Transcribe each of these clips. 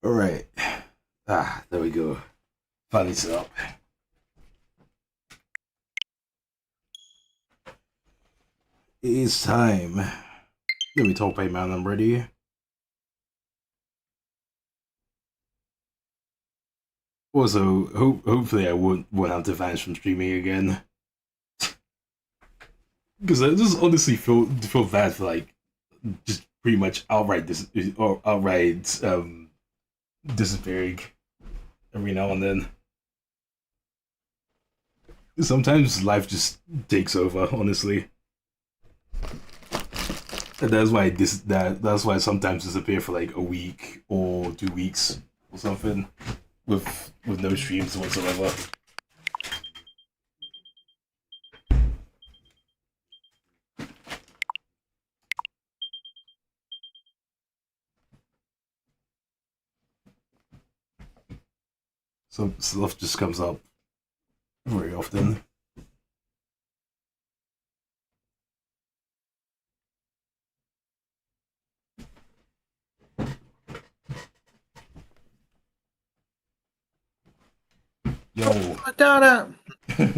Alright. There we go. Finally set up. It is time. Let me talk by man, I'm ready. Also, hopefully I won't have to vanish from streaming again. Because I just honestly feel bad for like just pretty much outright disappearing every now and then. Sometimes life just takes over, honestly. And that's why that's why I sometimes disappear for like a week or 2 weeks or something with no streams whatsoever. So stuff just comes up very often. Yo. Madonna. Yep,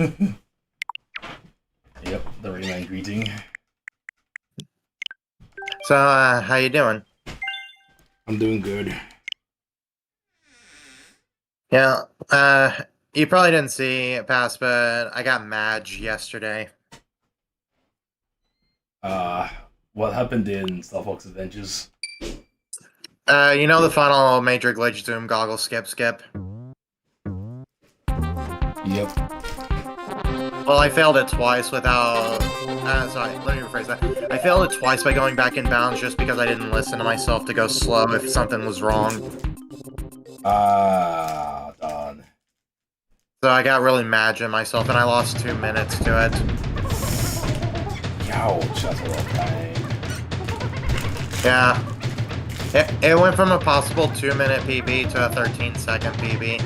the Rayman greeting. So, how you doing? I'm doing good. Yeah, you probably didn't see it pass, but I got Madge yesterday. What happened in Star Fox Adventures? You know the final major glitch zoom goggle skip? Yep. Well, I failed it twice without... sorry, let me rephrase that. I failed it twice by going back in bounds just because I didn't listen to myself to go slow if something was wrong. Darn. So I got really mad at myself, and I lost 2 minutes to it. Ouch, that's a lot dying. Yeah. It went from a possible 2-minute PB to a 13-second PB.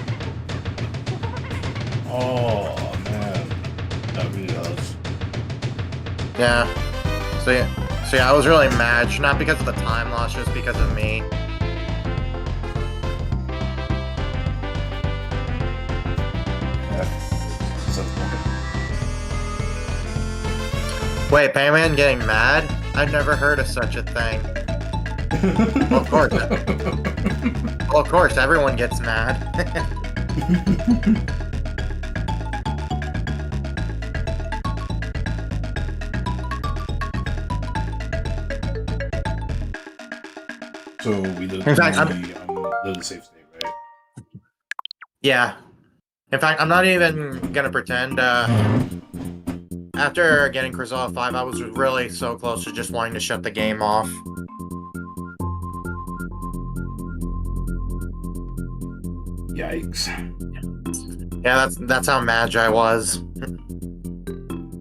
Oh, man. That really does. Yeah. So yeah, I was really mad, not because of the time loss, just because of me. Yeah. Wait, Payman getting mad? I've never heard of such a thing. Well, of course. Well, of course, everyone gets mad. So we load In fact, load the safe state, right? Yeah. In fact, I'm not even gonna pretend, after getting Krazoa 5, I was really so close to just wanting to shut the game off. Yikes. Yeah, that's how mad I was.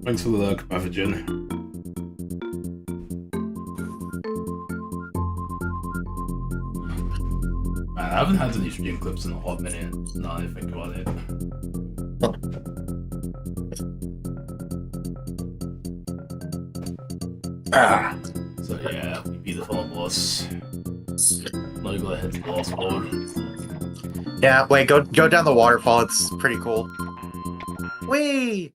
Thanks for the luck, Pathogen. Man, I haven't had any stream clips in a hot minute, now that I think about it. So yeah, we beat the final boss. Now we go ahead to the last floor. Yeah, wait, go down the waterfall, it's pretty cool. Wait!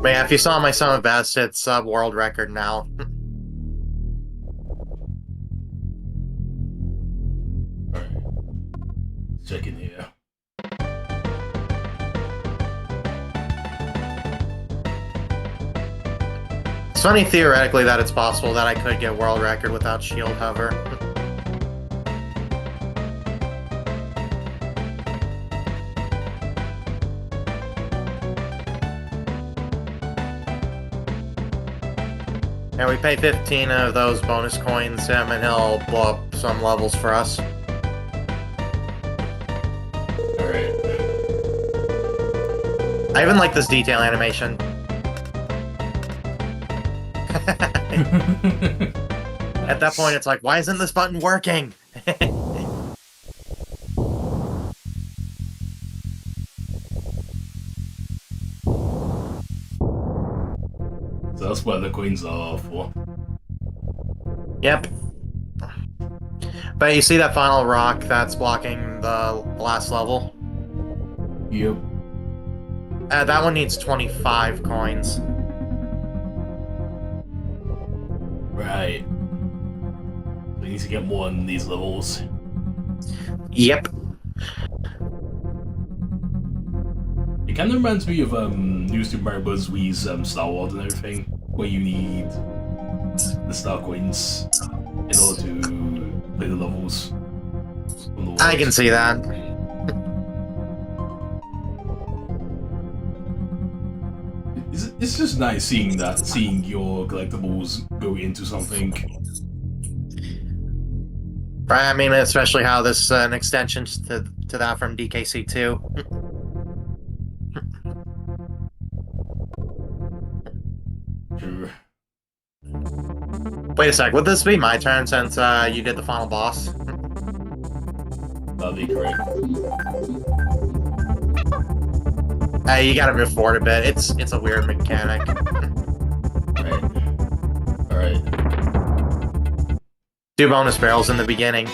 Man, if you saw my Son of Best, it's a world record now. Alright. Check in here. It's funny theoretically that it's possible that I could get world record without shield hover. And we pay 15 of those bonus coins to him, and he'll blow up some levels for us. Alright. I even like this detail animation. At that point, it's like, why isn't this button working? That's what the coins are for. Yep. But you see that final rock that's blocking the last level? Yep. That one needs 25 coins. Right. So we need to get more on these levels. Yep. It kind of reminds me of New Super Mario Bros. Wii's Star Wars and everything, where you need the star coins in order to play the levels. From the I can see that. It's just nice seeing your collectibles go into something. Right, I mean, especially how this is an extension to that from DKC2. Sure. Wait a sec, would this be my turn since you did the final boss? That'd be correct. You gotta move forward a bit. It's a weird mechanic. Right. Alright. 2 bonus barrels in the beginning.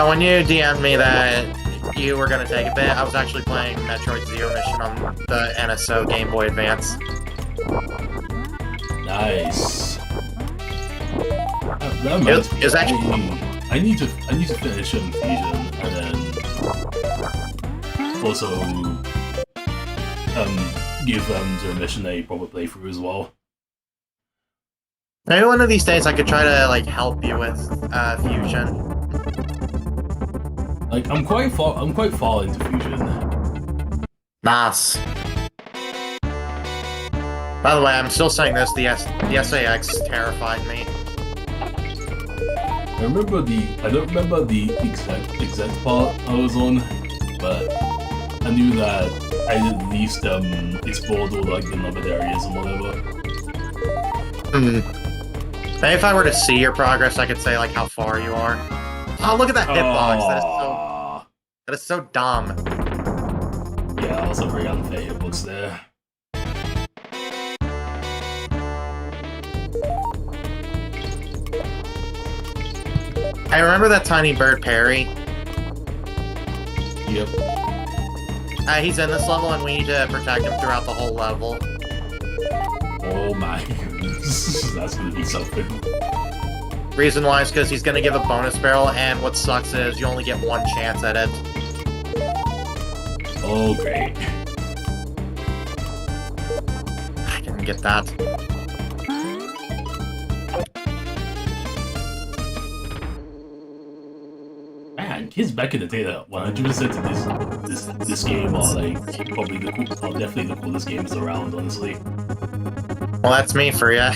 When you DM'd me that you were gonna take a bit, I was actually playing Metroid Zero Mission on the NSO Game Boy Advance. Nice. That reminds me, It was actually... I need to finish Fusion and then also give Zero Mission a proper playthrough as well. Maybe one of these days I could try to like help you with Fusion. Like I'm quite far into Fusion. Nice. By the way, I'm still saying this, the SAX terrified me. I don't remember the exact part I was on, but I knew that I at least explored all like the numbered areas and whatever. Maybe if I were to see your progress, I could say like how far you are. Oh, look at that hitbox! That is so dumb. Yeah, also very unfair hitbox there. I remember that tiny bird parry. Yep. He's in this level and we need to protect him throughout the whole level. Oh my goodness, that's gonna be something. Reason why is because he's gonna give a bonus barrel, and what sucks is you only get one chance at it. Oh great. I didn't get that. Man, kids back in the day that 100% to this game are like probably definitely the coolest games around, honestly. Well, that's me for ya.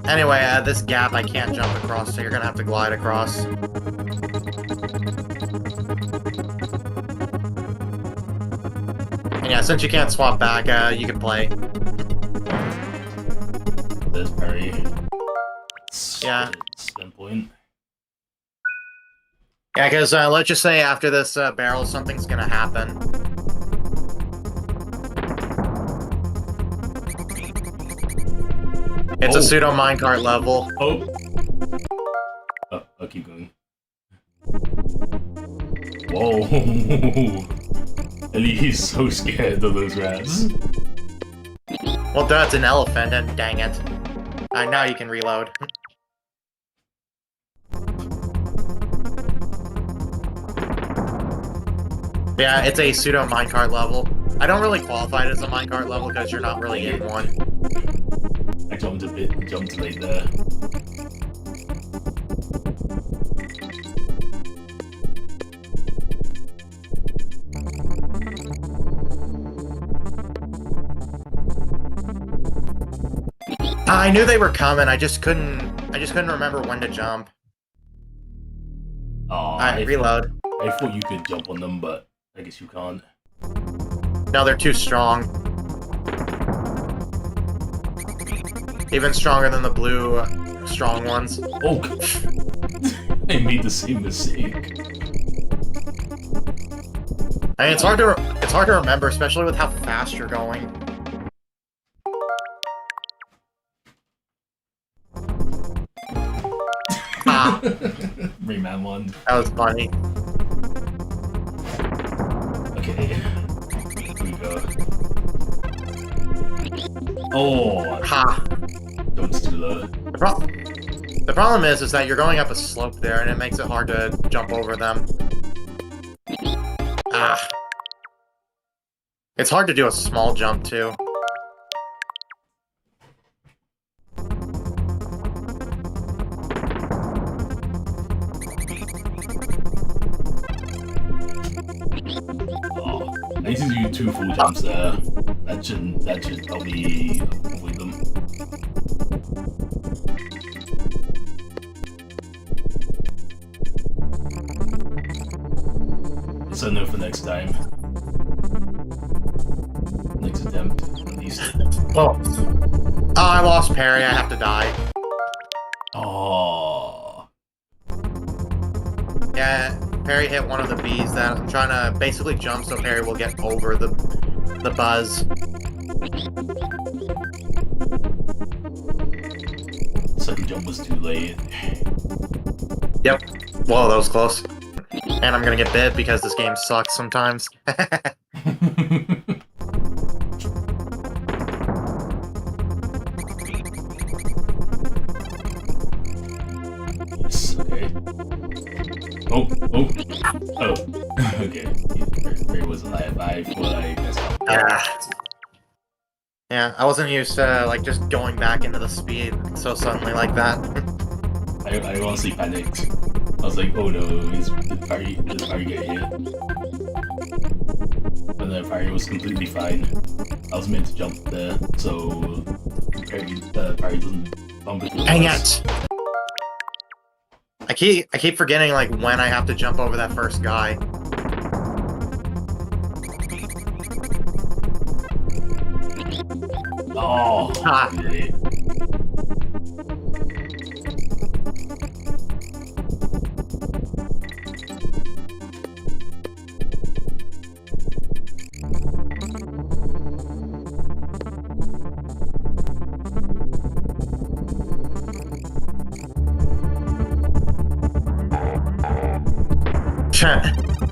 Anyway, this gap I can't jump across, so you're gonna have to glide across. And yeah, since you can't swap back, you can play. There's parry. Yeah. Spin point. Yeah, because let's just say after this barrel, something's gonna happen. It's a pseudo minecart level. Oh. I'll keep going. Whoa. Ellie is so scared of those rats. Well, that's an elephant, and dang it. Now you can reload. Yeah, it's a pseudo minecart level. I don't really qualify it as a minecart level because you're not really in one. I jumped late there. I knew they were coming. I just couldn't remember when to jump. Oh, Alright, reload. I thought you could jump on them, but I guess you can't. No, they're too strong. Even stronger than the blue strong ones. Oh, I made the same mistake. I mean, it's hard to remember, especially with how fast you're going. Ah, Rayman one. that was funny. Okay. Here we go. Oh, Ha! jump's too low. The problem is that you're going up a slope there, and it makes it hard to jump over them. Ah. It's hard to do a small jump, too. Oh, I need to do 2 full jumps there. That should help me avoid them. It's enough for next time. Next attempt, at least. Oh, I lost parry. I have to die. Oh. Yeah, parry hit one of the bees that I'm trying to basically jump so parry will get over the buzz. Second jump was too late. Yep. Whoa, that was close. And I'm gonna get bit because this game sucks sometimes. Yes, okay. Oh. Okay. There was a live before I messed up. Yeah, I wasn't used to, like, just going back into the speed so suddenly like that. I honestly panicked. I was like, oh no, did Parry get hit? And then Parry was completely fine. I was meant to jump there, so Parry doesn't bump into the Dang bus. it! I keep forgetting, like, when I have to jump over that first guy. Oh, Ah. really?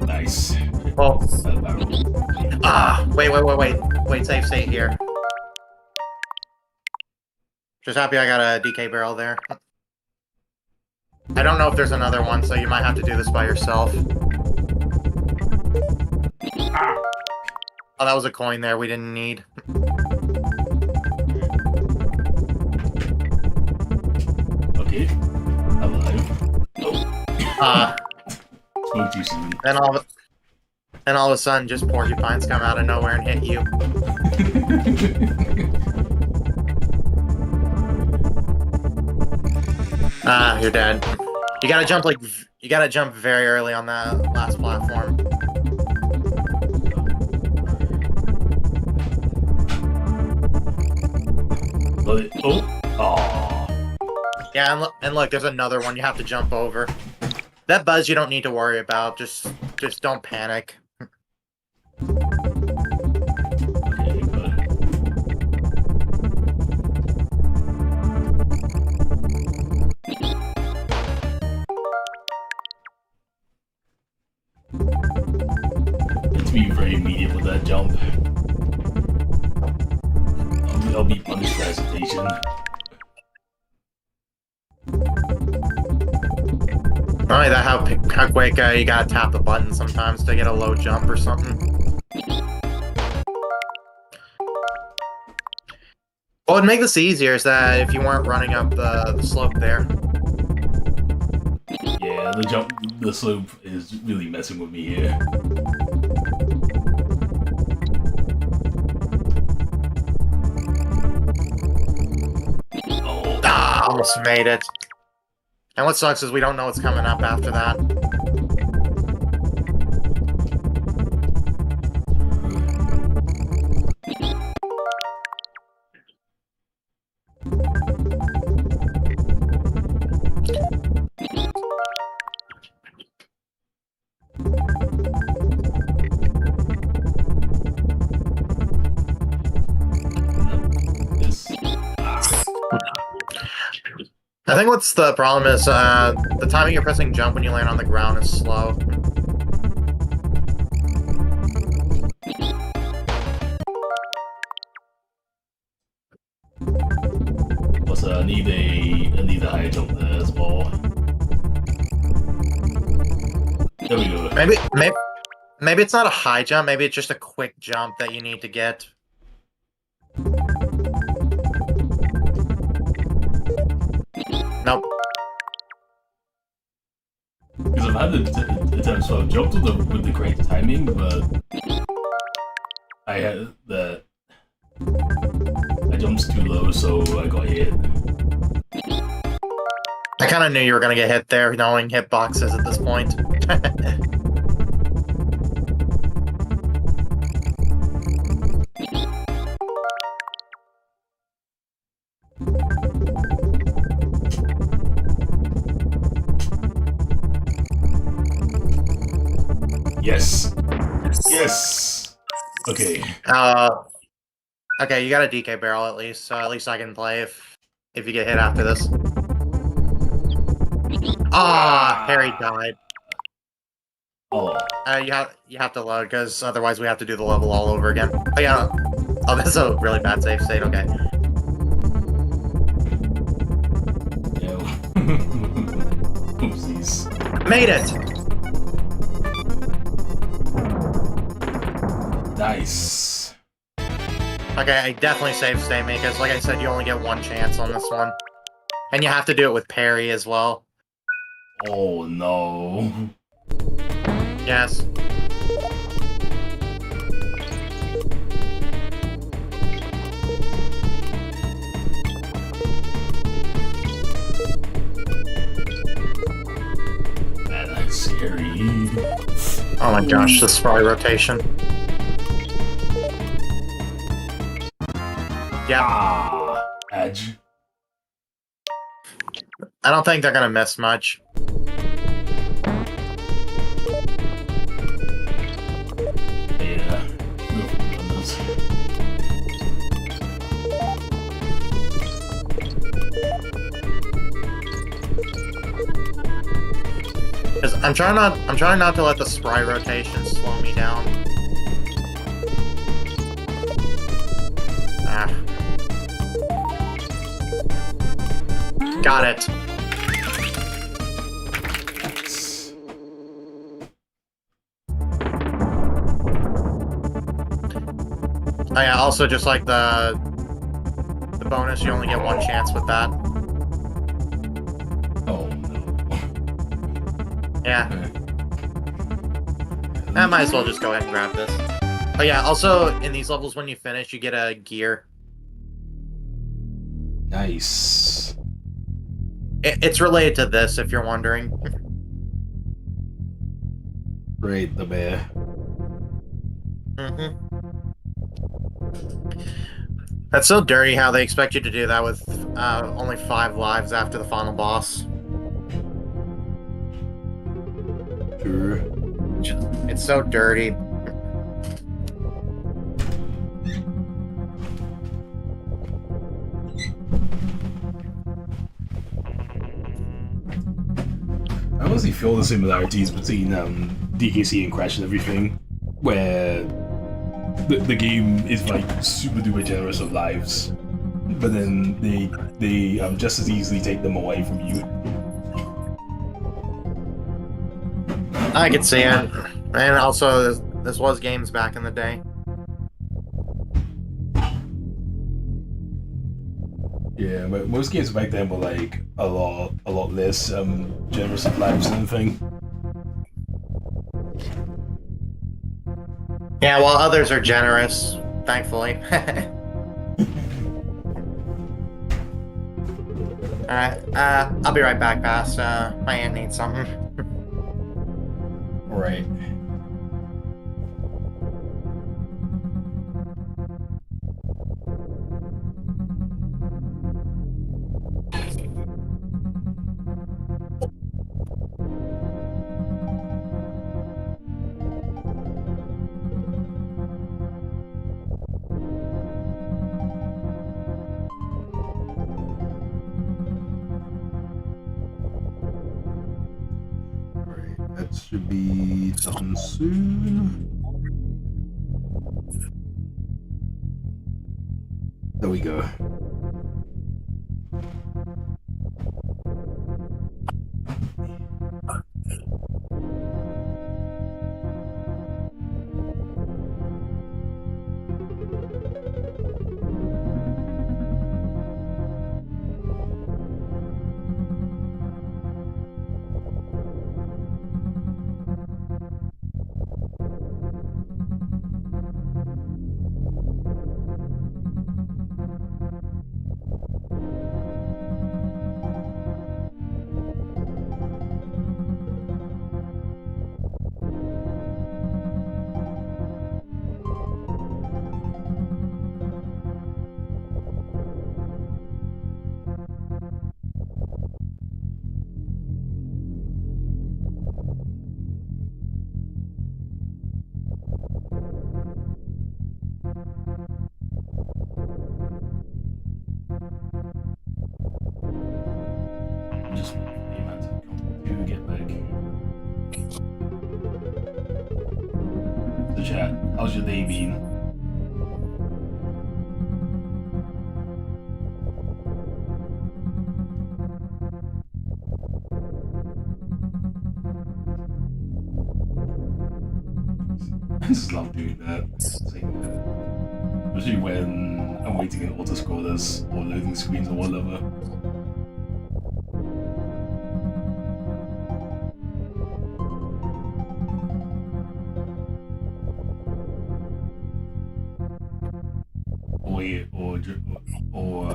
Nice. Oh. That barrel. Wait, save state here. Just happy I got a DK barrel there. I don't know if there's another one, so you might have to do this by yourself. Oh, that was a coin there we didn't need. Okay. Alive. Oh. Spoke too soon. Then all of a sudden, just porcupines come out of nowhere and hit you. You're dead. You gotta jump very early on that last platform. Oh. Yeah, and look, there's another one you have to jump over. That buzz you don't need to worry about. Just don't panic. Okay, good. It's be very immediate with that jump. I'll be punished for hesitation. Probably that how quick you gotta tap the button sometimes to get a low jump or something. What would make this easier is that if you weren't running up the slope there. Yeah, the slope is really messing with me here. Oh. Almost made it. And what sucks is we don't know what's coming up after that. I think what's the problem is the timing you're pressing jump when you land on the ground is slow. Plus, I need a higher jump there as well. There we go. Maybe it's not a high jump. Maybe it's just a quick jump that you need to get. Nope. Because I've had attempts where I've jumped with the correct timing, but I had the I jumped too low, so I got hit. I kind of knew you were gonna get hit there, knowing hitboxes at this point. Yes. Yes. Okay. Okay, you got a DK barrel at least, so at least I can play if you get hit after this. Ah, Harry died. Oh. You have to load because otherwise we have to do the level all over again. Oh yeah. Oh, that's a really bad save state. Okay. No. Oopsies. Made it. Nice. Okay, I definitely save state me because, like I said, you only get one chance on this one, and you have to do it with parry as well. Oh no. Yes. Man, that's scary. Oh my gosh, the spry rotation. Yeah. Ah, edge. I don't think they're gonna miss much. Yeah. Go for those. I'm trying not to let the spry rotation slow me down. Ah. Got it. Oh yeah, also just like the bonus, you only get one chance with that. Oh no. Yeah. I might as well just go ahead and grab this. Oh yeah, also in these levels when you finish, you get a gear. Nice. It's related to this, if you're wondering. Great, the bear. Mm-hmm. That's so dirty how they expect you to do that with only 5 lives after the final boss. Sure. It's so dirty. I honestly feel the similarities between DKC and Crash and everything, where the game is like super duper generous of lives, but then they just as easily take them away from you. I could see it. And also, this was games back in the day. Yeah, but most games back then were like a lot less generous of lives and everything. Yeah, while others are generous, thankfully. Alright, I'll be right back, Pass. My aunt needs something. Right. should be done soon. There we go. Just to get back. The chat, how's your day been? I just love doing that. Saying that. Especially when I'm waiting in autoscrollers or loading screens or whatever. Or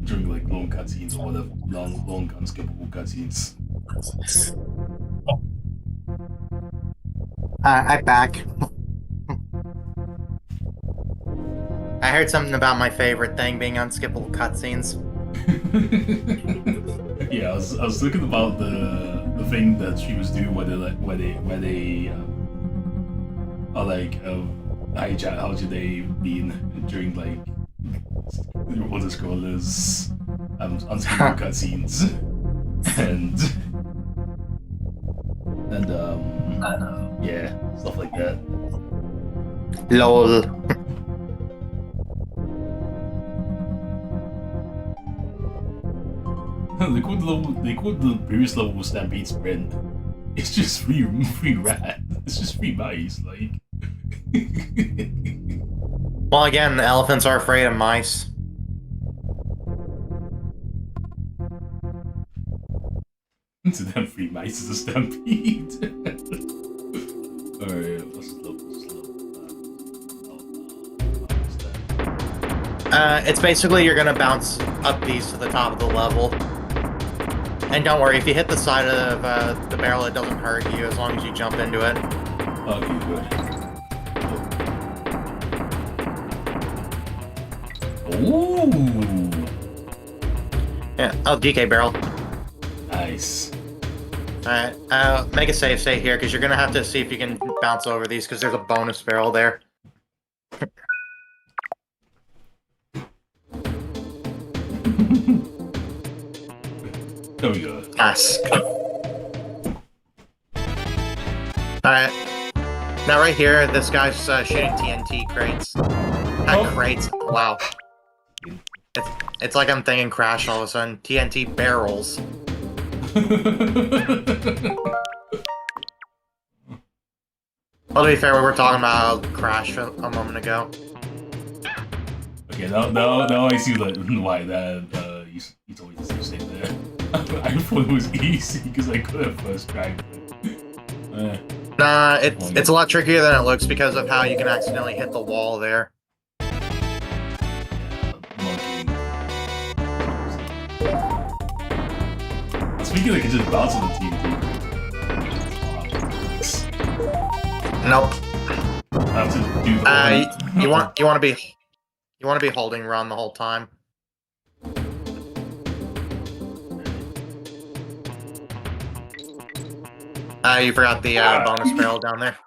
during like long cutscenes or whatever, long unskippable cutscenes. I'm back. I heard something about my favorite thing being unskippable cutscenes. Yeah, I was thinking about the thing that she was doing where they are like, hi chat, how's your day been during like auto scrollers, unskippable cutscenes, and yeah, stuff like that. LOL. They called the previous level Stampede Sprint. It's just free rat. It's just free mice, like. Well, again, the elephants are afraid of mice. To them, free mice is a stampede. Alright, what's the level? It's basically you're gonna bounce up these to the top of the level. And don't worry, if you hit the side of the barrel, it doesn't hurt you as long as you jump into it. Okay, good. Ooh! Yeah, oh, DK barrel. Nice. Alright, make a save state here, because you're gonna have to see if you can bounce over these, because there's a bonus barrel there. There we go. Nice. Alright. Now right here, this guy's shooting TNT crates. Not crates, wow. It's like I'm thinking Crash all of a sudden. TNT barrels. Well, to be fair, we were talking about Crash a moment ago. Okay, now I see why that you told me to stay there. I thought it was easy because I could have first tried. Nah, it's a lot trickier than it looks because of how you can accidentally hit the wall there. Speaking, I can just bounce on the TNT. Nope. I have to do you want to be holding run the whole time. You forgot the bonus barrel down there.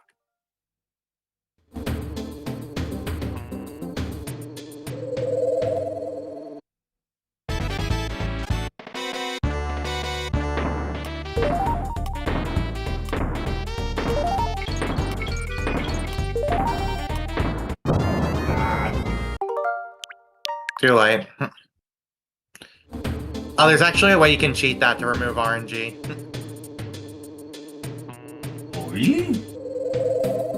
Too late. Oh, there's actually a way you can cheat that to remove RNG. Oh, really?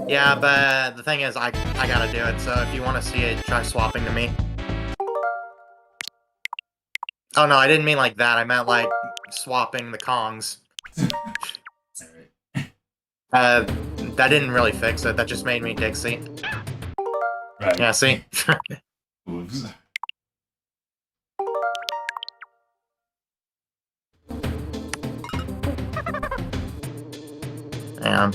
Yeah, but the thing is, I gotta do it, so if you want to see it, try swapping to me. Oh no, I didn't mean like that, I meant like swapping the Kongs. Alright. That didn't really fix it, that just made me Dixie. Right. Yeah, see? Oops. Yeah.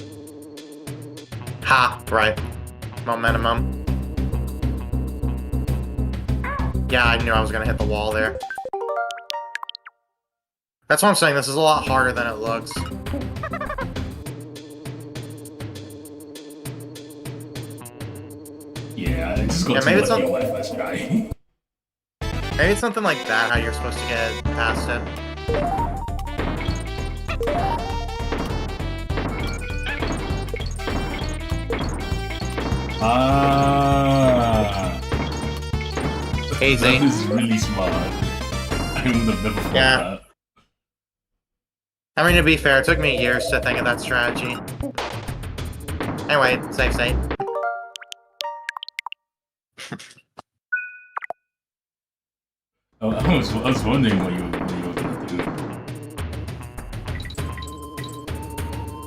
Ha! Right. Momentum. Yeah, I knew I was gonna hit the wall there. That's what I'm saying, this is a lot harder than it looks. Yeah, it just got Yeah, too maybe it's lucky not- on my first try. Maybe it's something like that, how you're supposed to get past it. Ah. Easy. That is really smart. I would have never thought Yeah. that. I mean, to be fair, it took me years to think of that strategy. Anyway, safe state. I was wondering what you were gonna do.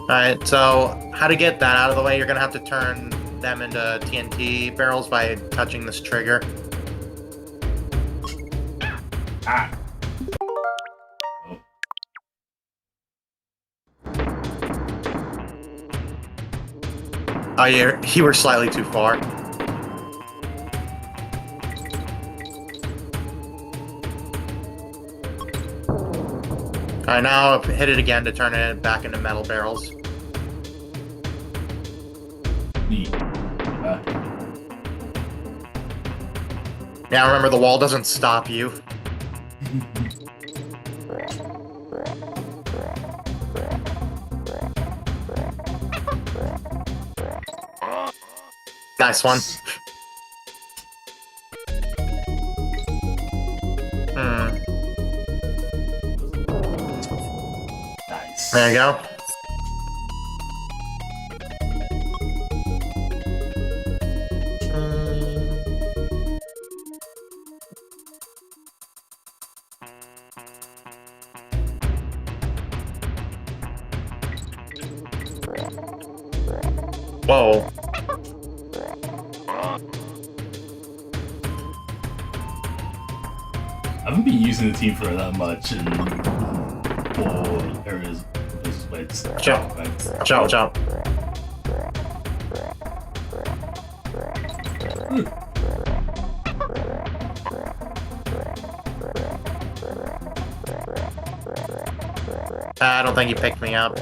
Alright, so how to get that out of the way, you're gonna have to turn them into TNT barrels by touching this trigger. Ah. Oh. Oh, you were slightly too far. Alright, now hit it again to turn it back into metal barrels. Neat. Yeah, remember the wall doesn't stop you. Nice one. Nice. There you go. Whoa. I haven't been using the team for that much in all areas where it's Jump. right? Jump, jump. I don't think you picked me up.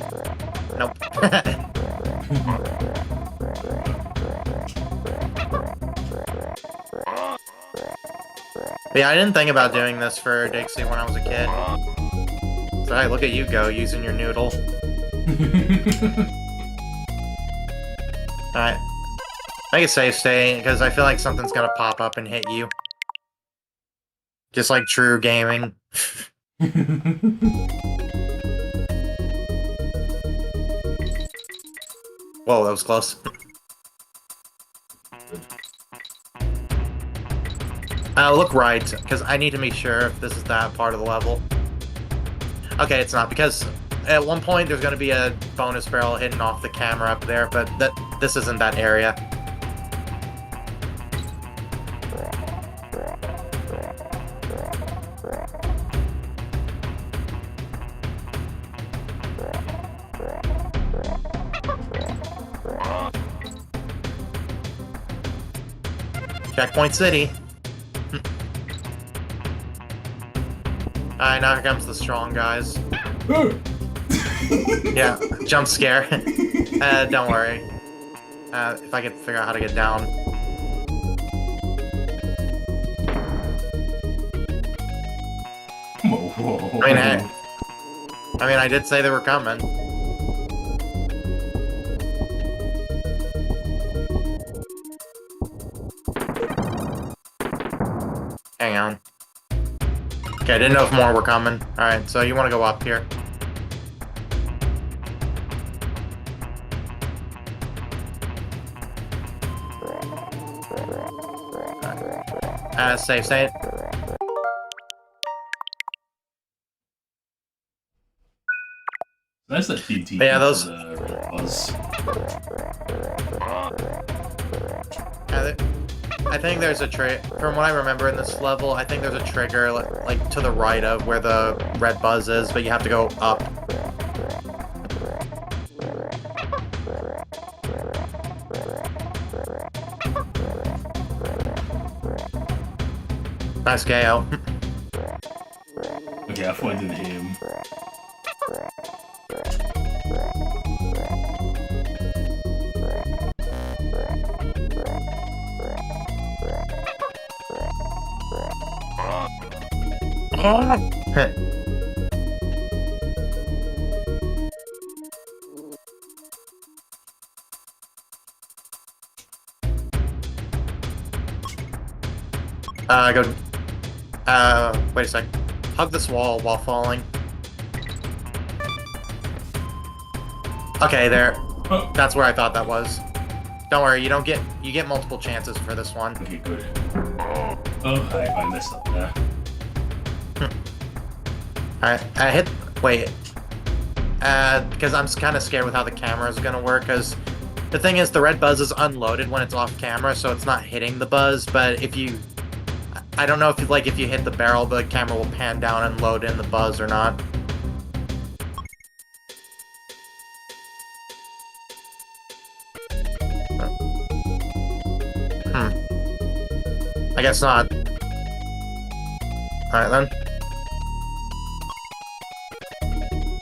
Nope. Yeah, I didn't think about doing this for Dixie when I was a kid. So hey, look at you go, using your noodle. Alright. Make a safe stay, because I feel like something's gonna pop up and hit you. Just like true gaming. Whoa, that was close. Look right, because I need to make sure if this is that part of the level. Okay, it's not, because at one point there's going to be a bonus barrel hidden off the camera up there, but this isn't that area. Checkpoint City. Alright, now here comes the strong guys. Yeah, jump scare. Don't worry. If I could figure out how to get down. Whoa. I mean, I did say they were coming. Hang on. Okay, I didn't know if more were coming. Alright, so you want to go up here. Save state. That's that TNT. But yeah, those. Buzz. I think there's a from what I remember in this level, I think there's a trigger like to the right of where the red buzz is, but you have to go up. Nice KO. Okay, I thought I did him. Wait a sec. Hug this wall while falling. Okay, there. Oh. That's where I thought that was. Don't worry, you get multiple chances for this one. Okay, good. Oh, I messed up there. I hit. Wait. Because I'm kind of scared with how the camera is gonna work. Because the thing is, the red buzz is unloaded when it's off camera, so it's not hitting the buzz. But if you, I don't know if if you hit the barrel, the camera will pan down and load in the buzz or not. I guess not. Alright then.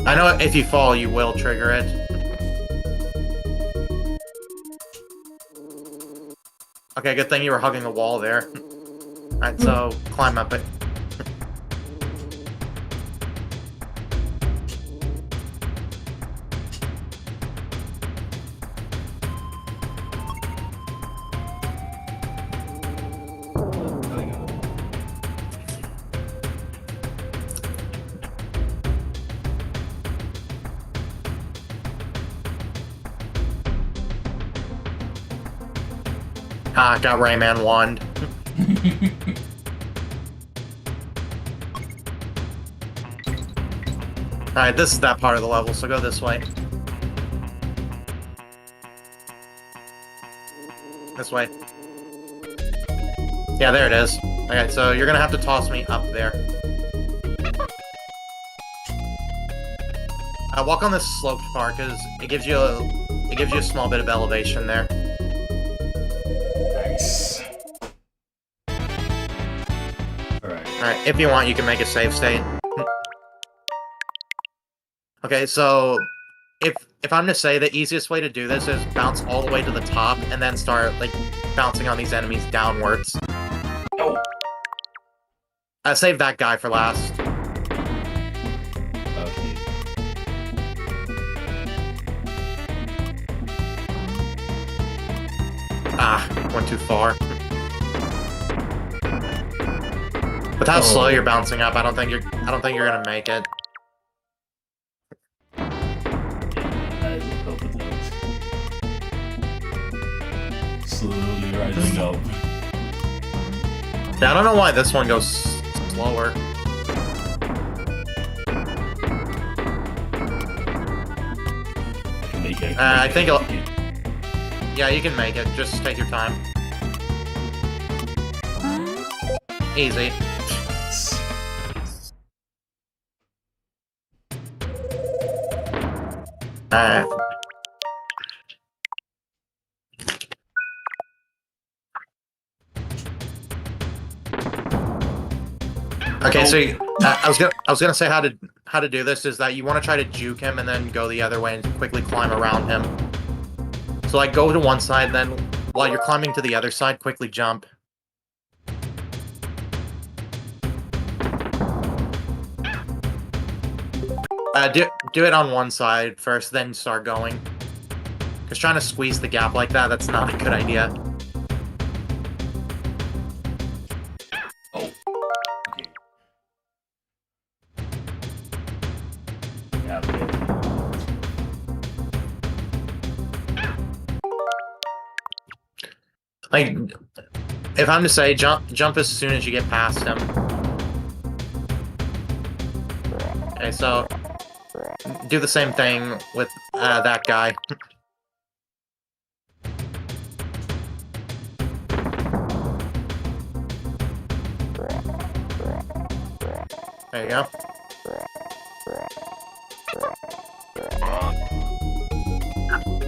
I know if you fall, you will trigger it. Okay, good thing you were hugging a wall there. Alright, so climb up it. Ah, got Rayman wand. Alright, this is that part of the level, so go this way. This way. Yeah, there it is. Okay, so you're gonna have to toss me up there. Walk on this sloped part, because it gives you a small bit of elevation there. Nice. Alright, if you want, you can make a save state. Okay, so if I'm to say, the easiest way to do this is bounce all the way to the top and then start bouncing on these enemies downwards. Oh. Save that guy for last. Okay. Ah, went too far. With how slow you're bouncing up, I don't think you're gonna make it. Slowly rising up. Yeah, I don't know why this one goes slower. I think it'll... Yeah, you can make it. Just take your time. Easy. Alright. Okay, so I was gonna say how to do this is that you want to try to juke him and then go the other way and quickly climb around him. So go to one side, then while you're climbing to the other side, quickly jump. Do it on one side first, then start going. Because trying to squeeze the gap like that's not a good idea. Oh. Like, if I'm to say, jump as soon as you get past him. Okay, so do the same thing with that guy. There you go.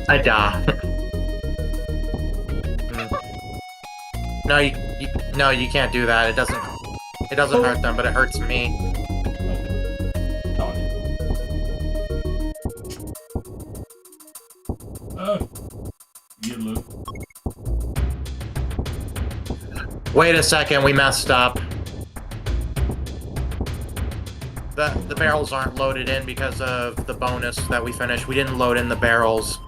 I die. No, you can't do that. It doesn't hurt them, but it hurts me. Yellow. Wait a second, we messed up. The barrels aren't loaded in because of the bonus that we finished. We didn't load in the barrels.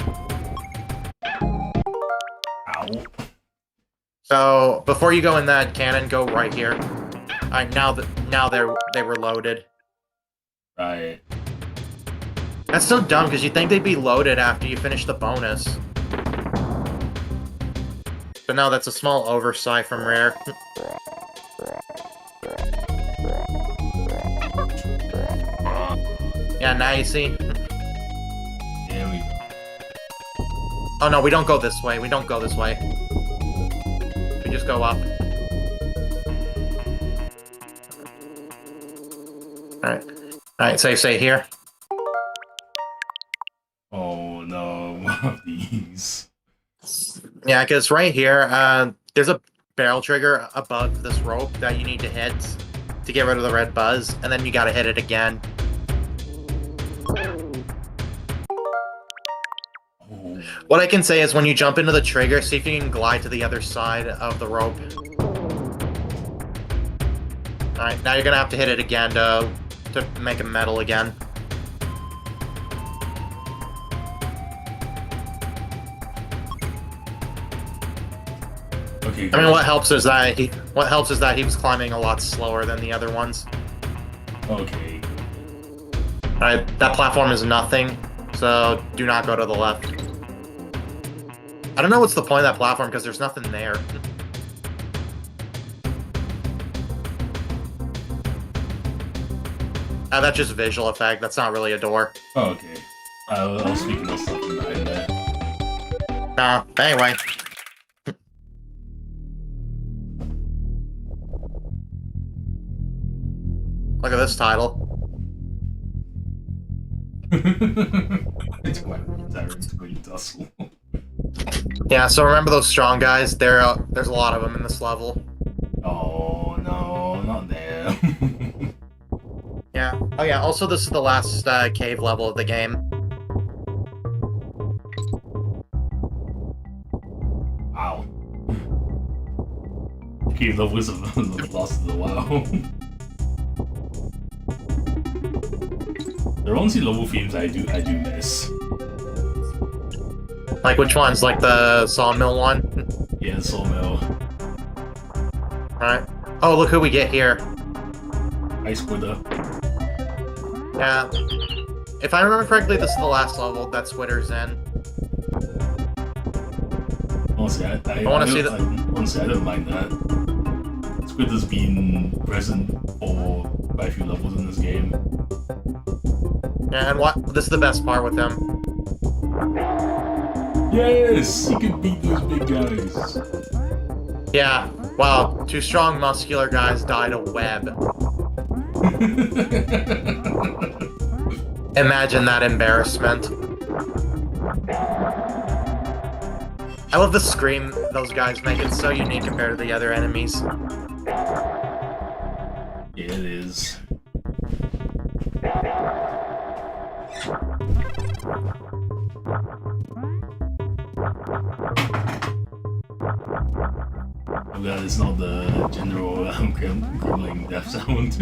Ow. So before you go in that cannon, go right here. Alright, now they were loaded. Right. That's so dumb because you'd think they'd be loaded after you finish the bonus. But no, that's a small oversight from Rare. Yeah, now you see. There we go. Oh no, we don't go this way. We don't go this way. We just go up. Alright. Alright, say here. Oh no, one of these. Yeah, because right here, there's a barrel trigger above this rope that you need to hit to get rid of the red buzz, and then you gotta hit it again. Oh. What I can say is when you jump into the trigger, see if you can glide to the other side of the rope. Alright, now you're gonna have to hit it again to make it metal again. Okay. I mean, what helps is that he was climbing a lot slower than the other ones. Okay. Alright, that platform is nothing, so do not go to the left. I don't know what's the point of that platform because there's nothing there. That's just visual effect. That's not really a door. Oh, okay. I was speaking of something behind there. Nah, anyway. Look at this title. It's quite a tussle. Yeah, so remember those strong guys? There's a lot of them in this level. Oh no, not them. Yeah. Oh yeah, also this is the last cave level of the game. Wow. Cave levels have lasted a while. There are honestly level themes I do miss. Like which ones? Like the sawmill one? Yeah, sawmill. Alright. Oh, look who we get here. Ice Squidder. Yeah. If I remember correctly, this is the last level that Squidder's in. Honestly, I want to see the. Honestly, I don't mind that. Squidder's been present for quite a few levels in this game. Yeah, and what? This is the best part with him. Yes! He can beat those big guys! Yeah. Wow, two strong, muscular guys died a web. Imagine that embarrassment. I love the scream those guys make. It's so unique compared to the other enemies. Yeah, it is. I'm glad it's not the general crumbling death sound.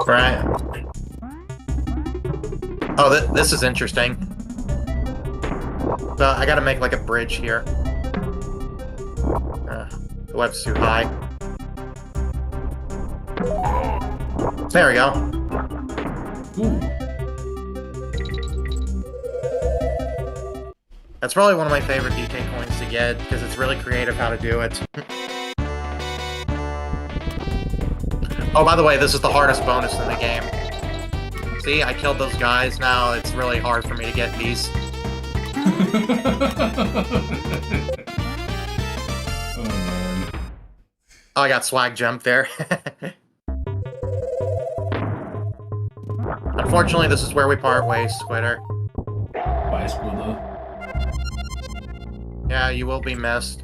Right. Oh, this is interesting. So I gotta make like a bridge here. The web's too high. There we go. Ooh. That's probably one of my favorite DK coins to get, because it's really creative how to do it. Oh, by the way, this is the hardest bonus in the game. See, I killed those guys, now it's really hard for me to get these. Oh, man. Oh, I got swag jump there. Unfortunately, this is where we part ways, Squitter. Bye, Splitter. Yeah, you will be missed.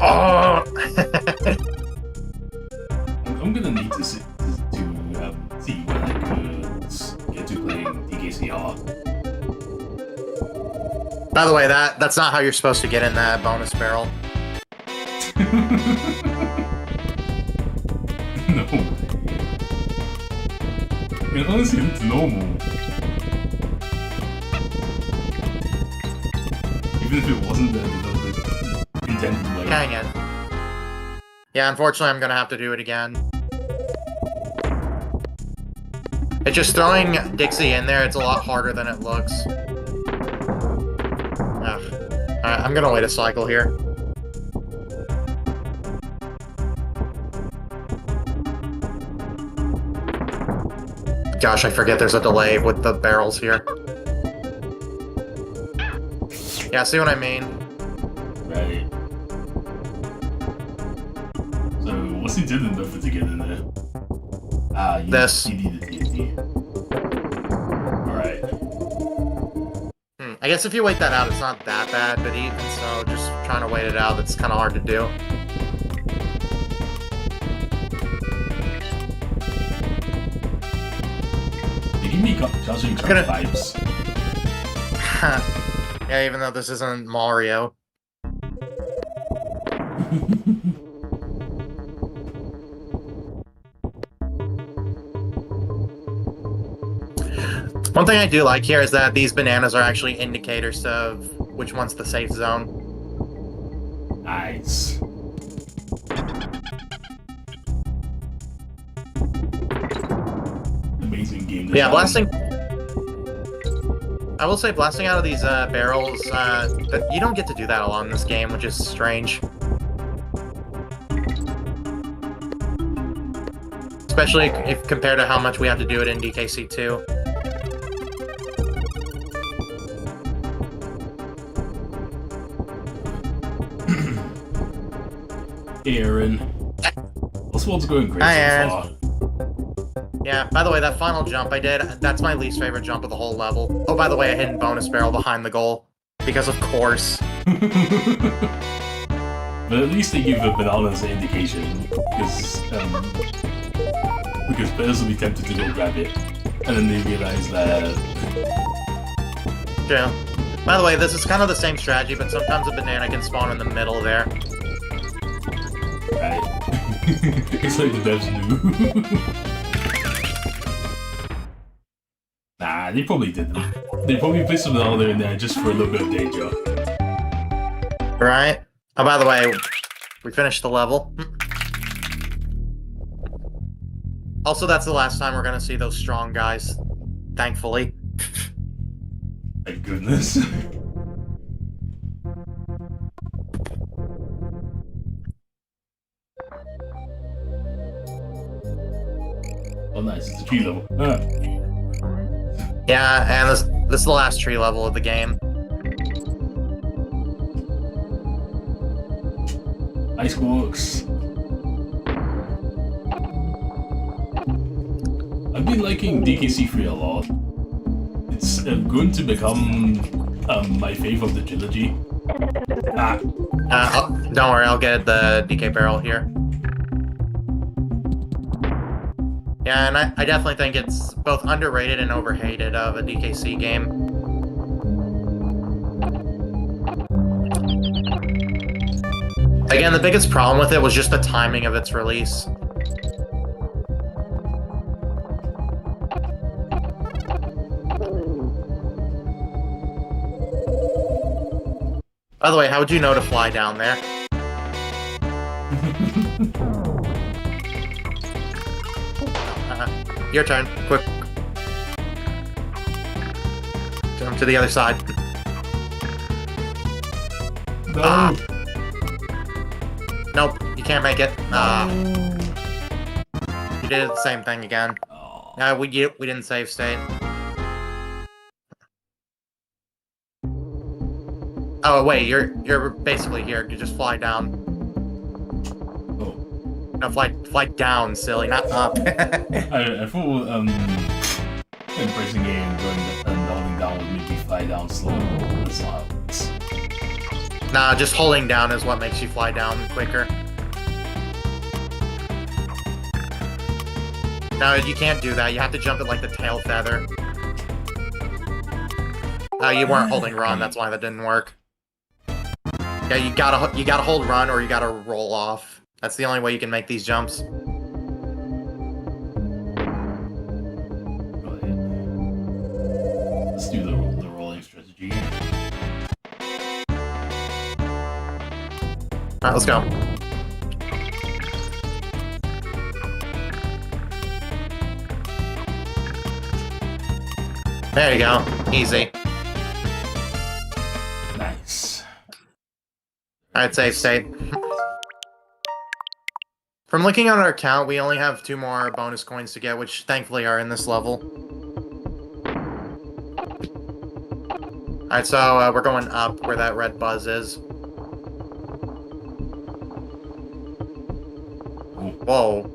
Oh! I'm gonna need to see when I could get to playing DKCR. By the way, that's not how you're supposed to get in that bonus barrel. No. I mean, honestly, it's normal. Even if it wasn't the intended way. Dang it. Yeah, unfortunately, I'm gonna have to do it again. It's just throwing Dixie in there, it's a lot harder than it looks. Ugh. Alright, I'm gonna wait a cycle here. Gosh, I forget there's a delay with the barrels here. Yeah, see what I mean? Right. So, what's the intended method to get in there? Ah, you need the TNT. Alright. I guess if you wait that out, it's not that bad, but even so, just trying to wait it out, it's kind of hard to do. They give me charging vibes. Yeah, even though this isn't Mario. One thing I do like here is that these bananas are actually indicators of which one's the safe zone. Nice. Amazing game design. Yeah, blasting... I will say, blasting out of these barrels, you don't get to do that a lot in this game, which is strange. Especially if compared to how much we have to do it in DKC2. Aaron. This world's going great Hi, so far. Yeah, by the way, that final jump I did, that's my least favorite jump of the whole level. Oh, by the way, a hidden bonus barrel behind the goal. Because of course. But at least they give the bananas an indication, because players will be tempted to go grab it, and then they realize that... True. By the way, this is kind of the same strategy, but sometimes a banana can spawn in the middle there. Right. It's like the devs knew. Nah, they probably didn't. They probably placed some banana in there just for a little bit of danger. Right? Oh, by the way, we finished the level. Also, that's the last time we're gonna see those strong guys. Thankfully. Thank goodness. Oh nice, it's a tree level. Ah. Yeah, and this is the last tree level of the game. Ice Walks. I've been liking DKC3 a lot. It's going to become my fave of the trilogy. Don't worry, I'll get the DK barrel here. Yeah, and I definitely think it's both underrated and overhated of a DKC game. Again, the biggest problem with it was just the timing of its release. By the way, how would you know to fly down there? Your turn. Quick. Jump to the other side. No. Ah. Nope, you can't make it. You did the same thing again. Oh. We didn't save state. Oh wait, you're basically here. You just fly down. Oh. No, fly down, silly, not up. I thought pressing A and holding down would make me fly down slow. That's not how it works. Nah, just holding down is what makes you fly down quicker. No, you can't do that. You have to jump at like the tail feather. You weren't holding run. That's why that didn't work. Yeah, you gotta hold run or you gotta roll off. That's the only way you can make these jumps. Go ahead. Let's do the rolling strategy. Alright, let's go. There you go. Easy. Nice. Alright, save state. From looking at our account, we only have 2 more bonus coins to get, which thankfully are in this level. Alright, so we're going up where that red buzz is. Whoa.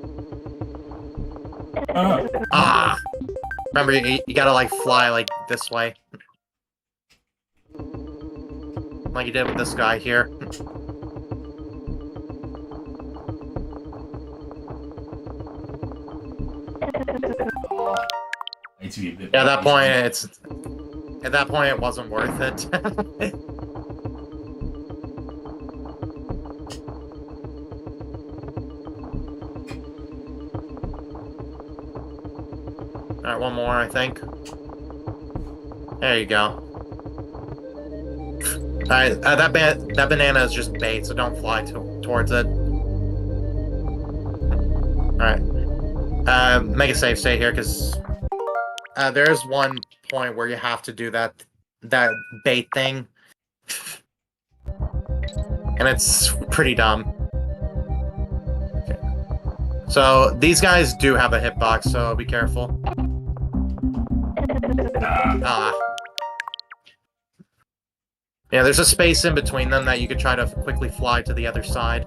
Ah! Remember, you gotta, like, fly, like, this way. Like you did with this guy here. Yeah, at that point, it wasn't worth it. Alright, one more, I think. There you go. Alright, that banana is just bait, so don't fly towards it. Alright. Make a safe stay here, because there's one point where you have to do that bait thing. And it's pretty dumb. Okay. So, these guys do have a hitbox, so be careful. Yeah, there's a space in between them that you could try to quickly fly to the other side.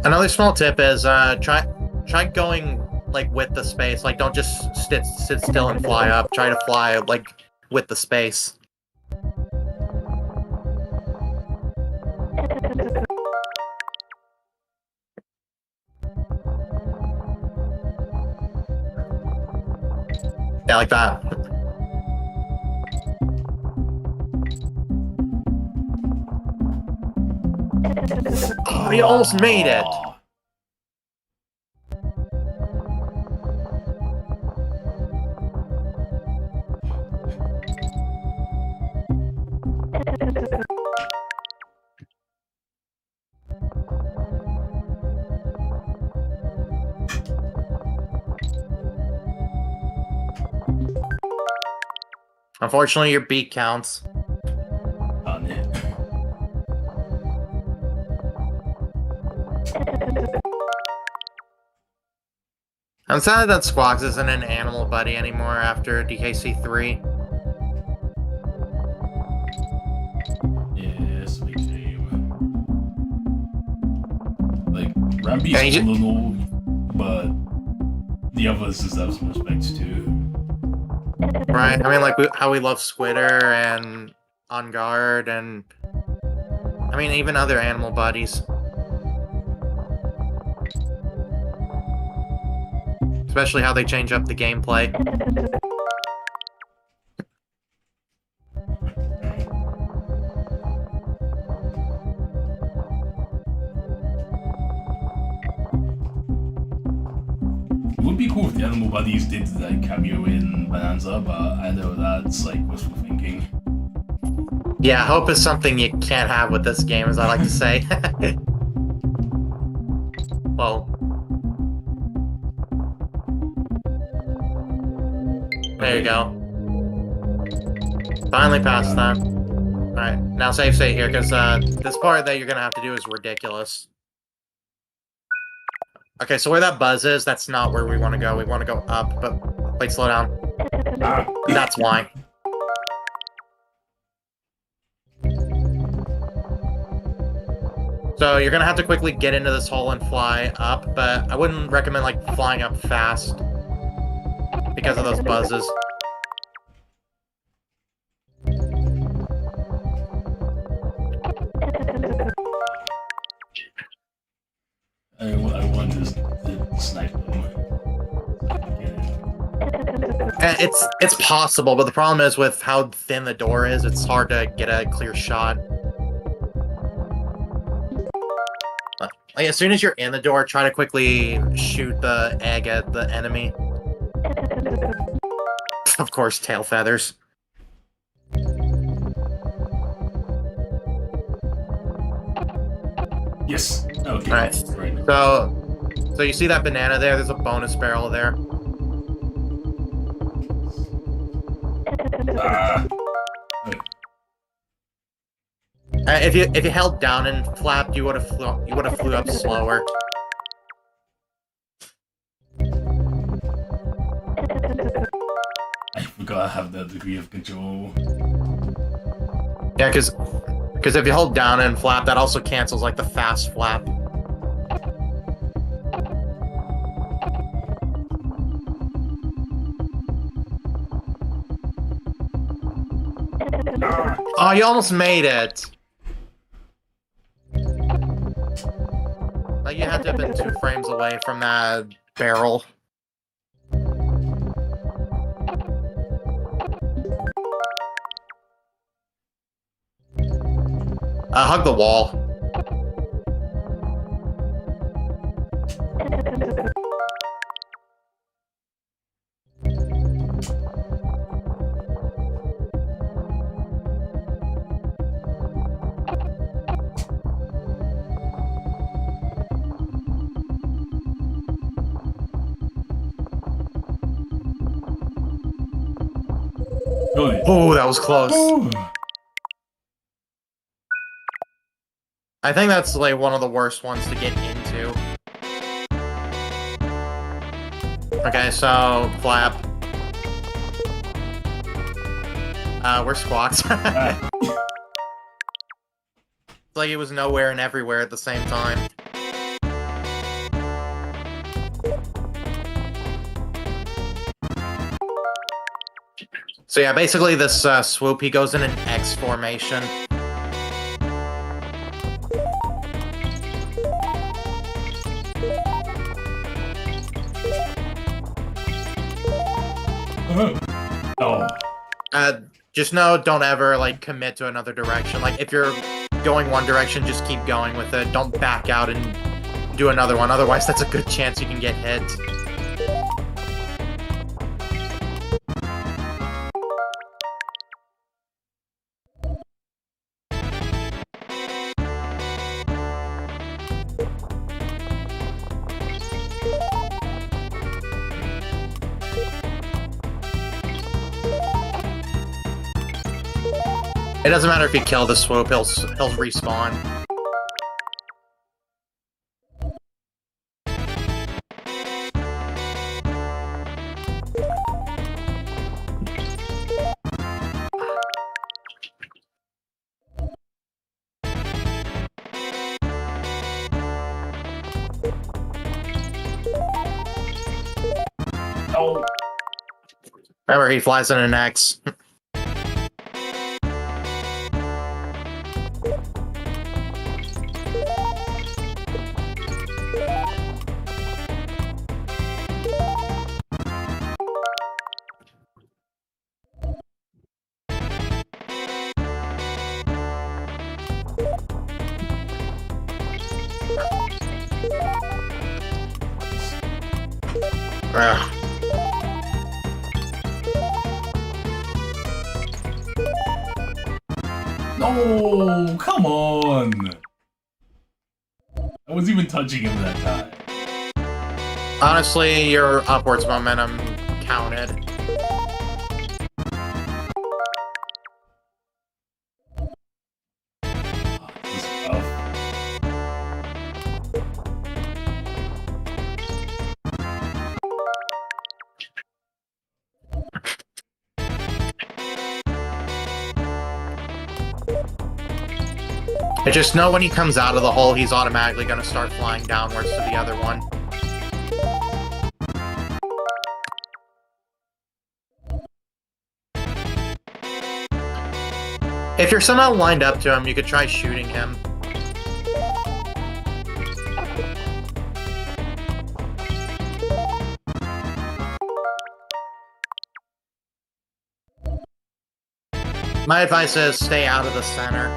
Another small tip is try going like with the space. Like don't just sit still and fly up. Try to fly like with the space. Yeah, like that. Oh, you almost made it! Unfortunately, your beat counts. On it. I'm sad that Squawks isn't an animal buddy anymore after DKC3. Yes, we do. Like, Rambi's Yeah, little, but the others deserve some respect too. Right? I mean, like how we love Squitter and on guard, and I mean even other animal buddies. Especially how they change up the gameplay. It would be cool if the animal buddies did like cameo in Bonanza, but I know that's like wishful thinking. Yeah, hope is something you can't have with this game, as I like to say. Well, there you go. Finally passed that. Alright, now save state here, because this part that you're gonna have to do is ridiculous. Okay, so where that buzz is, that's not where we want to go. We want to go up, but wait, slow down. That's why. So you're gonna have to quickly get into this hole and fly up, but I wouldn't recommend like flying up fast because of those buzzes. I want to snipe them. It's possible, but the problem is with how thin the door is, it's hard to get a clear shot. Like, as soon as you're in the door, try to quickly shoot the egg at the enemy. Of course, tail feathers. Yes. Okay. Alright. Right. So you see that banana there? There's a bonus barrel there. If you held down and flapped, you would have flew up slower. I forgot I have that degree of control. Yeah, because if you hold down and flap, that also cancels like the fast flap. Oh, you almost made it. Like, you had to have been 2 frames away from that barrel. Hug the wall. Oh, that was close. Ooh. I think that's like one of the worst ones to get into. Okay, so flap. We're squawks. It's like it was nowhere and everywhere at the same time. So yeah, basically this swoop, he goes in an X formation. Oh. Just know, don't ever like commit to another direction. Like if you're going one direction, just keep going with it. Don't back out and do another one. Otherwise, that's a good chance you can get hit. It doesn't matter if you kill the swoop, he'll respawn. Oh. Remember, he flies in an X. Ugh. No, come on. I wasn't even touching him that time. Honestly, your upwards momentum counted. This is tough. I just know when he comes out of the hole, he's automatically going to start flying downwards to the other one. If you're somehow lined up to him, you could try shooting him. My advice is stay out of the center.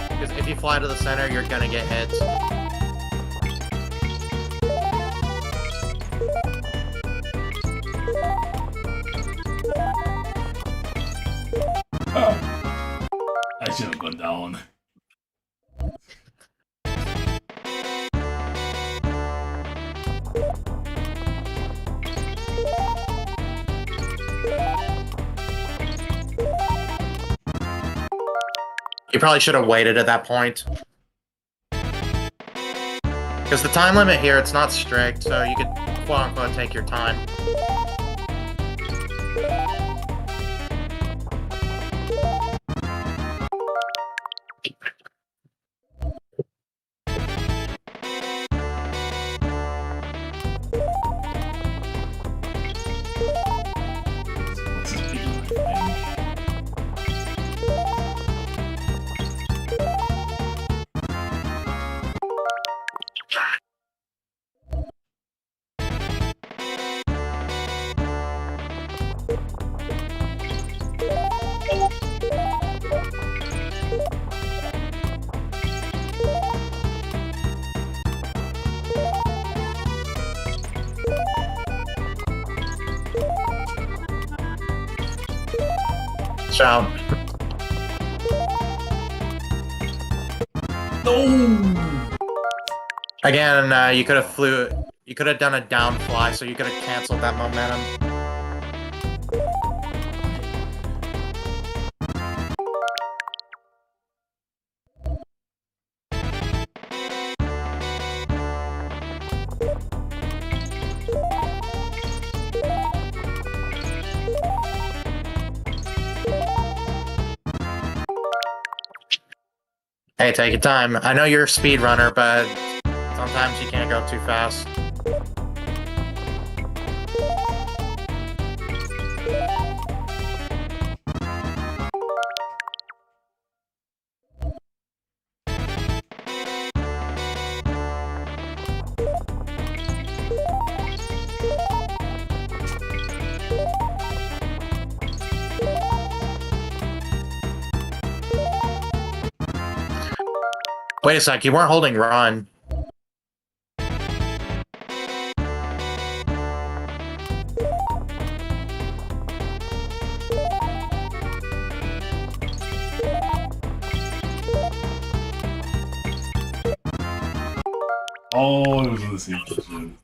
Because if you fly to the center, you're gonna get hit. I should have gone down. You probably should have waited at that point. Because the time limit here, it's not strict, so you could quote-unquote take your time. What's this big thing? So, No! again, you could have done a down fly, so you could have canceled that momentum. Hey, take your time. I know you're a speedrunner, but sometimes you can't go too fast. Wait a sec, you weren't holding run. Oh, it was in the same position.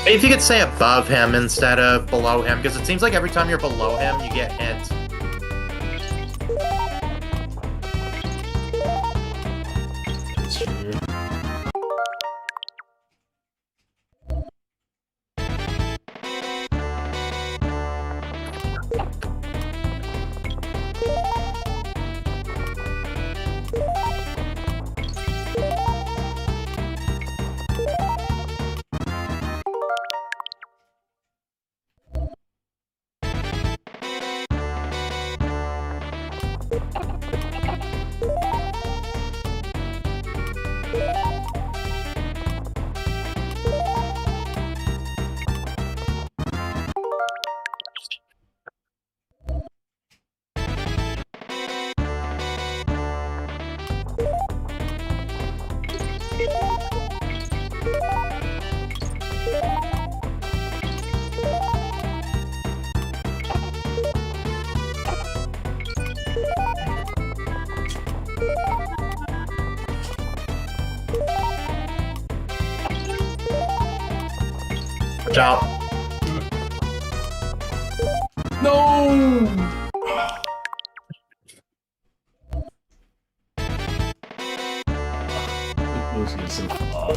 If you could say above him instead of below him, because it seems like every time you're below him, you get hit. That's true. Watch out. No! The close gets so far.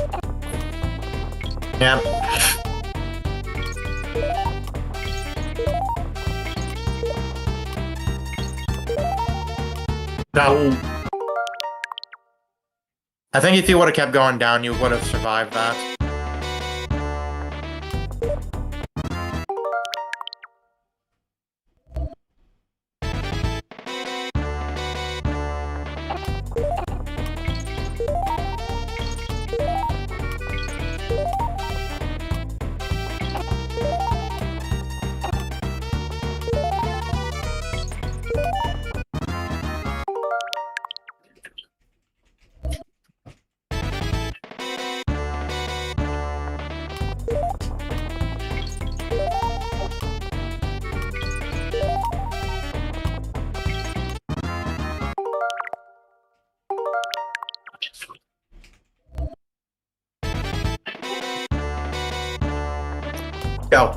Yeah. No. I think if you would have kept going down, you would have survived that. Go.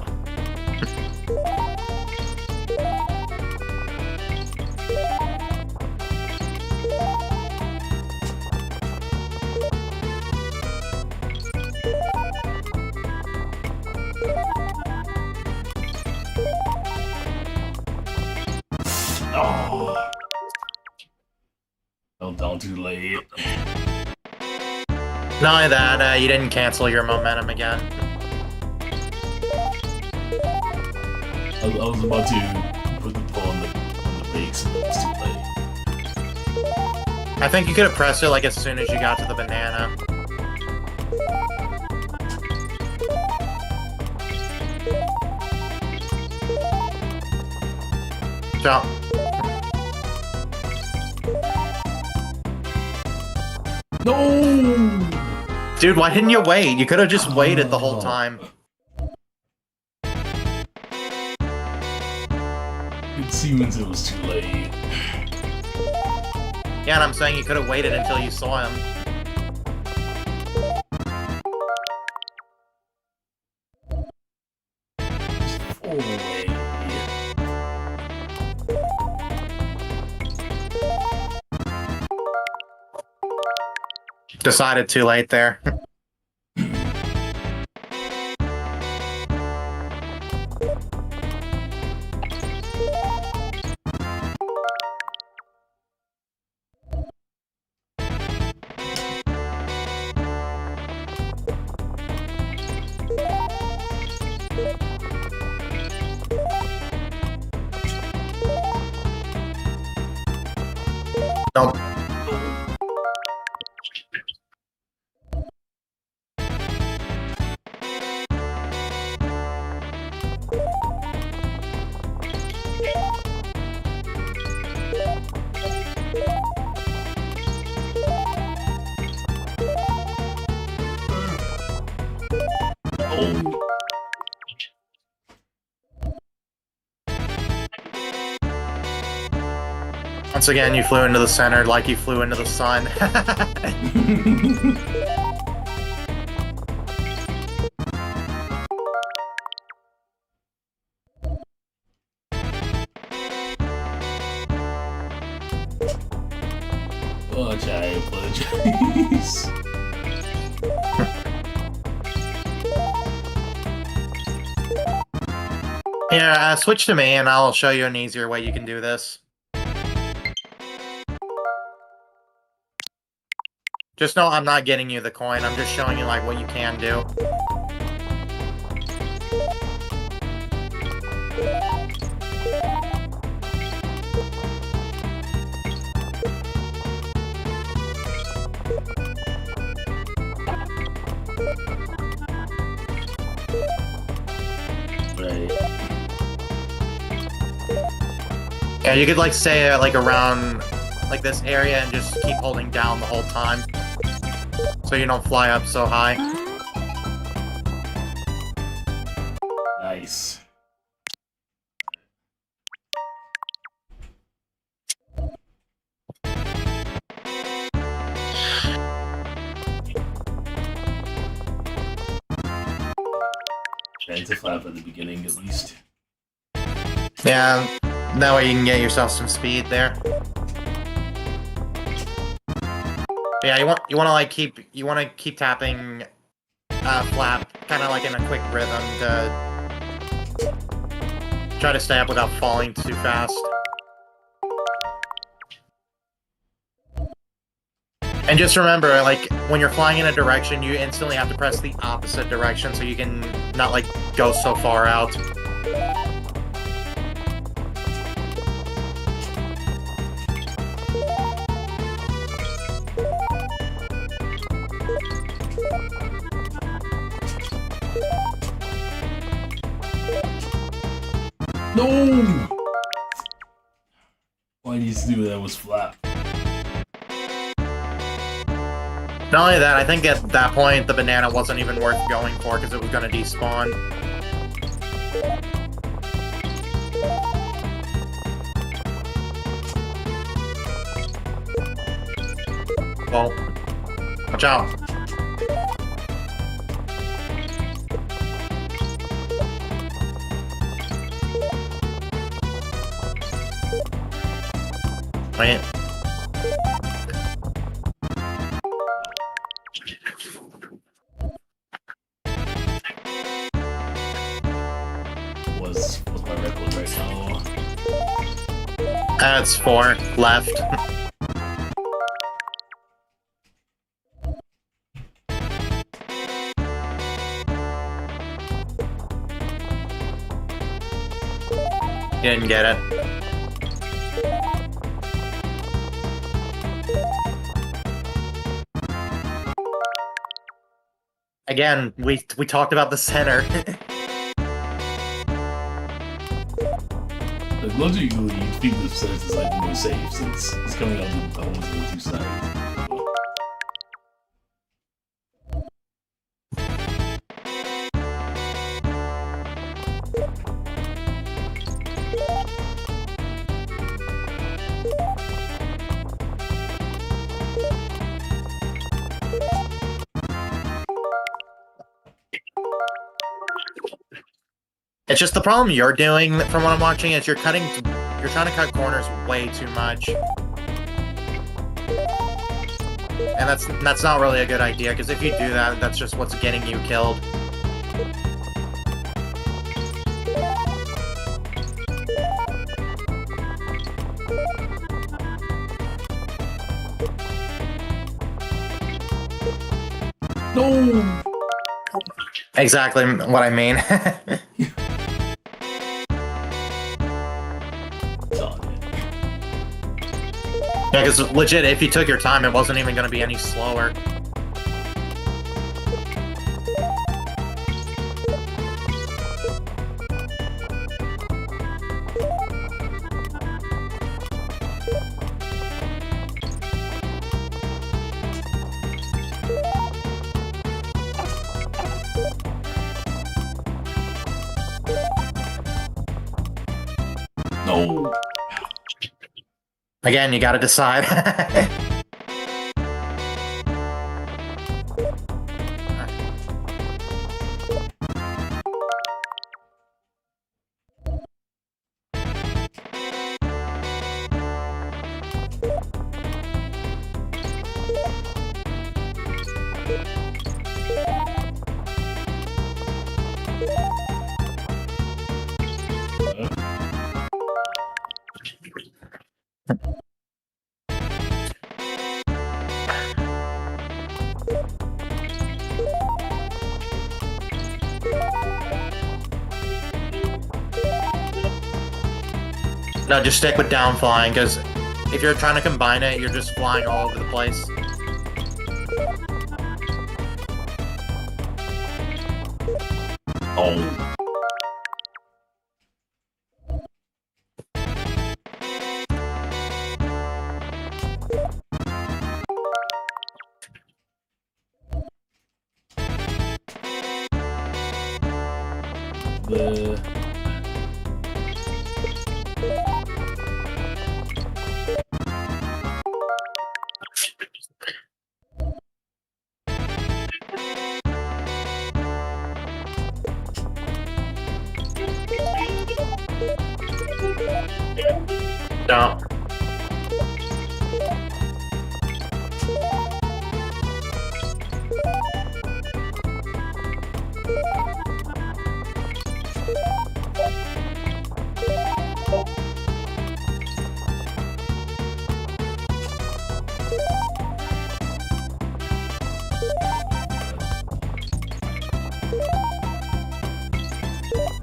Oh. Fell down too late. Not only that, you didn't cancel your momentum again. I was about to put the pull on the brakes and it was too late. I think you could have pressed it like as soon as you got to the banana. Jump. No! Dude, why didn't you wait? You could have just waited the whole time. It seems it was too late. Yeah, and I'm saying you could have waited until you saw him. Oh, wait. Decided too late there. Nope. Oh. Once again, you flew into the center like you flew into the sun. which I apologize. Here, switch to me and I'll show you an easier way you can do this. Just know I'm not getting you the coin, I'm just showing you like what you can do. Right. Yeah, you could like stay like around like this area and just keep holding down the whole time. So you don't fly up so high. Nice. Trying to flap at the beginning at least. Yeah, that way you can get yourself some speed there. But yeah, you want to keep tapping flap kind of like in a quick rhythm to try to stay up without falling too fast. And just remember, like, when you're flying in a direction, you instantly have to press the opposite direction so you can not, like, go so far out. No! Why did you do that? Was flap. Not only that, I think at that point the banana wasn't even worth going for because it was going to despawn. Well, watch out. Wait. What's my record right now? That's 4 left. You didn't get it. Again, we talked about the center. Like, logically, you'd think the center is like the most safe since it's coming out of almost the 2 sides. It's just the problem you're doing, from what I'm watching, is you're trying to cut corners way too much. And that's not really a good idea, because if you do that, that's just what's getting you killed. No! Exactly what I mean. Yeah, because legit, if you took your time, it wasn't even going to be any slower. No! Again, you gotta decide. No, just stick with down flying, because if you're trying to combine it, you're just flying all over the place. Oh. No.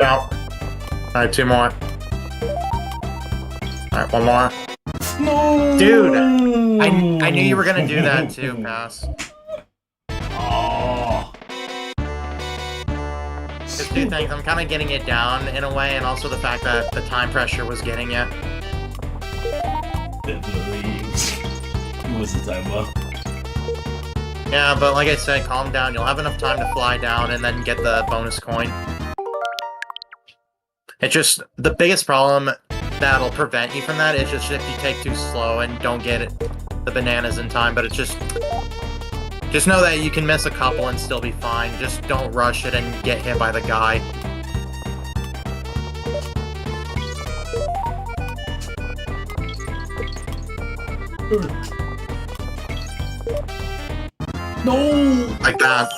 No. Alright, 2 more. Alright, 1 more. No! Dude! I knew you were gonna do that too, Pass. Oh. There's 2 things. I'm kind of getting it down in a way, and also the fact that the time pressure was getting you. Definitely. It was the timer. Yeah, but like I said, calm down. You'll have enough time to fly down and then get the bonus coin. It's just, the biggest problem that'll prevent you from that is just if you take too slow and don't get the bananas in time, but it's just know that you can miss a couple and still be fine. Just don't rush it and get hit by the guy. No! Like that.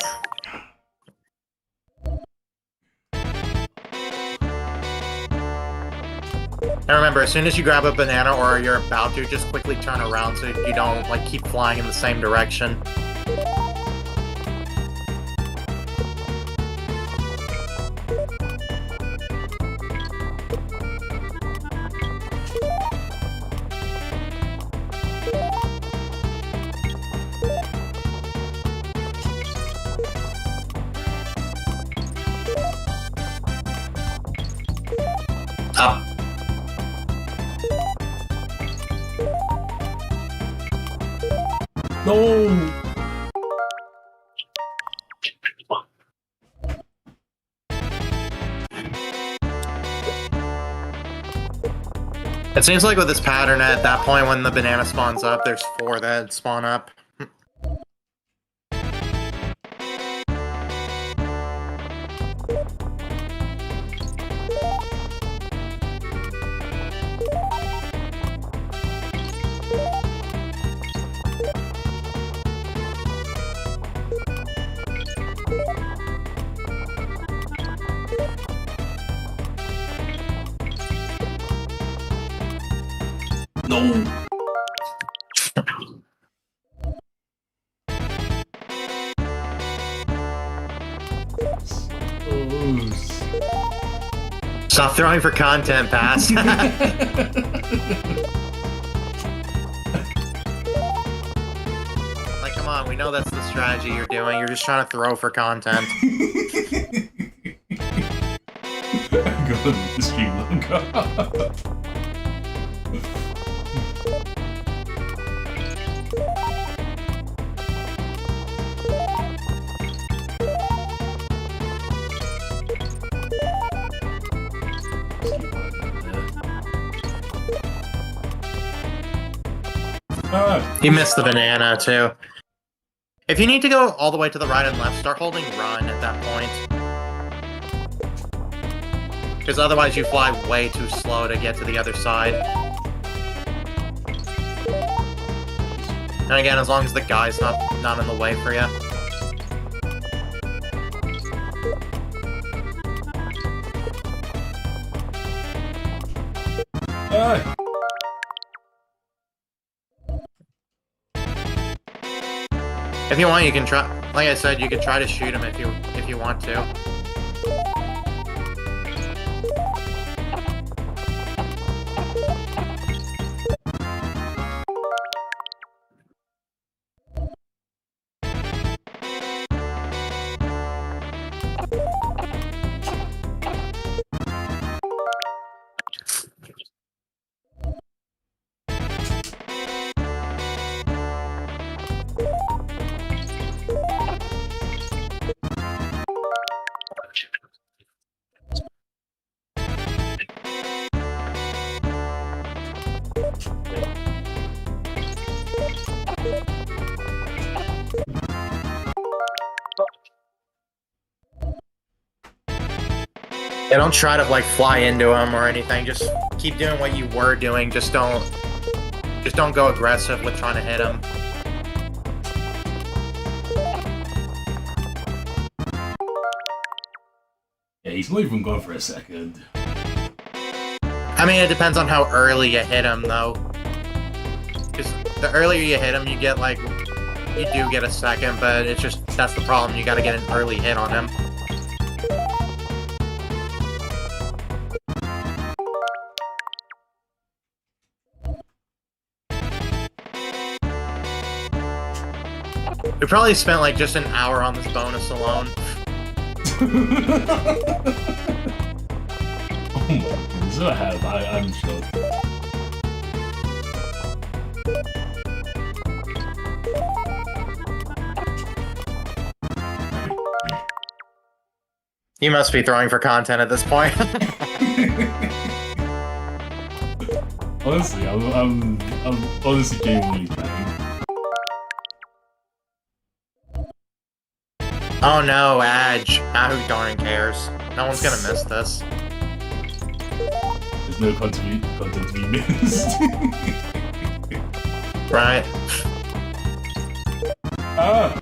And remember, as soon as you grab a banana or you're about to, just quickly turn around so you don't, like, keep flying in the same direction. Up. No! It seems like with this pattern, at that point when the banana spawns up, there's 4 that spawn up. No! Stop throwing for content, Pass. Like, come on, we know that's the strategy you're doing. You're just trying to throw for content. I'm gonna make the stream longer. You missed the banana, too. If you need to go all the way to the right and left, start holding run at that point. Because otherwise you fly way too slow to get to the other side. And again, as long as the guy's not in the way for you. Ah! If you want, you can try. Like I said, you can try to shoot him if you want to. Yeah, don't try to like fly into him or anything. Just keep doing what you were doing. Just don't go aggressive with trying to hit him. Yeah, he's not even gone for a second. I mean, it depends on how early you hit him, though. Because the earlier you hit him, you get like you do get a second, but it's just that's the problem. You got to get an early hit on him. We probably spent like just an hour on this bonus alone. Oh my goodness, I have. I'm shocked. You must be throwing for content at this point. Honestly, I'm honestly genuinely playing. Oh no, Adge. Now who darn cares? No one's gonna miss this. There's no content to be missed. Right. Ah!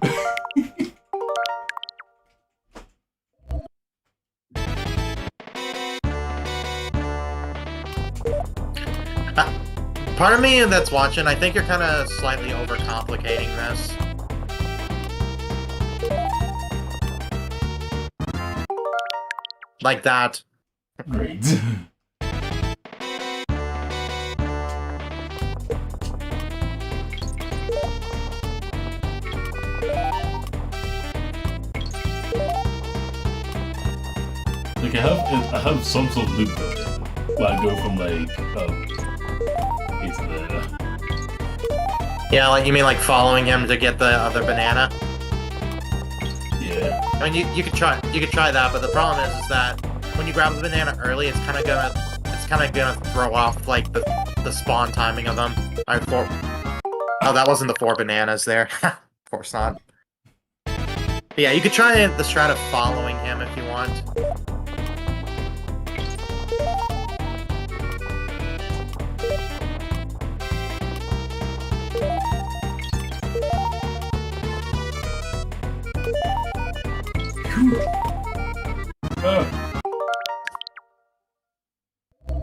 Part of me that's watching, I think you're kind of slightly overcomplicating this. Like that. Great. Like I have some sort of loop going, where I go from like it's there. Yeah, like you mean like following him to get the other banana? Yeah. I mean, you could try that, but the problem is that when you grab the banana early, it's kind of gonna throw off like the spawn timing of them. Oh, that wasn't the 4 bananas there. Of course not. But yeah, you could try the strat of following him if you want.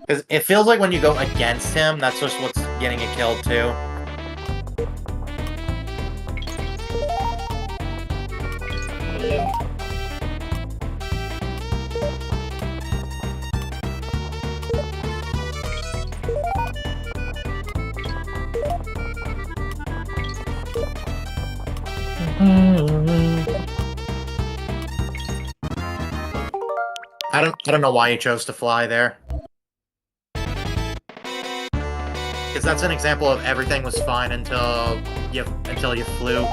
Because it feels like when you go against him, that's just what's getting it killed too. I don't know why you chose to fly there. Because that's an example of everything was fine until you flew.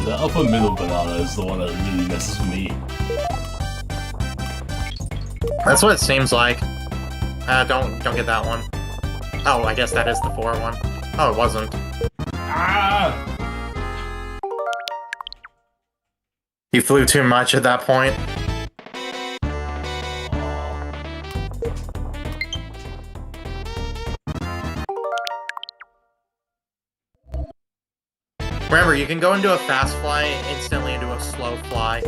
The upper middle banana is the one that really messes with me. That's what it seems like. Don't get that one. Oh, I guess that is the 4 one. Oh, it wasn't. Ah! You flew too much at that point. Remember, you can go into a fast fly instantly into a slow fly.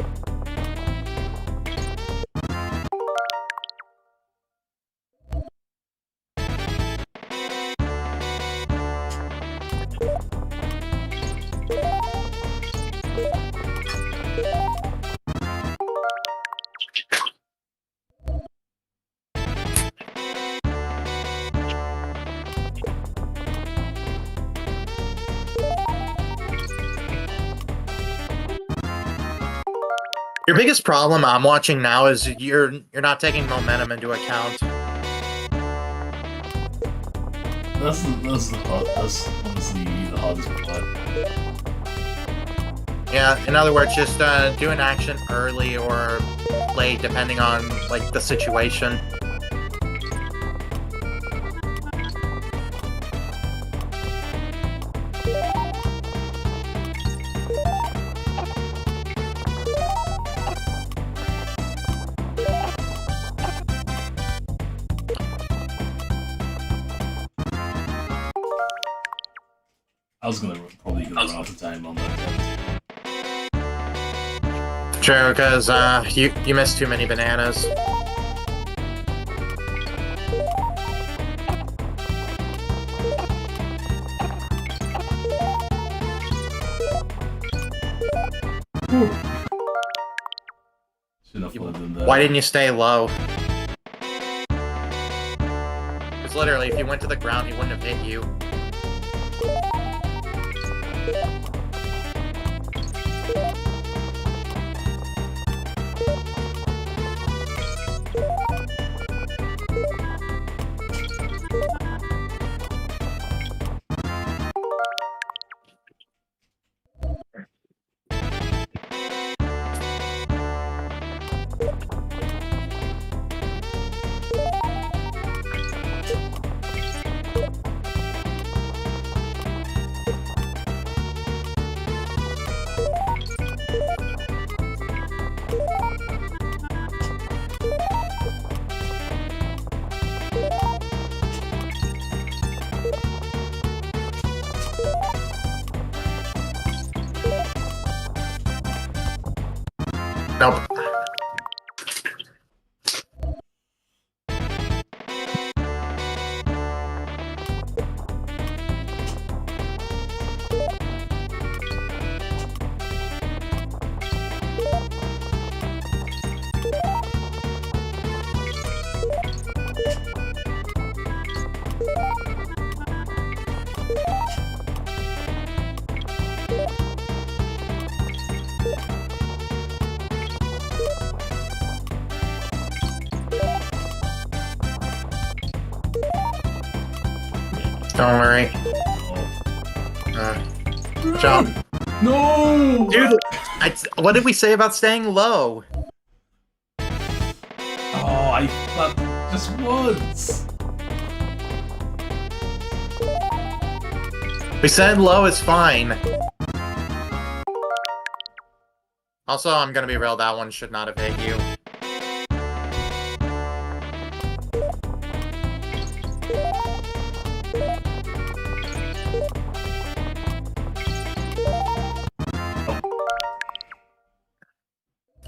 Your biggest problem I'm watching now is you're not taking momentum into account. That's honestly the hardest part. Yeah, in other words, just do an action early or late, depending on like the situation. I was probably gonna run out of time on that. True, because you missed too many bananas. Shouldn't have done that. Why didn't you stay low? Because literally, if you went to the ground, he wouldn't have hit you. Nope. Don't worry. Jump. No! Dude, what did we say about staying low? Oh, I thought just once. We said low is fine. Also, I'm gonna be real, that one should not have hit you.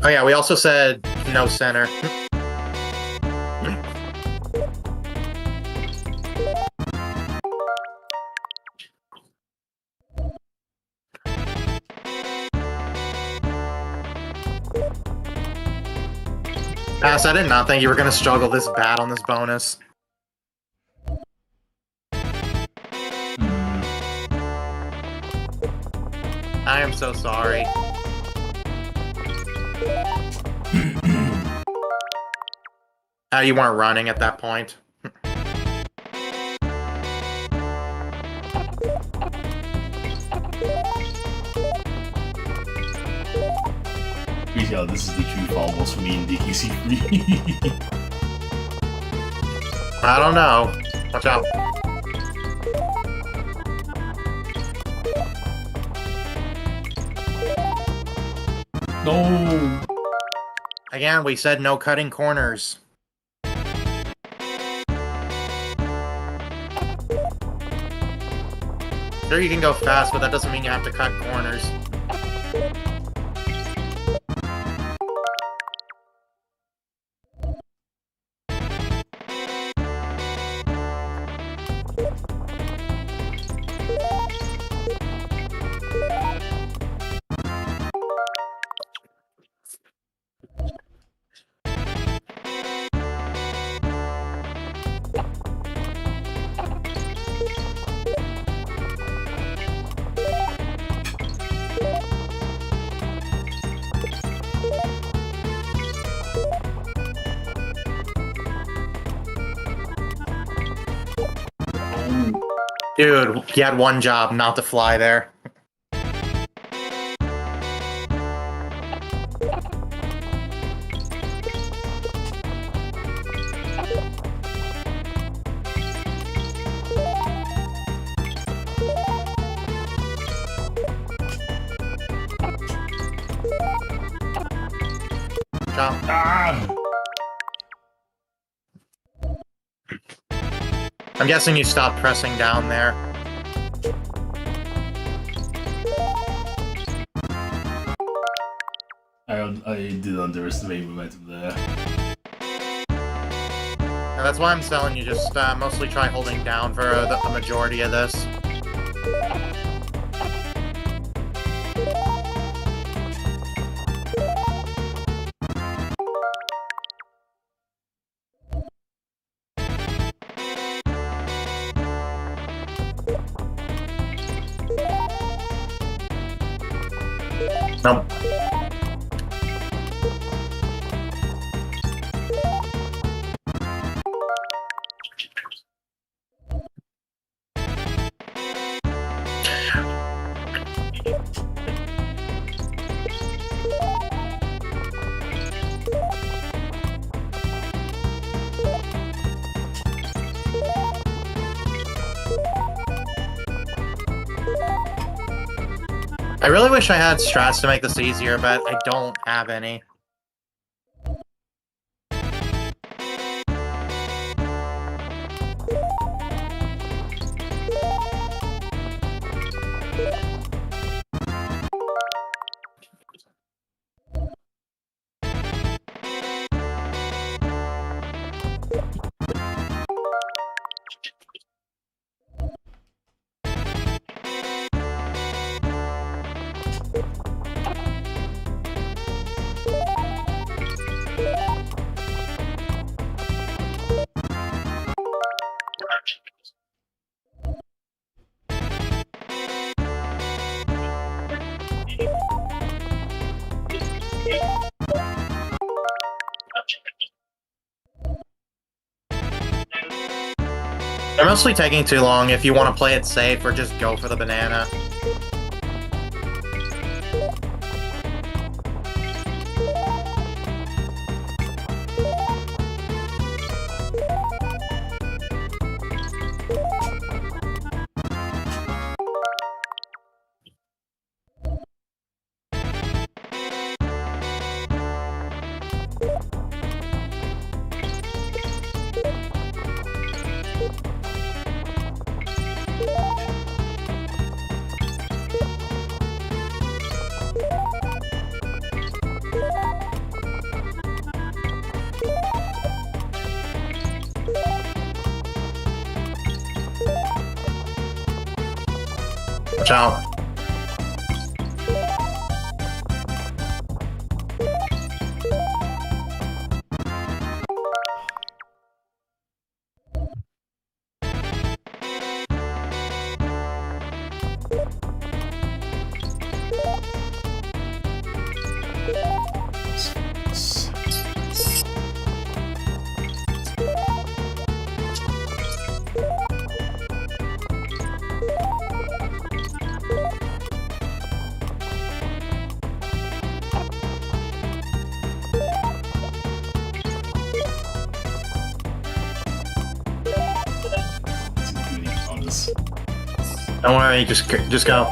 Oh yeah, we also said no center. Pass, I did not think you were gonna struggle this bad on this bonus. I am so sorry. You weren't running at that point. Yeah, this is the true fall boss for me in DKC3. I don't know. Watch out. No! Again, we said no cutting corners. Sure, you can go fast, but that doesn't mean you have to cut corners. Dude, he had one job, not to fly there. Jump. Ah! I'm guessing you stopped pressing down there. I did underestimate momentum there. And that's why I'm telling you, just mostly try holding down for a majority of this. Nope. I really wish I had strats to make this easier, but I don't have any. They're mostly taking too long if you want to play it safe or just go for the banana. Watch out. Don't worry, just go.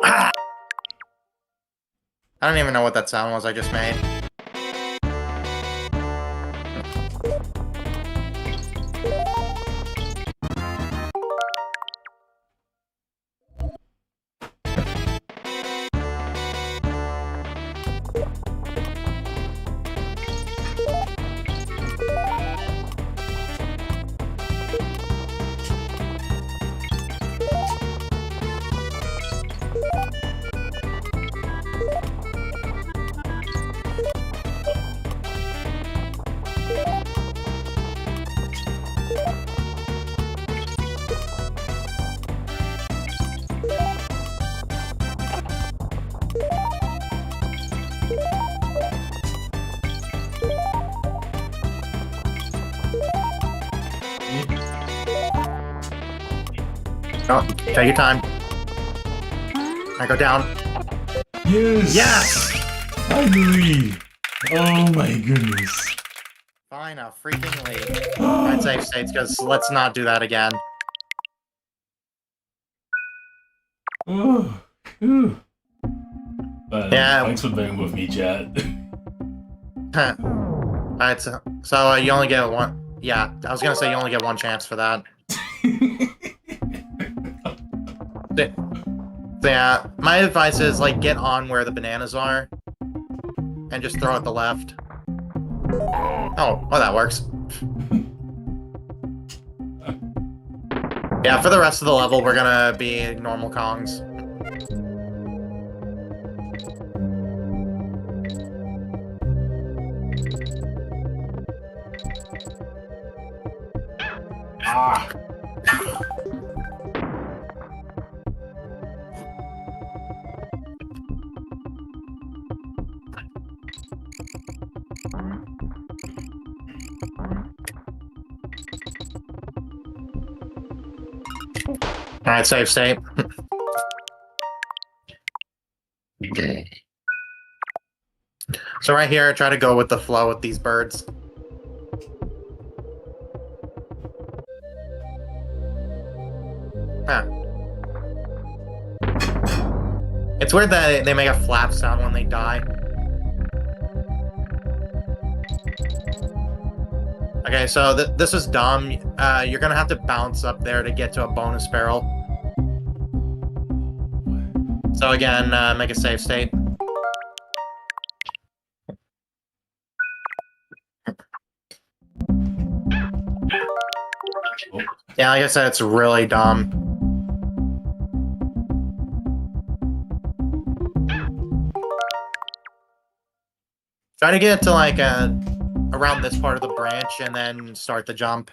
Ah! I don't even know what that sound was I just made. Oh, take your time. I go down. Yes! Yes! Finally! Oh my goodness. Fine, a freaking lead. Alright, save states, because let's not do that again. Oh, whew. Yeah. Thanks for being with me, chat. Alright, so you only get one. Yeah, I was gonna say you only get one chance for that. Yeah, my advice is, like, get on where the bananas are. And just throw it the left. Oh, well, that works. Yeah, for the rest of the level, we're gonna be normal Kongs. Ah! Alright, save state. So right here, try to go with the flow with these birds. Huh. It's weird that they make a flap sound when they die. Okay, so this is dumb. You're gonna have to bounce up there to get to a bonus barrel. So again, make a save state. Yeah, like I said, it's really dumb. Try to get to like around this part of the branch and then start the jump.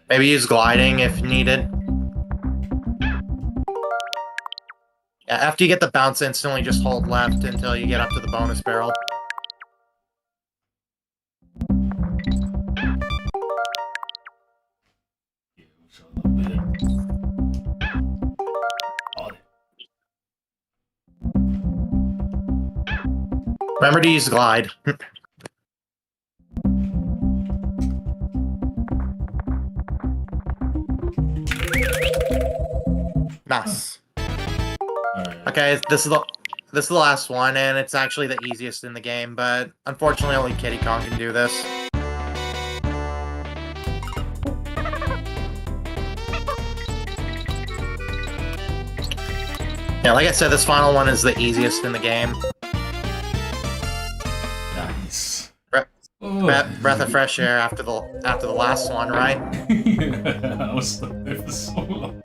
Maybe use gliding if needed. Yeah, after you get the bounce instantly, just hold left until you get up to the bonus barrel. Remember to use glide. Nice. Okay, this is the last one, and it's actually the easiest in the game, but unfortunately only Kiddy Kong can do this. Yeah, like I said, this final one is the easiest in the game. Nice. Breath of fresh air after the last one, right? Yeah, I was stuck there for so long.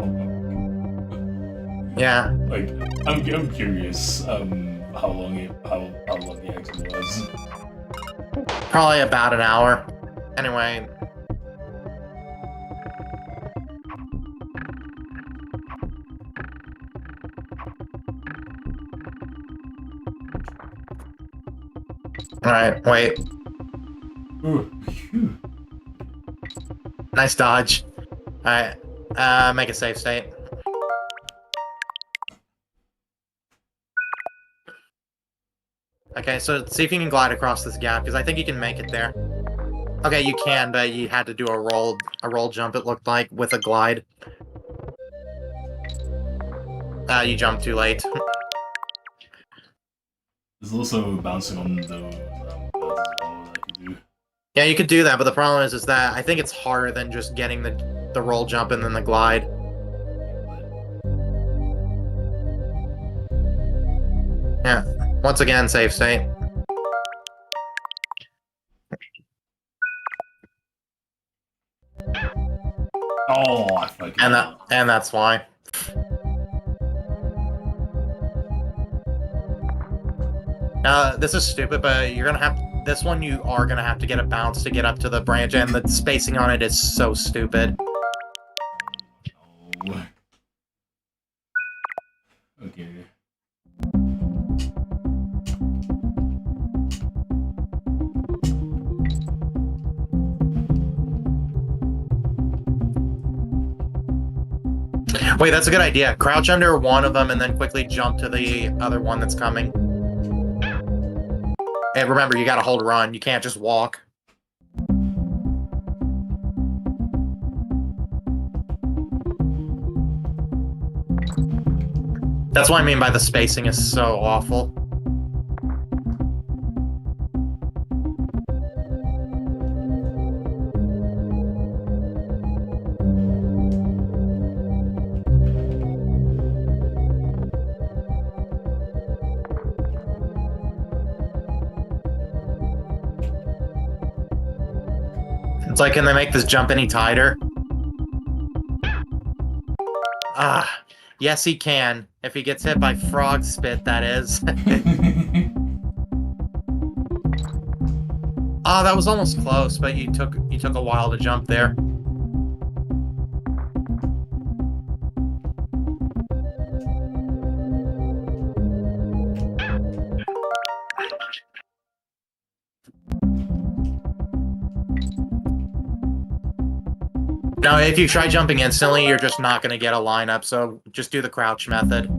Yeah. Like, I'm curious, how long it actually was. Probably about an hour. Anyway. Alright, wait. Ooh, phew. Nice dodge. Alright, make a safe state. Okay, so see if you can glide across this gap, because I think you can make it there. Okay, you can, but you had to do a roll jump, it looked like, with a glide. You jumped too late. There's also bouncing on those as well that I could do. Yeah, you could do that, but the problem is that I think it's harder than just getting the roll jump and then the glide. Yeah. Once again, save state. Oh, I fucking. And that's why. This is stupid, but you're gonna have this one. You are gonna have to get a bounce to get up to the branch, and the spacing on it is so stupid. Oh. Okay. Wait, that's a good idea. Crouch under one of them and then quickly jump to the other one that's coming. And remember, you gotta hold run. You can't just walk. That's what I mean by the spacing is so awful. It's like, can they make this jump any tighter? Ah, yes he can. If he gets hit by frog spit, that is. Ah, that was almost close, but you took a while to jump there. Now, if you try jumping instantly, you're just not going to get a lineup, so just do the crouch method.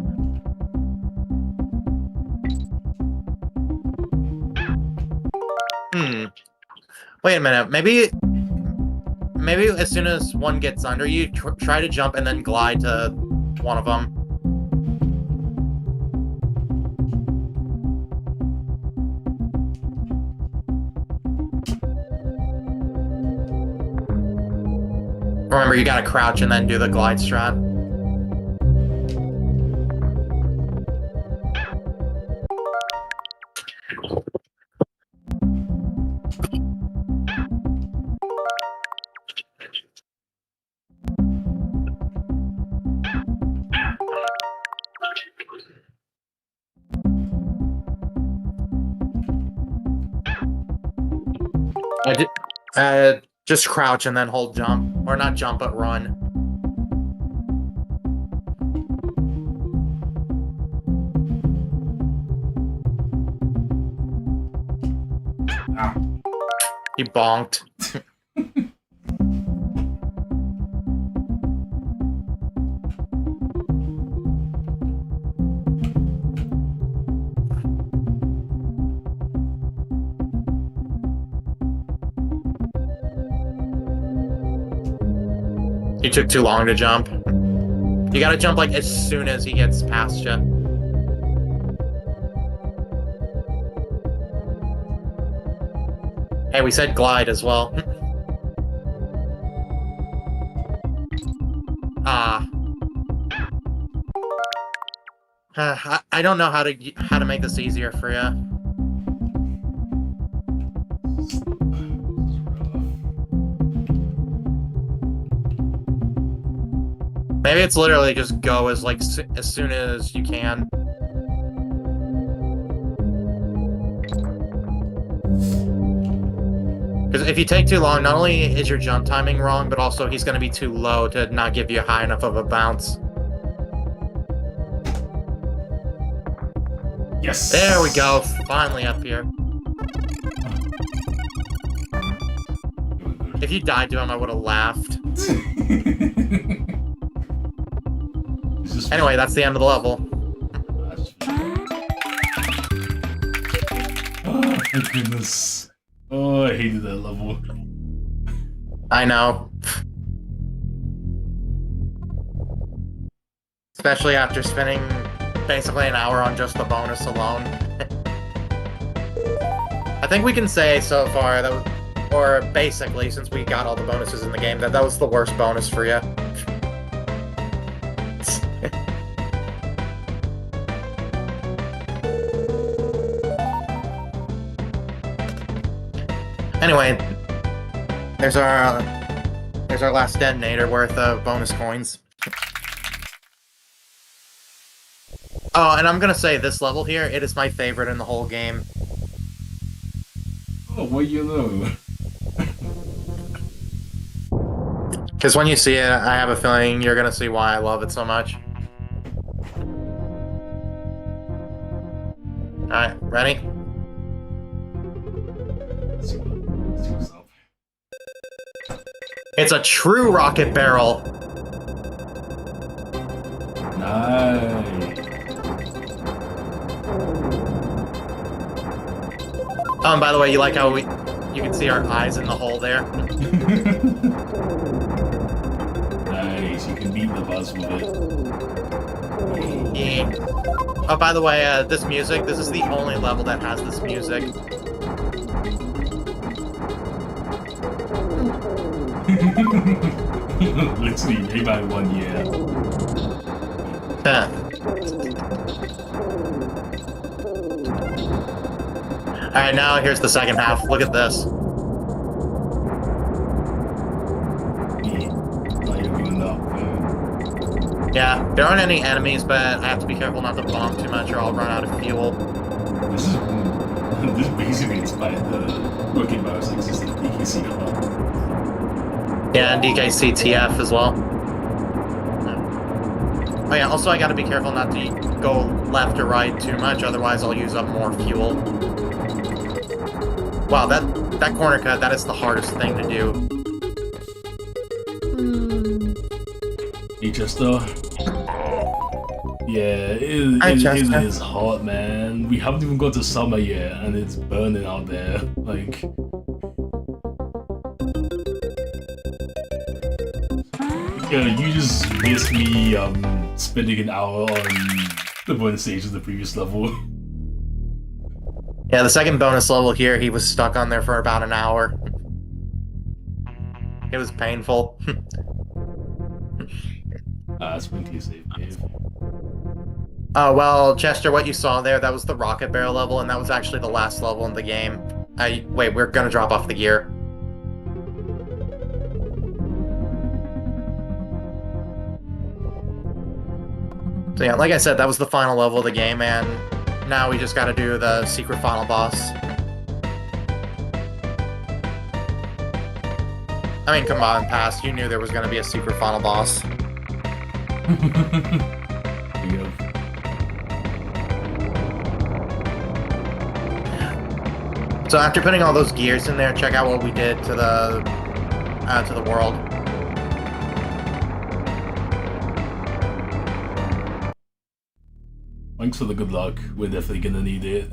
Wait a minute, maybe as soon as one gets under you, try to jump and then glide to one of them. Remember, you gotta crouch and then do the glide strat. Just crouch and then hold jump. Or not jump, but run. Ah. He bonked. You took too long to jump. You gotta jump like as soon as he gets past you. Hey, we said glide as well. I don't know how to make this easier for you. Maybe it's literally just go as soon as you can. Because if you take too long, not only is your jump timing wrong, but also he's going to be too low to not give you high enough of a bounce. Yes! There we go, finally up here. If you died to him, I would have laughed. Anyway, that's the end of the level. Oh my goodness. Oh, I hated that level. I know. Especially after spending basically an hour on just the bonus alone. I think we can say so far that, or basically, since we got all the bonuses in the game, that was the worst bonus for you. Anyway, there's our last detonator worth of bonus coins. Oh, and I'm gonna say this level here, it is my favorite in the whole game. Oh, what you know? Because when you see it, I have a feeling you're gonna see why I love it so much. Alright, ready? What's up? It's a true rocket barrel. Oh, and by the way, you like how you can see our eyes in the hole there? Nice, you can beat the boss with it. Yeah. Oh, by the way, this music, this is the only level that has this music. Literally made by 1 year. Alright, now here's the second half. Look at this. Yeah, there aren't any enemies, but I have to be careful not to bomb too much or I'll run out of fuel. This basically inspired the working mouse existing DKC3. Yeah, and DKC3 as well. Oh yeah, also I gotta be careful not to go left or right too much, otherwise I'll use up more fuel. Wow, that corner cut, that is the hardest thing to do. Hey, Chester. Yeah, it is hot, man. We haven't even got to summer yet, and it's burning out there. Like, yeah, you just missed me spending an hour on the bonus stage of the previous level. Yeah, the second bonus level here, he was stuck on there for about an hour. It was painful. Sprint to save cave. Oh, well, Chester, what you saw there, that was the rocket barrel level, and that was actually the last level in the game. Wait, we're gonna drop off the gear. So yeah, like I said, that was the final level of the game, and now we just gotta do the secret final boss. I mean, come on, Past, you knew there was gonna be a secret final boss. So after putting all those gears in there, check out what we did to the world. Thanks for the good luck. We're definitely gonna need it.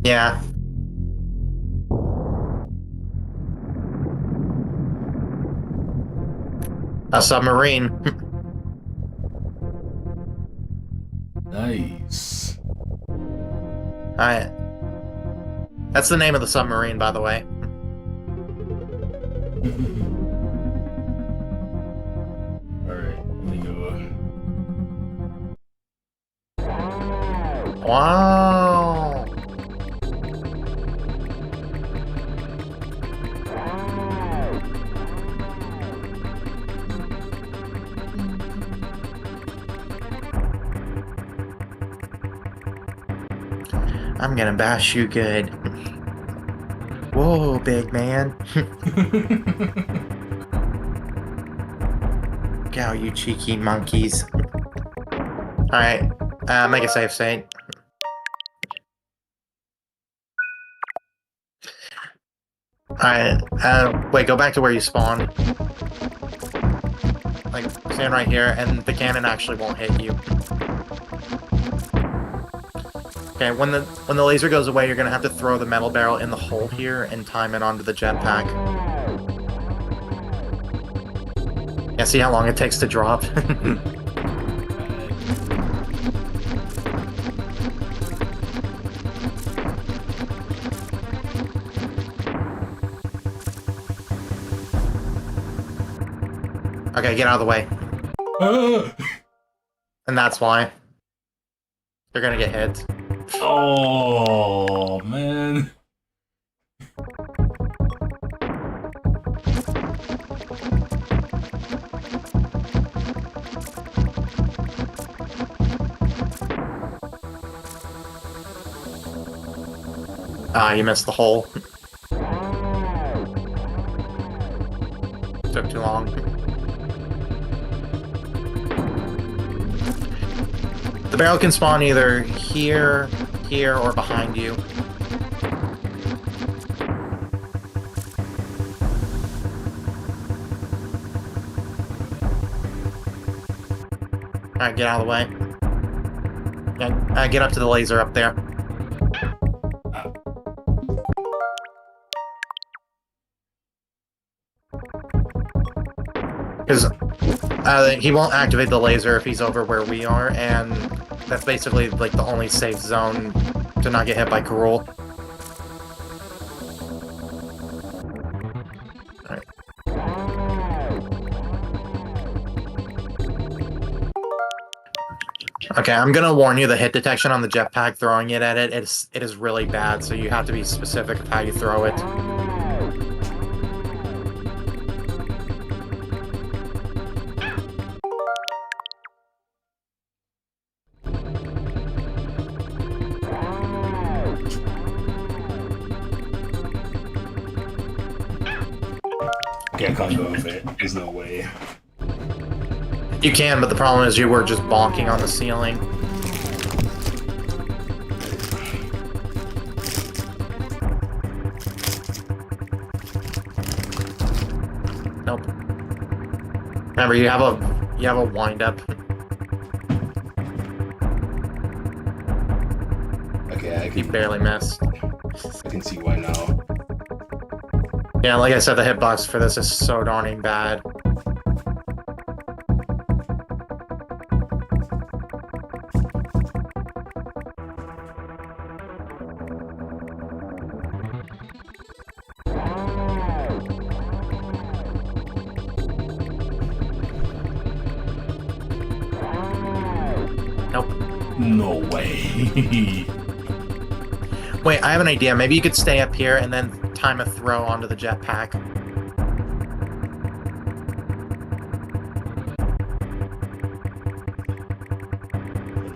Yeah. A submarine. Nice. Alright. That's the name of the submarine, by the way. Alright, let me go. Wow. I'm gonna bash you good. Whoa, big man. Go, you cheeky monkeys. Alright, make a save state. Alright, wait, go back to where you spawned. Like, stand right here, and the cannon actually won't hit you. Okay, when the laser goes away, you're gonna have to throw the metal barrel in the hole here and time it onto the jetpack. Yeah, see how long it takes to drop? Okay, get out of the way. And that's why. They're gonna get hit. Oh, man. Ah, you missed the hole. Took too long. The barrel can spawn either here, here, or behind you. Alright, get out of the way. Yeah, get up to the laser up there. Because he won't activate the laser if he's over where we are, and that's basically like the only safe zone to not get hit by Karul. Okay, I'm gonna warn you, the hit detection on the jetpack, throwing it at it is really bad, so you have to be specific of how you throw it. Okay, I can't go with it. There's no way. You can, but the problem is you were just bonking on the ceiling. Nope. Remember, you have a wind up. Okay, You barely missed. I can see why now. Yeah, like I said, the hitbox for this is so darning bad. Nope. No way. Wait, I have an idea. Maybe you could stay up here and then time a throw onto the jetpack.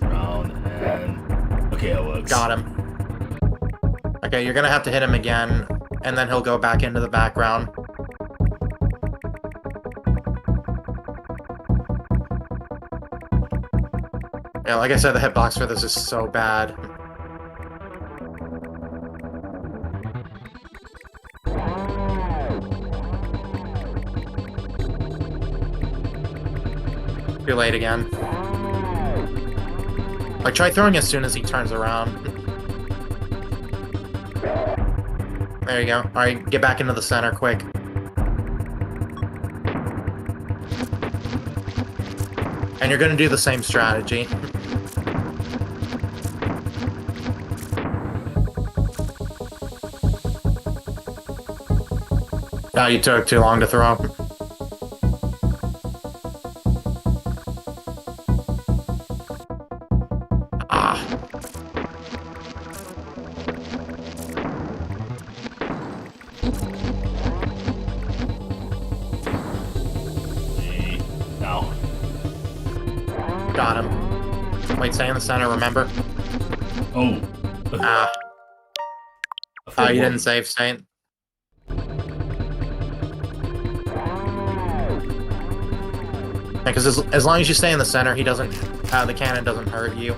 Round and okay, it works. Got him. Okay, you're gonna have to hit him again, and then he'll go back into the background. Yeah, like I said, the hitbox for this is so bad. Too late again. Like, try throwing as soon as he turns around. There you go. Alright, get back into the center quick. And you're gonna do the same strategy. Oh, you took too long to throw. Now. Got him. Wait, stay in the center, remember? Oh. Oh, you didn't save, Saint. Because as long as you stay in the center, he doesn't. The cannon doesn't hurt you.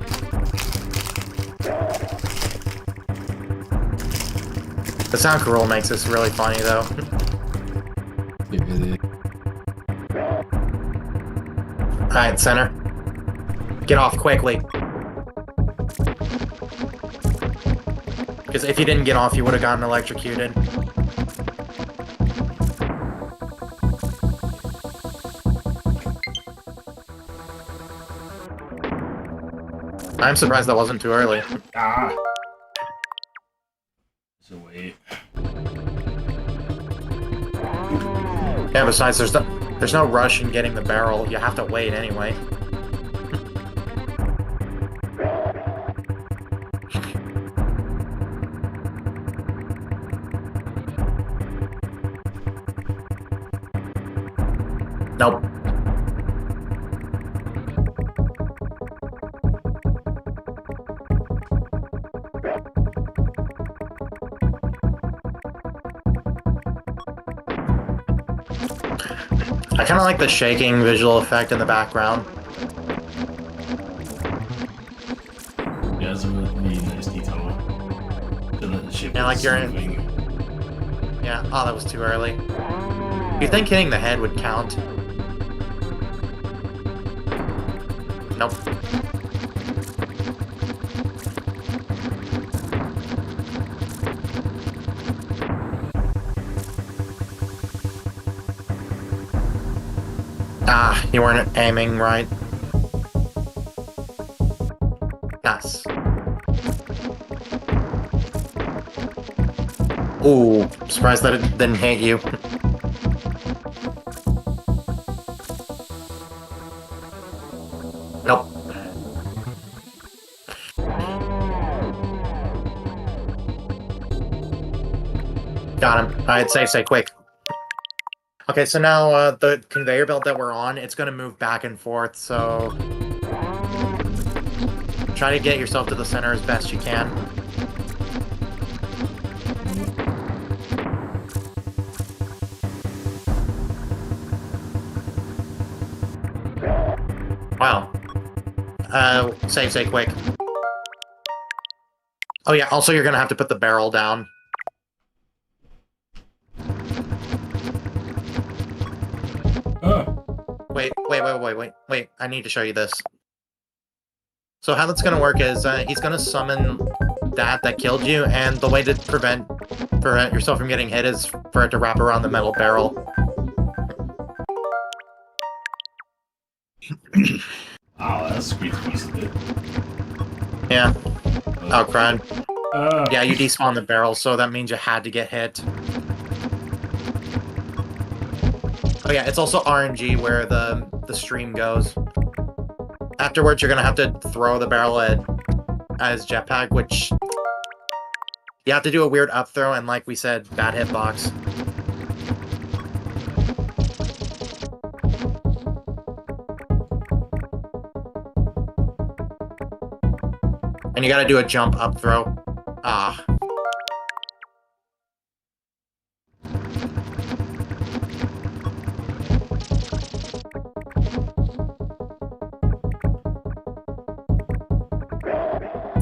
The sound Karul makes this really funny, though. It really. Alright, center. Get off quickly. Because if you didn't get off, you would have gotten electrocuted. I'm surprised that wasn't too early. Ah. So wait. Yeah, besides, there's no rush in getting the barrel. You have to wait anyway. Nope. I kind of like the shaking visual effect in the background. Yeah, it's a really nice detail. The ship Yeah, like is you're in. moving. Yeah, oh, that was too early. You think hitting the head would count? Nope. Ah, you weren't aiming right. Nice. Ooh, surprised that it didn't hit you. Nope. Got him. Alright, save, quick. Okay, so now the conveyor belt that we're on, it's gonna move back and forth, so try to get yourself to the center as best you can. Wow. Save quick. Oh yeah, also you're gonna have to put the barrel down. Wait, I need to show you this. So how that's gonna work is, he's gonna summon that killed you, and the way to prevent yourself from getting hit is for it to wrap around the metal barrel. Oh, that's a great piece of it. Yeah. Oh, crud. Yeah, you despawned the barrel, so that means you had to get hit. Oh yeah, it's also RNG where the stream goes. Afterwards, you're gonna have to throw the barrel at his jetpack, which you have to do a weird up throw, and like we said, bad hitbox. And you gotta do a jump up throw. Ah.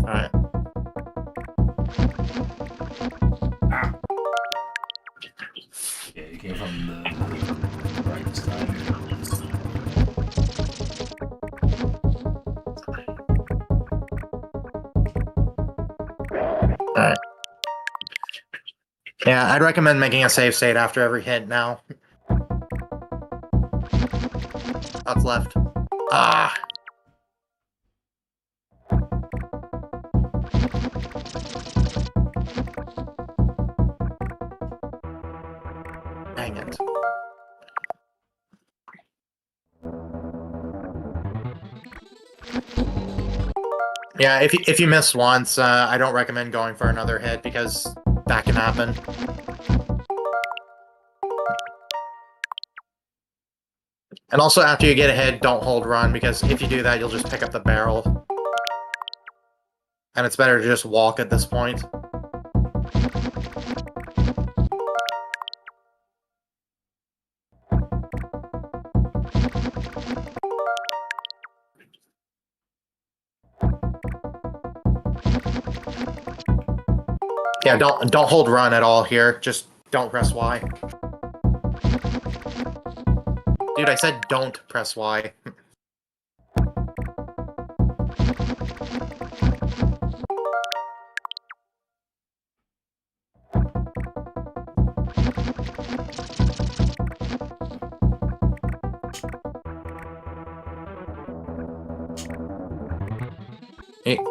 Alright. Ah. Yeah, you came from the right this time. Alright. Yeah, I'd recommend making a save state after every hit now. What's left? Ah! Dang it. Yeah, if you miss once, I don't recommend going for another hit, because that can happen. And also, after you get a hit, don't hold run, because if you do that, you'll just pick up the barrel. And it's better to just walk at this point. Yeah, don't hold run at all here. Just don't press Y. Dude, I said don't press Y.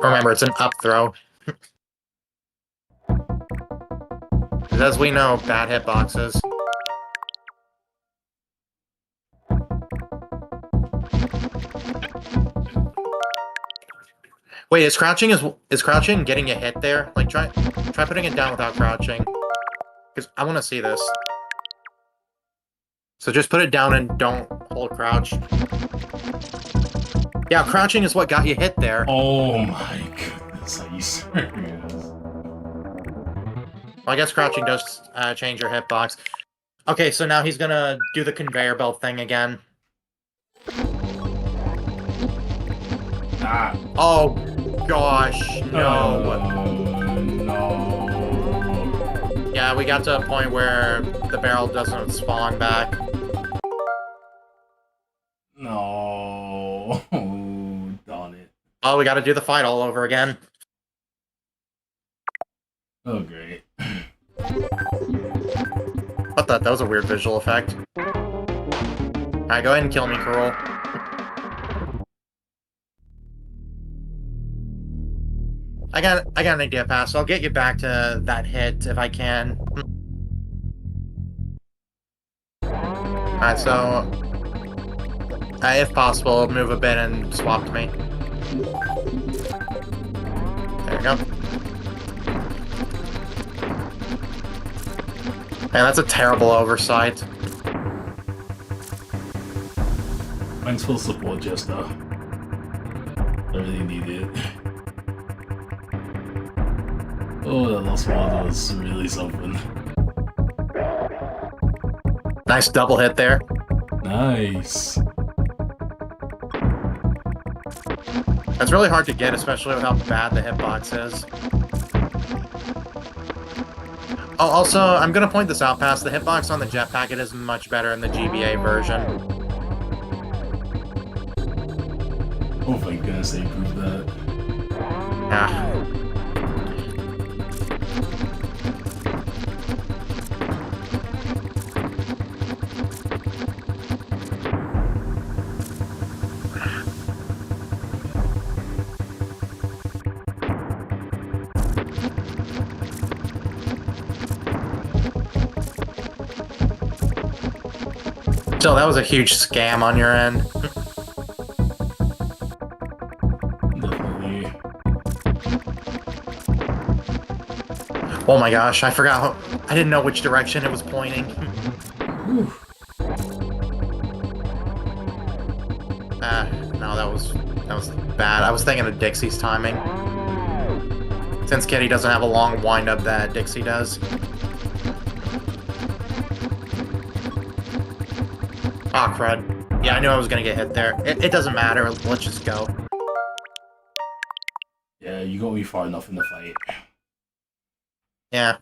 Remember, it's an up throw. As we know, bad hitboxes. Wait, is crouching getting a hit there? Like, try putting it down without crouching. Because I want to see this. So just put it down and don't hold crouch. Yeah, crouching is what got you hit there. Oh my goodness, are you serious? Well, I guess crouching does change your hitbox. Okay, so now he's gonna do the conveyor belt thing again. Ah. Oh, gosh, no. No. Yeah, we got to a point where the barrel doesn't spawn back. No. Oh, we gotta do the fight all over again. Oh, great. What the? That was a weird visual effect. Alright, go ahead and kill me, Coral. I got an idea, Pass. I'll get you back to that hit if I can. Alright, so... if possible, move a bit and swap to me. There we go. Man, that's a terrible oversight. Thanks for the support, Jester. I really need it. Oh, that last one was really something. Nice double hit there. Nice. That's really hard to get, especially with how bad the hitbox is. Oh, also, I'm gonna point this out, Pass. The hitbox on the jetpack is much better in the GBA version. Oh, thank goodness they improved that. Yeah. Still, that was a huge scam on your end. Definitely. Oh my gosh, I forgot. I didn't know which direction it was pointing. No, that was bad. I was thinking of Dixie's timing. Since Kitty doesn't have a long wind-up that Dixie does. Ah, crud. Yeah, I knew I was gonna get hit there. It doesn't matter. Let's just go. Yeah, you got me far enough in the fight. Yeah.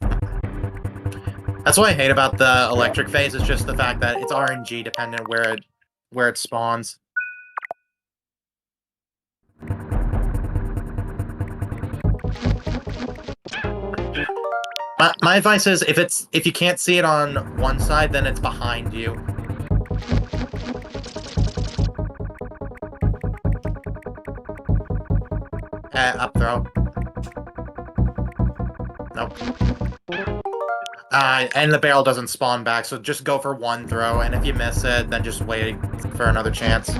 That's what I hate about the electric phase, is just the fact that it's RNG dependent where it spawns. My advice is if you can't see it on one side, then it's behind you. Up throw. Nope. And the barrel doesn't spawn back, so just go for one throw, and if you miss it, then just wait for another chance.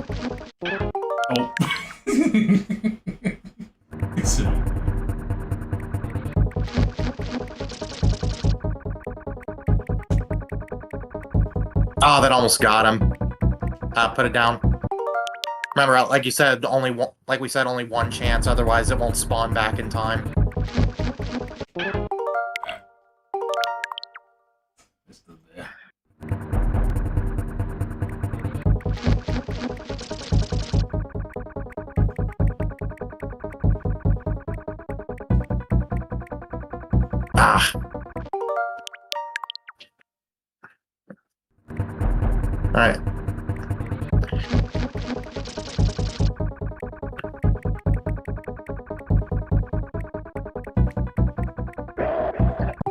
Oh. Oh, that almost got him. Put it down. Remember, like you said, only one chance. Otherwise, it won't spawn back in time. Ah. All right.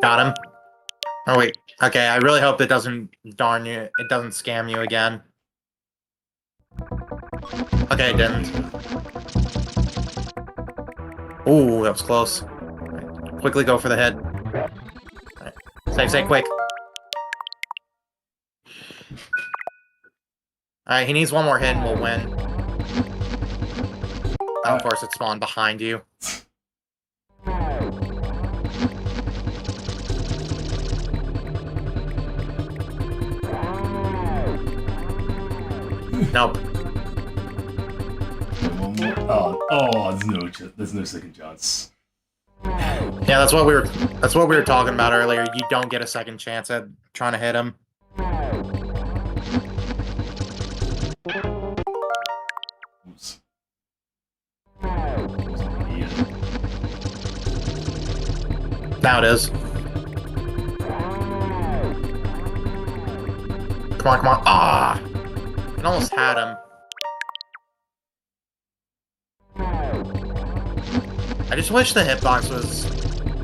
Got him. Oh wait. Okay, I really hope it doesn't darn you. It doesn't scam you again. Okay, it didn't. Ooh, that was close. Right. Quickly go for the head. Right. Save quick. Alright, he needs one more hit and we'll win. And of course, it spawned behind you. Nope. Oh, there's no second chance. Yeah, that's what we were talking about earlier. You don't get a second chance at trying to hit him. Oops. Now it is. Come on, come on. Ah! It almost had him. I just wish the hitbox was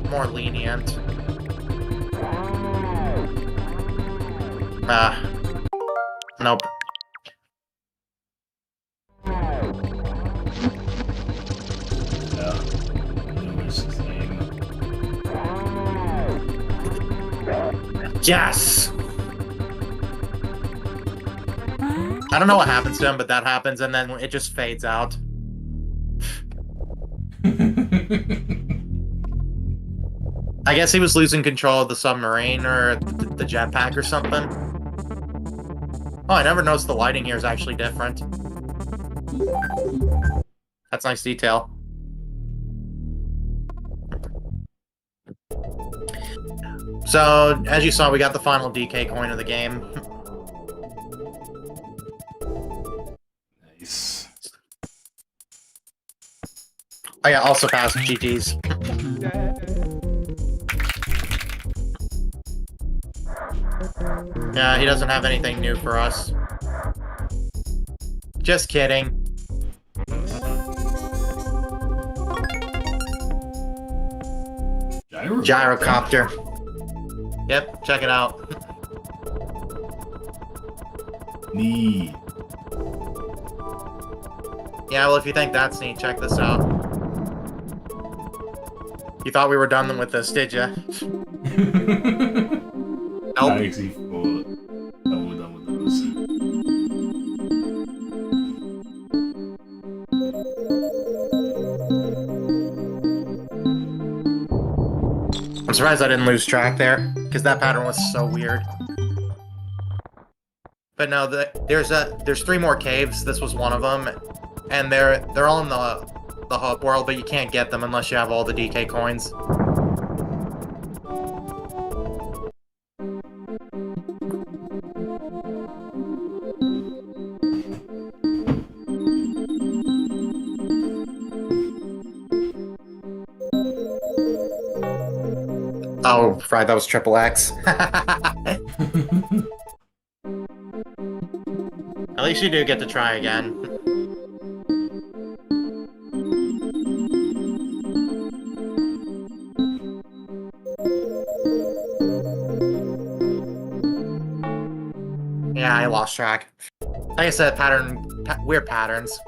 more lenient. Nope. Yeah. What's his name? Yes! I don't know what happens to him, but that happens, and then it just fades out. I guess he was losing control of the submarine or the jetpack or something. Oh, I never noticed the lighting here is actually different. That's nice detail. So, as you saw, we got the final DK coin of the game. Nice. Oh yeah, also passed GG's. Yeah, he doesn't have anything new for us. Just kidding. Gyrocopter. Yep, check it out. Neat. Yeah, well, if you think that's neat, check this out. You thought we were done with this, did ya? Nope. I actually thought that we're done with those. I'm surprised I didn't lose track there, because that pattern was so weird. But no, there's 3 more caves. This was one of them, and they're all in the hub world, but you can't get them unless you have all the DK coins. Oh, right, that was triple X. At least you do get to try again. Yeah, I lost track. Like I said, weird patterns.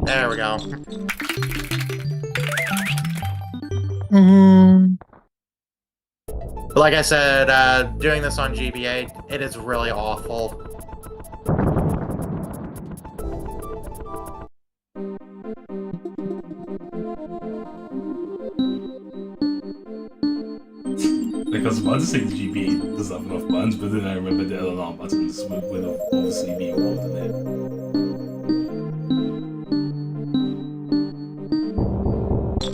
There we go. But like I said, doing this on GBA, it is really awful. Because I was saying GBA doesn't have enough buttons, but then I remember the LNR buttons would obviously be involved in it.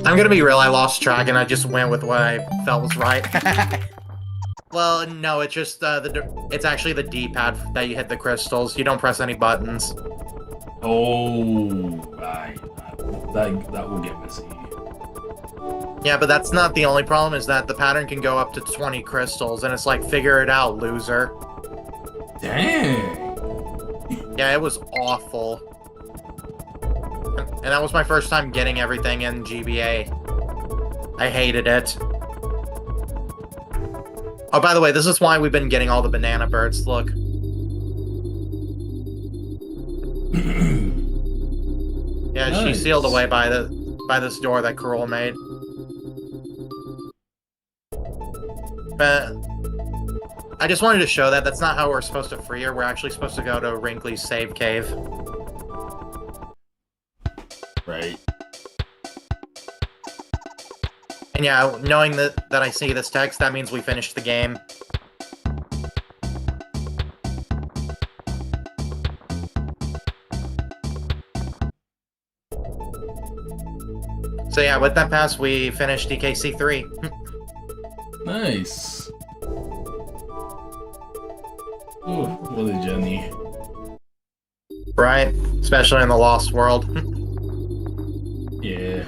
I'm gonna be real, I lost track and I just went with what I felt was right. Well, no, it's just it's actually the D-pad that you hit the crystals. You don't press any buttons. Oh, right. That will get messy. Yeah, but that's not the only problem, is that the pattern can go up to 20 crystals, and it's like, figure it out, loser. Dang. Yeah, it was awful. And that was my first time getting everything in GBA. I hated it. Oh, by the way, this is why we've been getting all the banana birds, look. Yeah, nice. She's sealed away by this door that Carol made. But I just wanted to show that that's not how we're supposed to free her. We're actually supposed to go to Wrinkly's save cave. Right. And yeah, knowing that I see this text, that means we finished the game. So yeah, with that pass, we finished DKC3. Nice. Ooh, what a journey. Right? Especially in the Lost World. Yeah.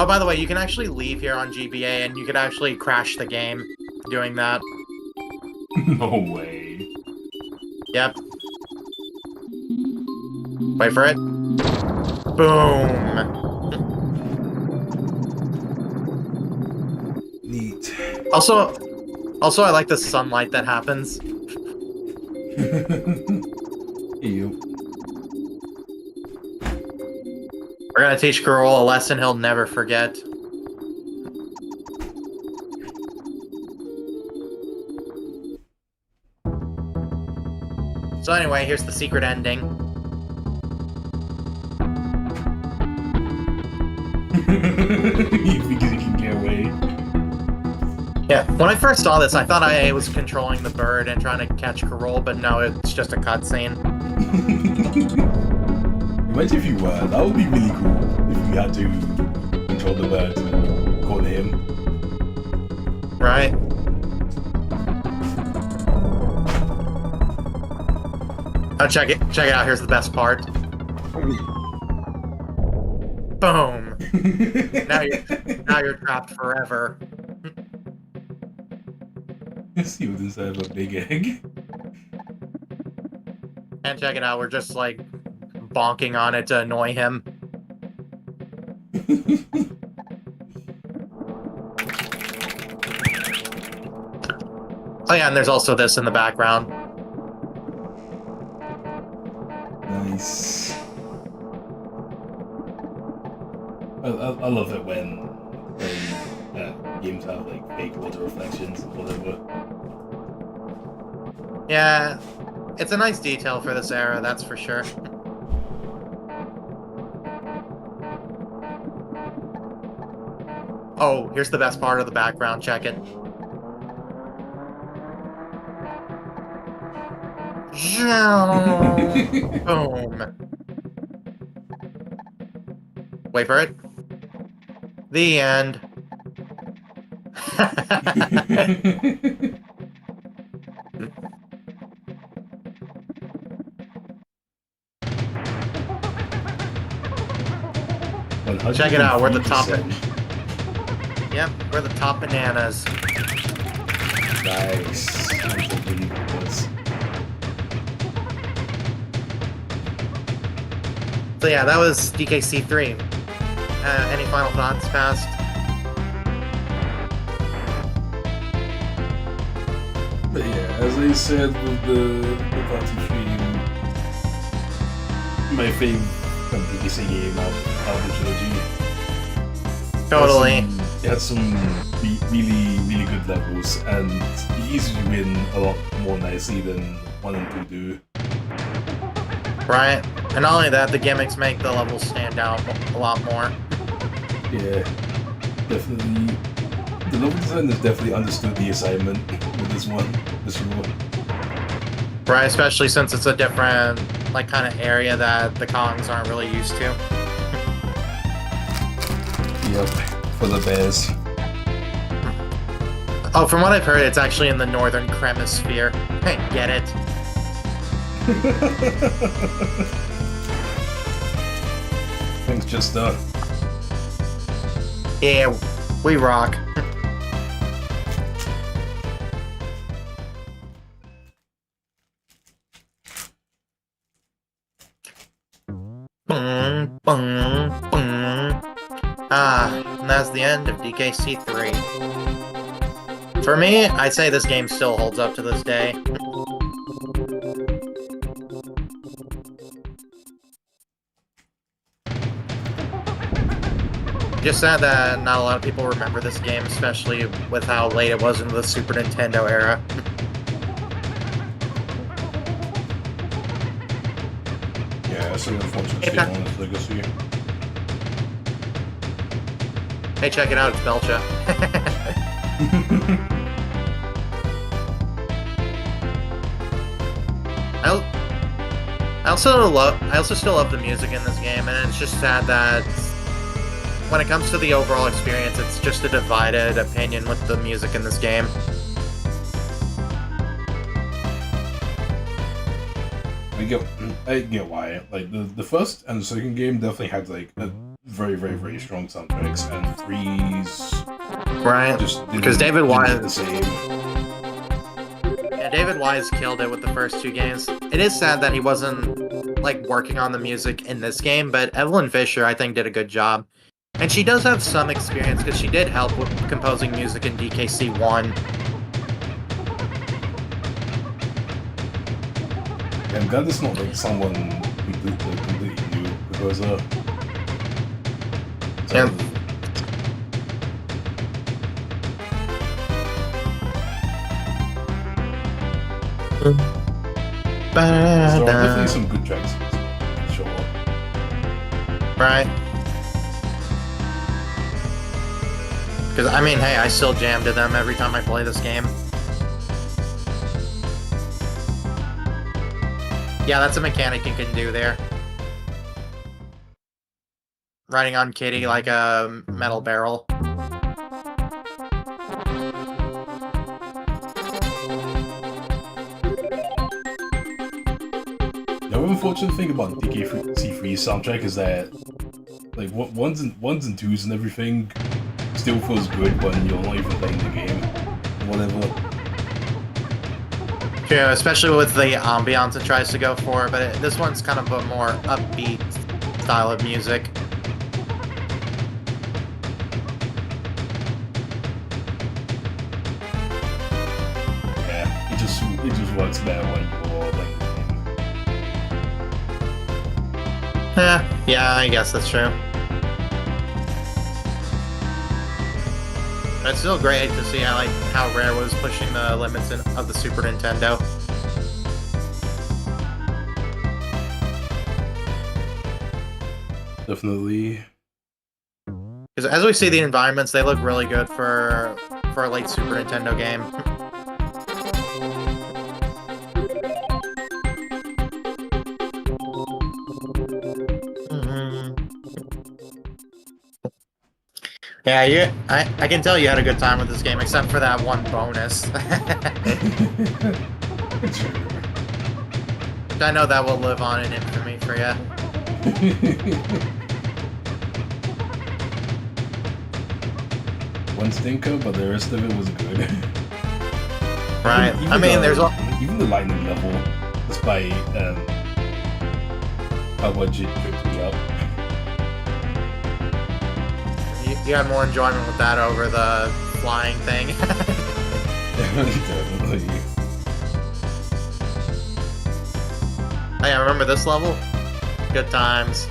Oh, by the way, you can actually leave here on GBA, and you could actually crash the game doing that. No way. Yep. Wait for it. Boom. Neat. Also, I like the sunlight that happens. You. We're gonna teach Garol a lesson he'll never forget. So anyway, here's the secret ending. You think you can get away? Yeah, when I first saw this, I thought I was controlling the bird and trying to catch Garol, but no, it's just a cutscene. Imagine if you were. That would be really cool if you had to control the bird to call him. Right? Oh, check it out. Here's the best part. Boom. now you're trapped forever. See what's inside of a big egg. And check it out. We're just like bonking on it to annoy him. Oh yeah, and there's also this in the background. Nice. I love it when games have like fake water reflections or whatever. Yeah, it's a nice detail for this era, that's for sure. Oh, here's the best part of the background, check it. Boom. Wait for it. The end. Check it out, we're the top. Yep, we're the top bananas. Nice. So yeah, that was DKC3. Any final thoughts, Past? But yeah, as I said with the party stream, my favorite DKC game of the trilogy. Totally. It had some really, really good levels, and it easily win a lot more nicely than 1 and 2 do. Right. And not only that, the gimmicks make the levels stand out a lot more. Yeah, definitely. The level designers definitely understood the assignment with this rule. Right, especially since it's a different, like, kind of area that the Kongs aren't really used to. Yep, for the bears. Oh, from what I've heard, it's actually in the northern Cremisphere. Get it? Thanks, just Yeah, we rock. Boom, boom, boom. And that's the end of DKC3. For me, I'd say this game still holds up to this day. Just sad that not a lot of people remember this game, especially with how late it was into the Super Nintendo era. Yeah, it's an unfortunate state on its legacy. Hey, check it out, it's Belcha. I also still love the music in this game, and it's just sad that when it comes to the overall experience, it's just a divided opinion with the music in this game. I get why. Like the first and the second game definitely had like a very, very, very strong soundtracks, and 3's Right, just because David didn't Wise. hit the same. Yeah, David Wise killed it with the first 2 games. It is sad that he wasn't like working on the music in this game, but Evelyn Fisher, I think, did a good job. And she does have some experience because she did help with composing music in DKC1. Yeah, I'm glad it's not like someone completely new because Yeah. there are definitely some good tracks, for sure. Right. Because, I mean, hey, I still jam to them every time I play this game. Yeah, that's a mechanic you can do there. Riding on Kitty like a metal barrel. The unfortunate thing about DKC3's soundtrack is that, like, ones and twos and everything still feels good when you're not even playing the game, whatever. True, especially with the ambiance it tries to go for, but this one's kind of a more upbeat style of music. Yeah, it just works better when you're playing the game. Yeah, I guess that's true. But it's still great to see how Rare was pushing the limits of the Super Nintendo. Definitely. Because as we see the environments, they look really good for a late Super Nintendo game. Yeah, I can tell you had a good time with this game, except for that one bonus. Which I know that will live on in infamy for you. One stinker, but the rest of it was good. Right. Even I mean, there's even the lightning level, despite how much it tripped me up. You had more enjoyment with that over the flying thing. Definitely. Hey, I remember this level. Good times.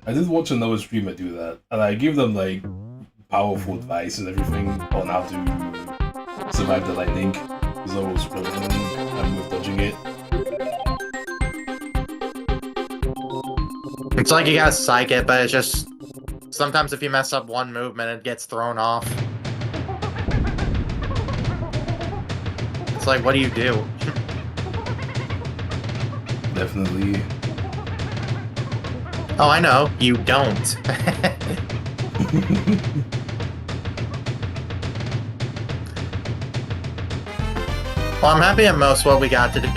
I did watch another streamer do that, and I gave them like powerful advice and everything on how to survive the lightning, because I was struggling with dodging it. It's like you gotta psych it, but it's just sometimes if you mess up one movement, it gets thrown off. It's like, what do you do? Definitely. Oh, I know. You don't. Well, I'm happy at most what we got to do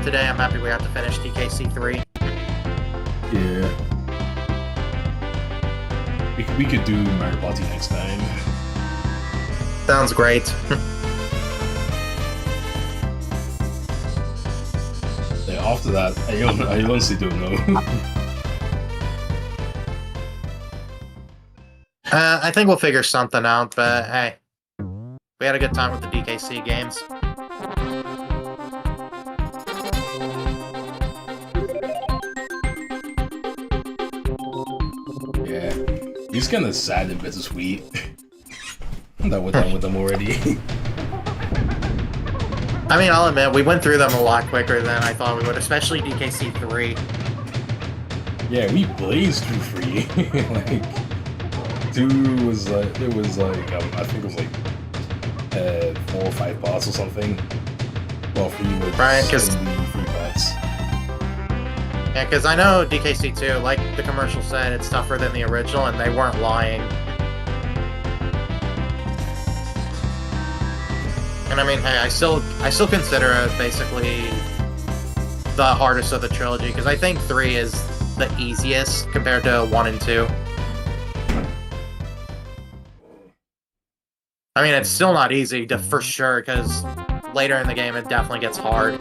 today. I'm happy we got to finish DKC3. Yeah. We could do Mario Party next time. Sounds great. Yeah, after that, I honestly don't know. I think we'll figure something out, but hey, we had a good time with the DKC games. Yeah, he's kind of sad and bittersweet that we're done with them already. I mean, I'll admit, we went through them a lot quicker than I thought we would, especially DKC3. Yeah, we blazed through 3. Like, 2 was like, it was like, I think it was like 4 or 5 parts or something. Well, 3 was right, because 3 parts. Yeah, because I know DKC2, like the commercial said, it's tougher than the original, and they weren't lying. And I mean, hey, I still consider it basically the hardest of the trilogy, because I think 3 is the easiest compared to 1 and 2. I mean, it's still not easy to for sure, because later in the game it definitely gets hard.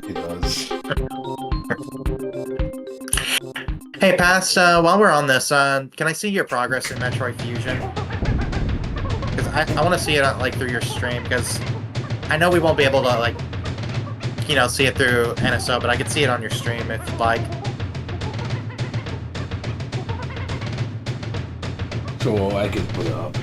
It does. Hey, Past, while we're on this, can I see your progress in Metroid Fusion? Because I want to see it like through your stream, because I know we won't be able to like, you know, see it through NSO, but I could see it on your stream if you'd like. Sure, I could put it up.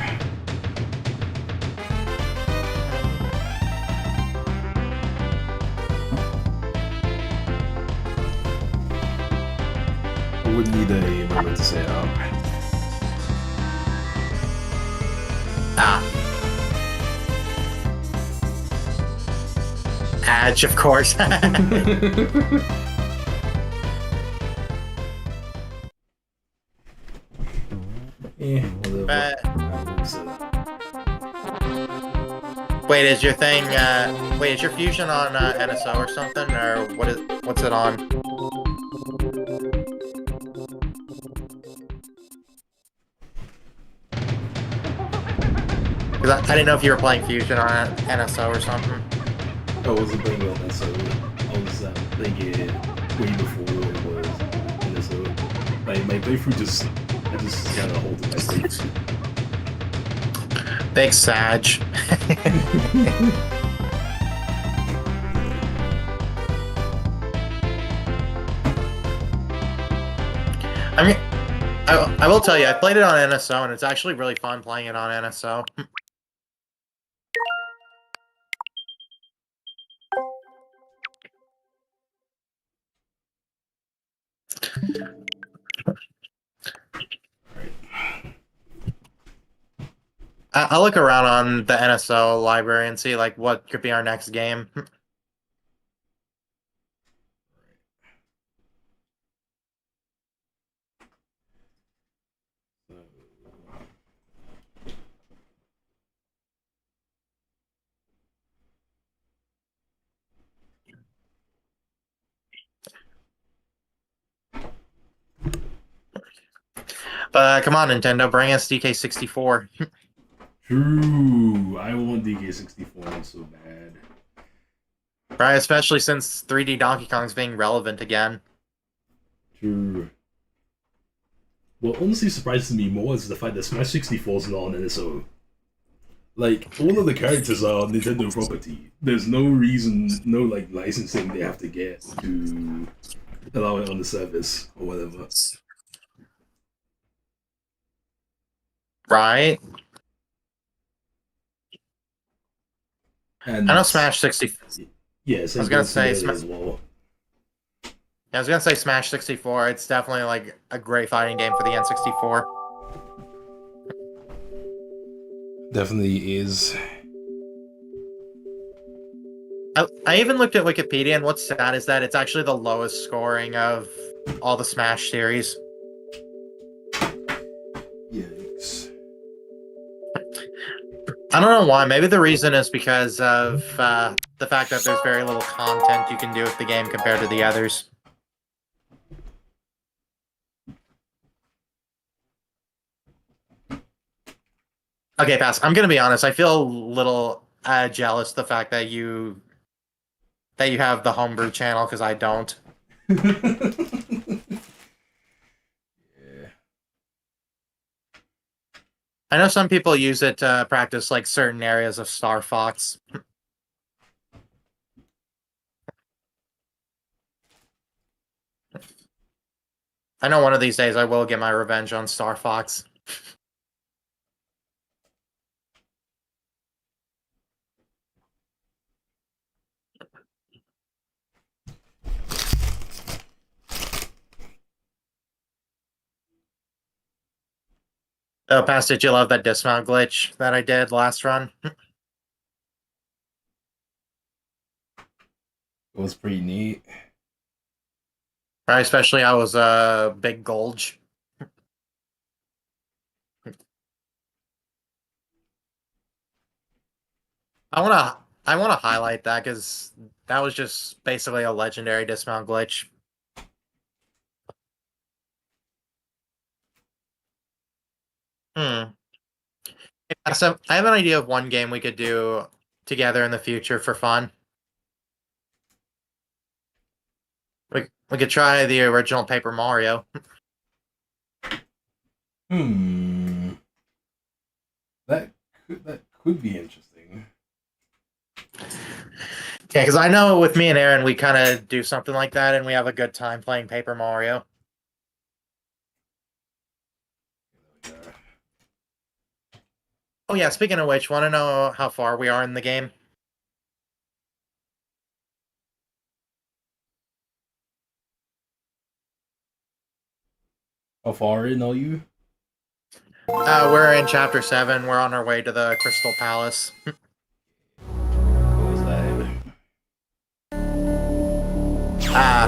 I would need a moment to set it up. Ah. Edge, of course. Yeah, whatever. Wait, is your thing, wait, is your fusion on NSO or something, or what's it on? Because I didn't know if you were playing fusion on NSO or something. I wasn't playing on NSO. I was playing it way before it was NSO. My playthrough I just kind of hold my playthrough. Big Sag. I mean, I will tell you, I played it on NSO, and it's actually really fun playing it on NSO. I'll look around on the NSO library and see like what could be our next game. But come on, Nintendo, bring us DK64. True, I want DK64 so bad. Right, especially since 3D Donkey Kong's being relevant again. True. What honestly surprises me more is the fact that Smash 64 is not on NSO. Like, all of the characters are Nintendo property. There's no reason, no like licensing they have to get to allow it on the service or whatever. Right? And I know Smash 64. Yes, I was gonna say as well. Yeah, I was gonna say Smash 64. It's definitely like a great fighting game for the N64. Definitely is. I even looked at Wikipedia, and what's sad is that it's actually the lowest scoring of all the Smash series. Yikes. I don't know why. Maybe the reason is because of the fact that there's very little content you can do with the game compared to the others. Okay, Pass. I'm gonna be honest. I feel a little jealous the fact that you have the homebrew channel because I don't. Yeah. I know some people use it to practice like certain areas of Star Fox. I know one of these days I will get my revenge on Star Fox. Oh, Pass, did you love that dismount glitch that I did last run? It was pretty neat. Right, especially I was a big Gulch. I wanna I want to highlight that because that was just basically a legendary dismount glitch. Hmm. Yeah, so I have an idea of one game we could do together in the future for fun. We could try the original Paper Mario. Hmm. That could be interesting. Yeah, because I know with me and Aaron, we kind of do something like that, and we have a good time playing Paper Mario. Uh, Oh yeah, speaking of which, want to know how far we are in the game? how far in are you? We're in Chapter 7. We're on our way to the Crystal Palace. What was that?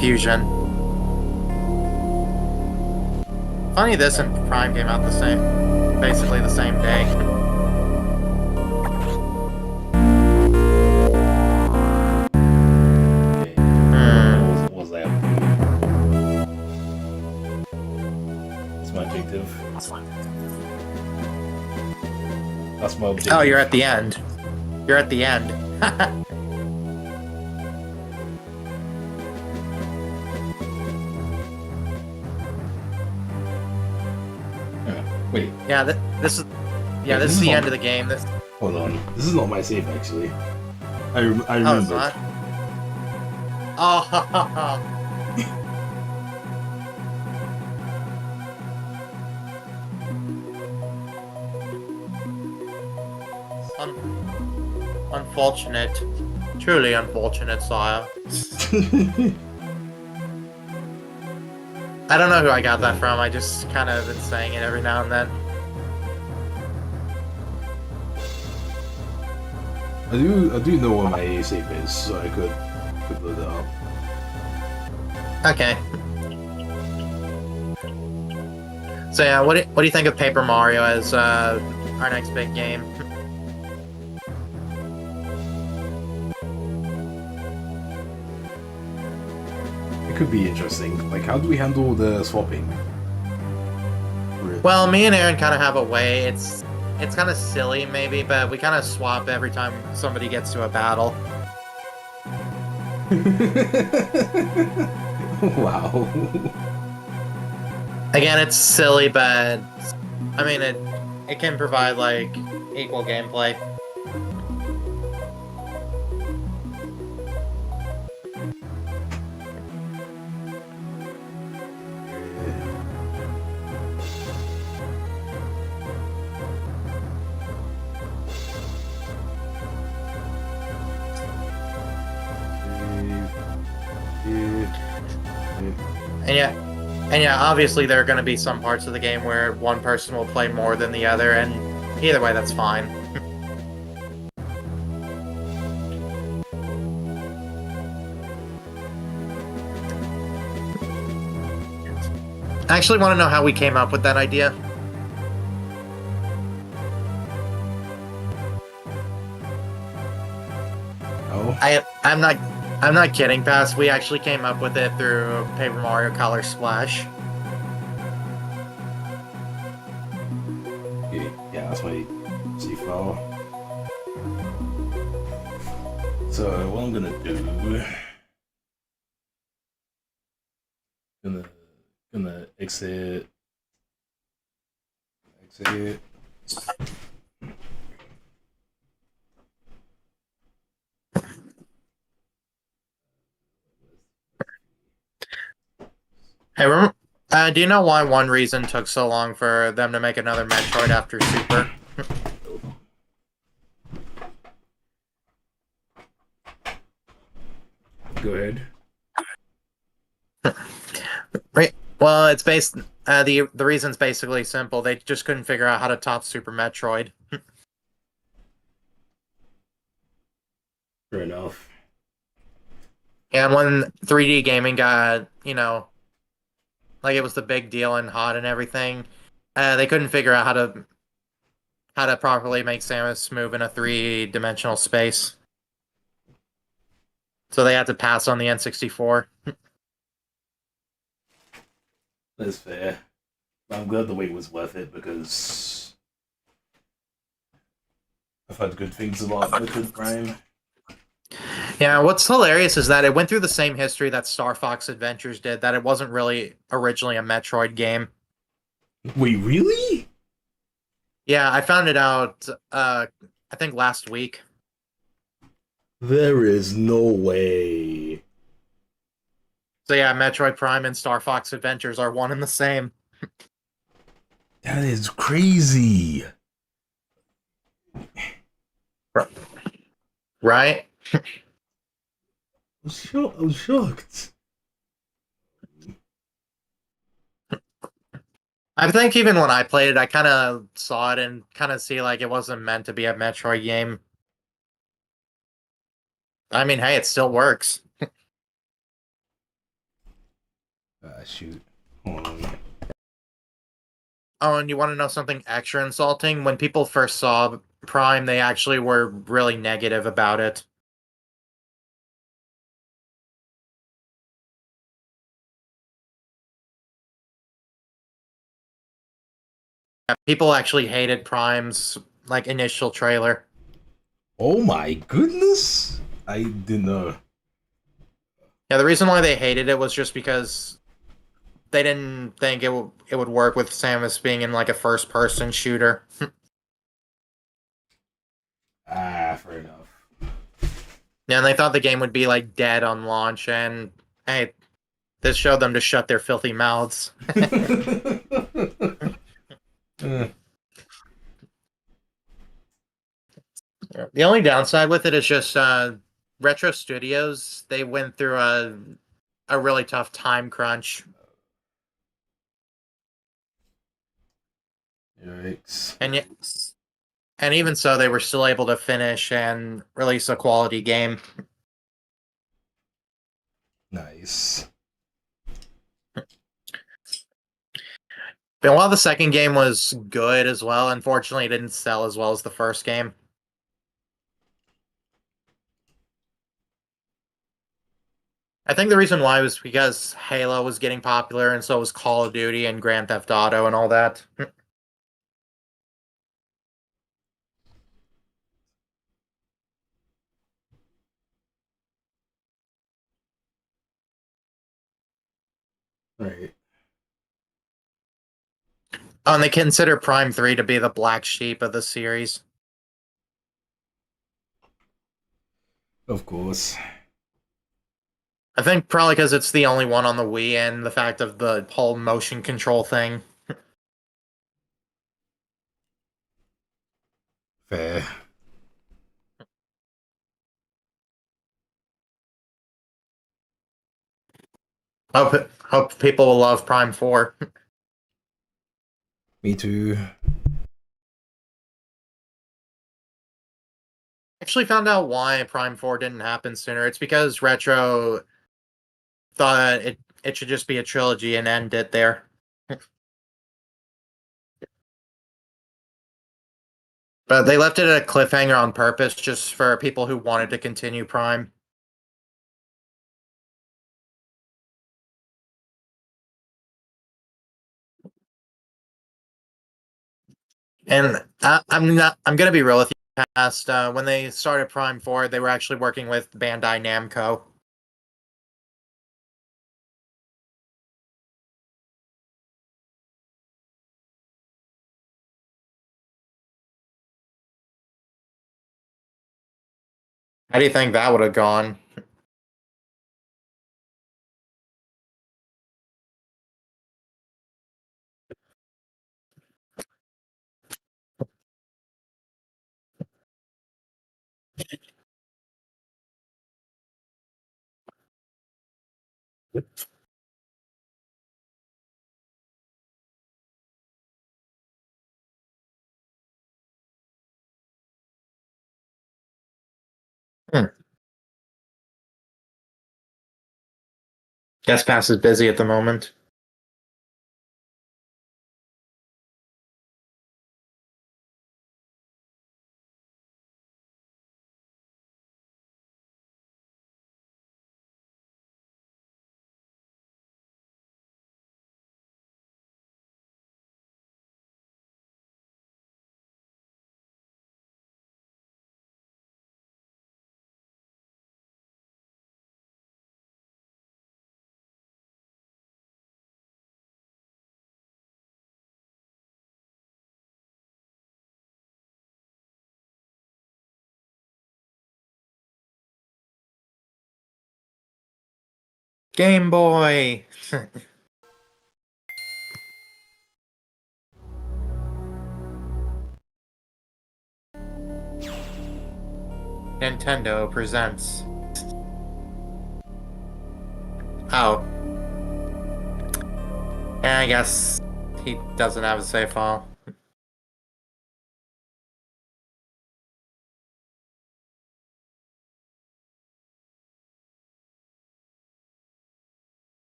Fusion. Funny, this and Prime came out basically the same day. Okay. Hmm. What was that? That's my objective. That's my objective. Oh, you're at the end. You're at the end. Wait, Yeah, this is Wait, this this is is the not. end of the game. Hold on. This is not my save, actually. I Oh, it's remember. not. Oh, unfortunate. Truly unfortunate, sire. I don't know who I got that from. I just kind of been saying it every now and then. I do know where my save is, so I could load it up. Okay. So yeah, what do you think of Paper Mario as our next big game? It could be interesting. Like, how do we handle the swapping? Well, me and Aaron kind of have a way. It's kind of silly maybe, but we kind of swap every time somebody gets to a battle. Wow. Again, it's silly, but I mean it can provide like equal gameplay. And yeah, obviously there are going to be some parts of the game where one person will play more than the other, and either way, that's fine. I actually want to know how we came up with that idea. Oh. I'm not kidding, Pass. We actually came up with it through Paper Mario Color Splash. Okay. Yeah, that's my save file. So what I'm gonna do? Gonna exit. Exit. Hey, remember? Do you know why one reason took so long for them to make another Metroid after Super? Go ahead. Right. Well, it's based. The reason's basically simple. They just couldn't figure out how to top Super Metroid. Fair enough. And when 3D gaming got, like it was the big deal and hot and everything, they couldn't figure out how to properly make Samus move in a three-dimensional space. so they had to pass on the N64. That's fair. I'm glad the wait was worth it because I've heard good things about Metroid Prime. Yeah, what's hilarious is that it went through the same history that Star Fox Adventures did, that it wasn't really originally a Metroid game. Wait, really? Yeah, I found it out, I think last week. There is no way. So yeah, Metroid Prime and Star Fox Adventures are one and the same. That is crazy. Right? I was shocked. I think even when I played it, I kind of saw it and kind of see like it wasn't meant to be a Metroid game. I mean, hey, it still works. Shoot. Hold on. Oh, and you want to know something extra insulting? When people first saw Prime, they actually were really negative about it. People actually hated Prime's like initial trailer. Oh my goodness! I didn't know. Yeah, the reason why they hated it was just because they didn't think it would work with Samus being in like a first person shooter. Fair enough. Yeah, and they thought the game would be like dead on launch, and hey, this showed them to shut their filthy mouths. Uh, The only downside with it is just Retro Studios. They went through a really tough time crunch, Yikes. and yet, and even so, they were still able to finish and release a quality game. Nice. But while the second game was good as well, unfortunately, it didn't sell as well as the first game. I think the reason why was because Halo was getting popular, and so was Call of Duty and Grand Theft Auto and all that. Alright. Oh, and they consider Prime 3 to be the black sheep of the series. Of course. I think probably because it's the only one on the Wii and the fact of the whole motion control thing. Fair. Hope people will love Prime 4. Me too. Actually found out why Prime 4 didn't happen sooner. It's because Retro thought it should just be a trilogy and end it there. But they left it at a cliffhanger on purpose just for people who wanted to continue Prime. And I'm gonna be real with you, past when they started Prime 4, they were actually working with Bandai Namco. How do you think that would have gone? Hmm. Guess Pass is busy at the moment. Game Boy. Nintendo presents. Oh. Yeah, I guess he doesn't have a save file.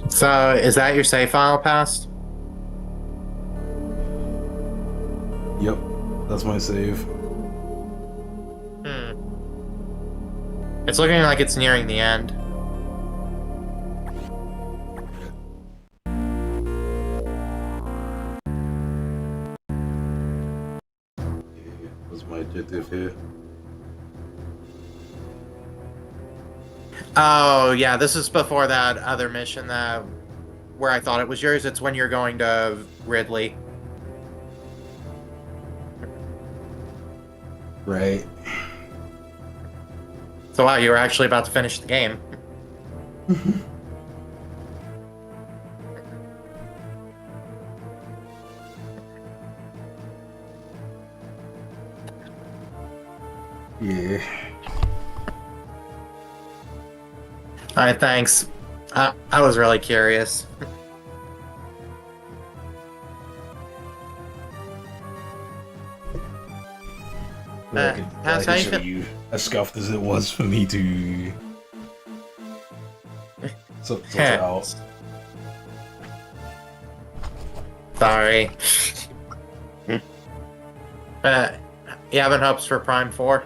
So, is that your save file passed? Yep, that's my save. Hmm. It's looking like it's nearing the end. Okay, what's my objective here? Oh, yeah, this is before that other mission that where I thought it was yours. It's when you're going to Ridley. Right. So wow, you were actually about to finish the game. Yeah. Alright, thanks. I was really curious. I could how's how you show feel? you as scuffed as it was for me to sort it out. Sorry. You having hopes for Prime 4?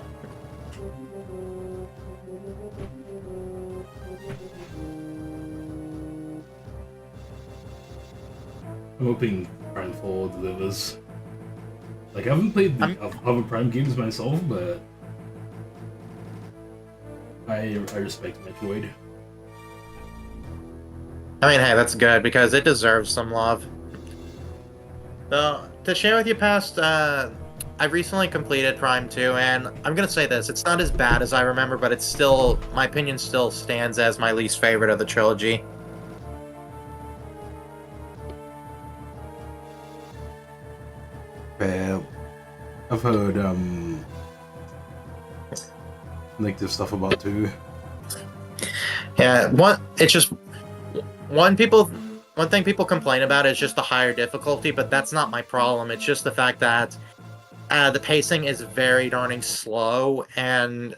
I'm hoping Prime 4 delivers. Like, I haven't played the other Prime games myself, but I respect Metroid. I mean, hey, that's good because it deserves some love. So, to share with you past, I've recently completed Prime 2, and I'm gonna say this, it's not as bad as I remember, but it's still, my opinion still stands as my least favorite of the trilogy. I've heard negative stuff about 2. Yeah, one thing people complain about is just the higher difficulty, but that's not my problem. It's just the fact that the pacing is very darning slow, and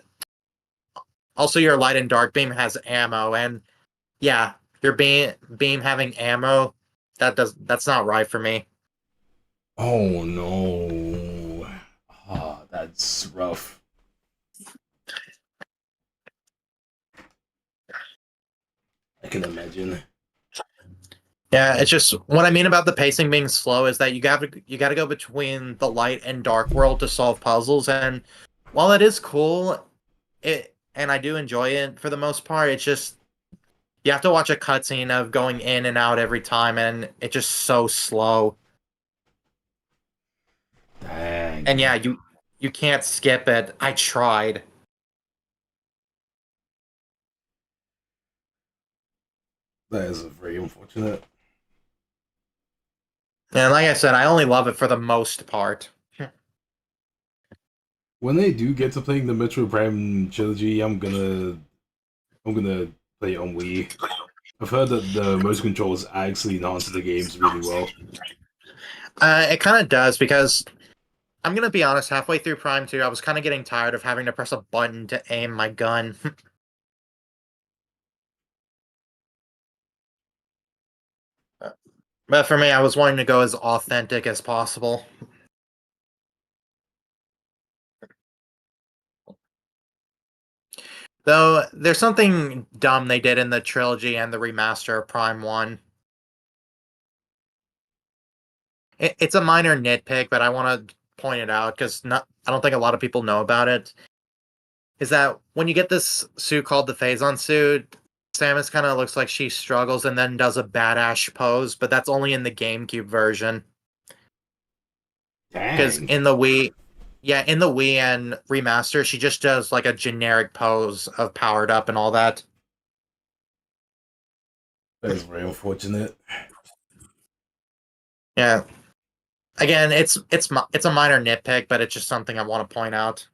also your light and dark beam has ammo, and yeah, your beam having ammo, that's not right for me. Oh no. Ah, that's rough. I can imagine. Yeah, it's just what I mean about the pacing being slow is that you got to go between the light and dark world to solve puzzles, and while it is cool, and I do enjoy it for the most part, it's just you have to watch a cutscene of going in and out every time, and it's just so slow. And Dang. yeah, you can't skip it. I tried. That is very unfortunate. And like I said, I only love it for the most part. When they do get to playing the Metro Prime trilogy, I'm gonna play it on Wii. I've heard that the motion controls actually enhance the games really well. It kind of does because I'm gonna be honest. Halfway through Prime 2, I was kind of getting tired of having to press a button to aim my gun. But for me, I was wanting to go as authentic as possible. Though there's something dumb they did in the trilogy and the remaster of Prime 1. It's a minor nitpick, but I want to point it out because I don't think a lot of people know about it. Is that when you get this suit called the Phazon suit, Samus kind of looks like she struggles and then does a badass pose, but that's only in the GameCube version. Because Dang. in the Wii, yeah, in the Wii and remaster, she just does like a generic pose of powered up and all that. That is very unfortunate. Yeah. Again, it's a minor nitpick, but it's just something I want to point out.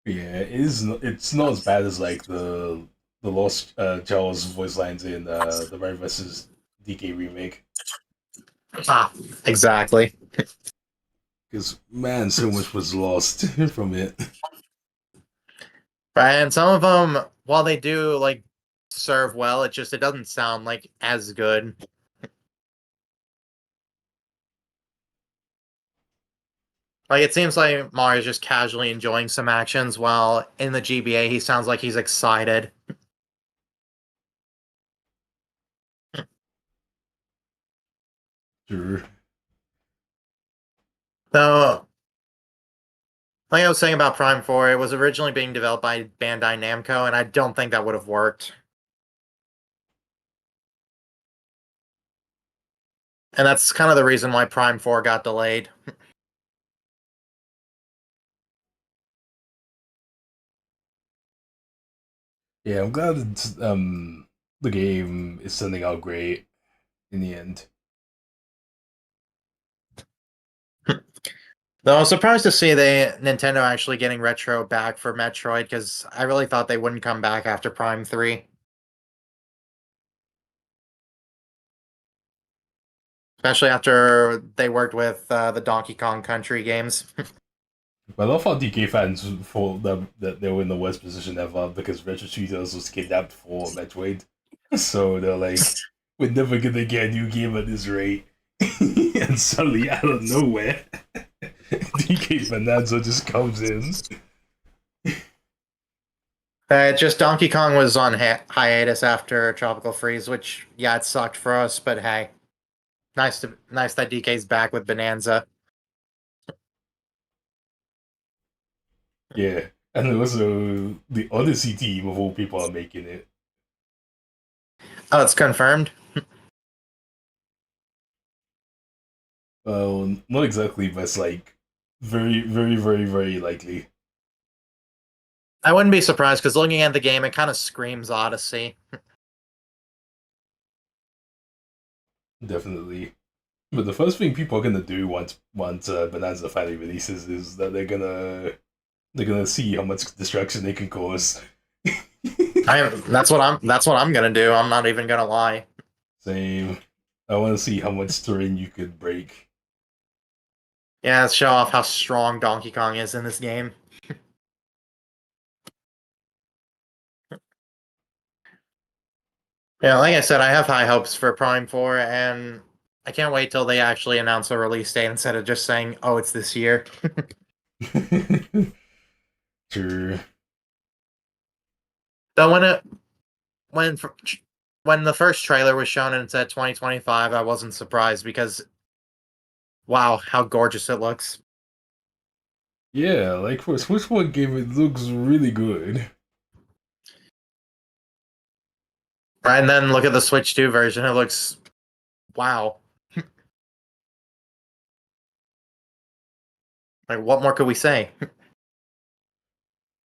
Yeah, it is. It's not as bad as like the Lost Charles voice lines in the Mario vs. DK remake. Ah, exactly. Because man, so much was lost from it. Right, and some of them, while they do like serve well, it doesn't sound like as good. Like it seems like Mario's just casually enjoying some actions, while in the GBA he sounds like he's excited. Sure. So, like I was saying about Prime 4, it was originally being developed by Bandai Namco, and I don't think that would have worked. And that's kind of the reason why Prime 4 got delayed. Yeah, I'm glad the game is turning out great in the end. Though I was surprised to see Nintendo actually getting retro back for Metroid, because I really thought they wouldn't come back after Prime 3. Especially after they worked with the Donkey Kong Country games. But I love how DK fans thought that they were in the worst position ever because Retro Studios was kidnapped for Metroid. So they're like, we're never gonna get a new game at this rate. And suddenly, out of nowhere, DK Bonanza just comes in. Just Donkey Kong was on hiatus after Tropical Freeze, which yeah, it sucked for us, but hey, nice that DK's back with Bonanza. Yeah. And also, the Odyssey team of all people are making it. Oh, it's confirmed. Well, not exactly, but it's like very, very, very, very likely. I wouldn't be surprised because looking at the game, it kind of screams Odyssey. Definitely. But the first thing people are gonna do once Bonanza finally releases is that they're gonna see how much destruction they can cause. That's what I'm gonna do. I'm not even gonna lie. Same. I want to see how much terrain you could break. Yeah, let's show off how strong Donkey Kong is in this game. Yeah, like I said, I have high hopes for Prime 4, and I can't wait till they actually announce a release date instead of just saying, "Oh, it's this year." Sure. Though when when the first trailer was shown and it said 2025, I wasn't surprised because wow, how gorgeous it looks. Yeah, like for a Switch One game, it looks really good. And then look at the Switch 2 version; it looks wow. Like what more could we say?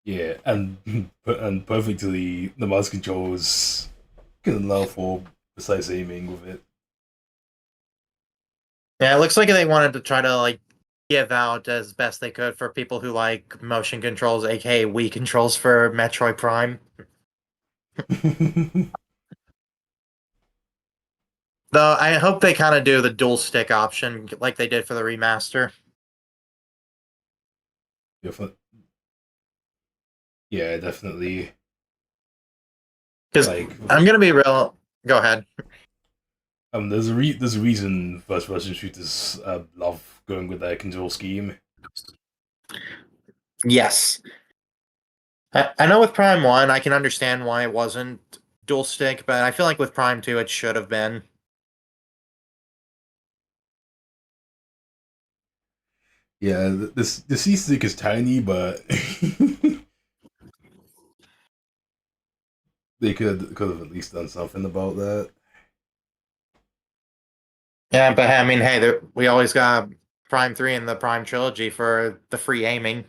Yeah, and perfectly, the mouse controls can allow for precise aiming with it. Yeah, it looks like they wanted to try to like give out as best they could for people who like motion controls, aka Wii controls for Metroid Prime. Though I hope they kind of do the dual stick option like they did for the remaster. Yeah, definitely. Because Like, I'm gonna be real. Go ahead. there's a reason first-person shooters love going with their control scheme. Yes, I know with Prime One, I can understand why it wasn't dual stick, but I feel like with Prime Two, it should have been. Yeah, this the C stick is tiny, but they could have at least done something about that. Yeah, but I mean, hey, we always got Prime Three in the Prime trilogy for the free aiming.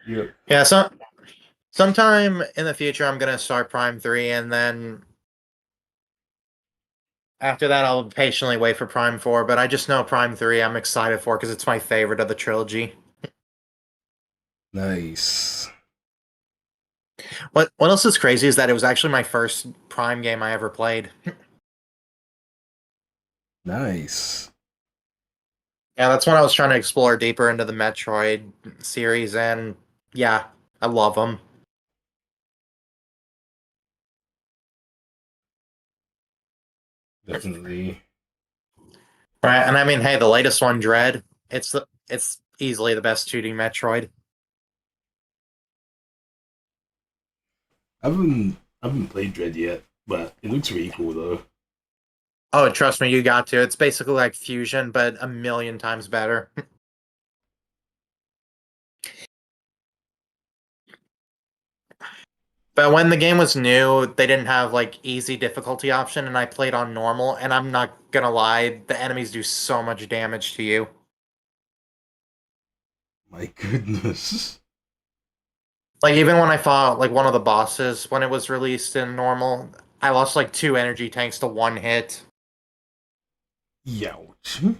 Yep. Yeah, so sometime in the future, I'm gonna start Prime Three, and then after that, I'll patiently wait for Prime Four. But I just know Prime Three, I'm excited for because it's my favorite of the trilogy. Nice. What else is crazy is that it was actually my first Prime game I ever played. Nice. Yeah, that's when I was trying to explore deeper into the Metroid series, and yeah, I love them. Definitely. Right, and I mean, hey, the latest one, Dread, it's easily the best 2D Metroid. I haven't played Dread yet, but it looks really cool though. Oh, trust me, you got to. It's basically like Fusion, but a million times better. But when the game was new, they didn't have like easy difficulty option, and I played on normal, and I'm not gonna lie, the enemies do so much damage to you. My goodness. Like even when I fought like one of the bosses when it was released in normal, I lost like two energy tanks to one hit. Youch.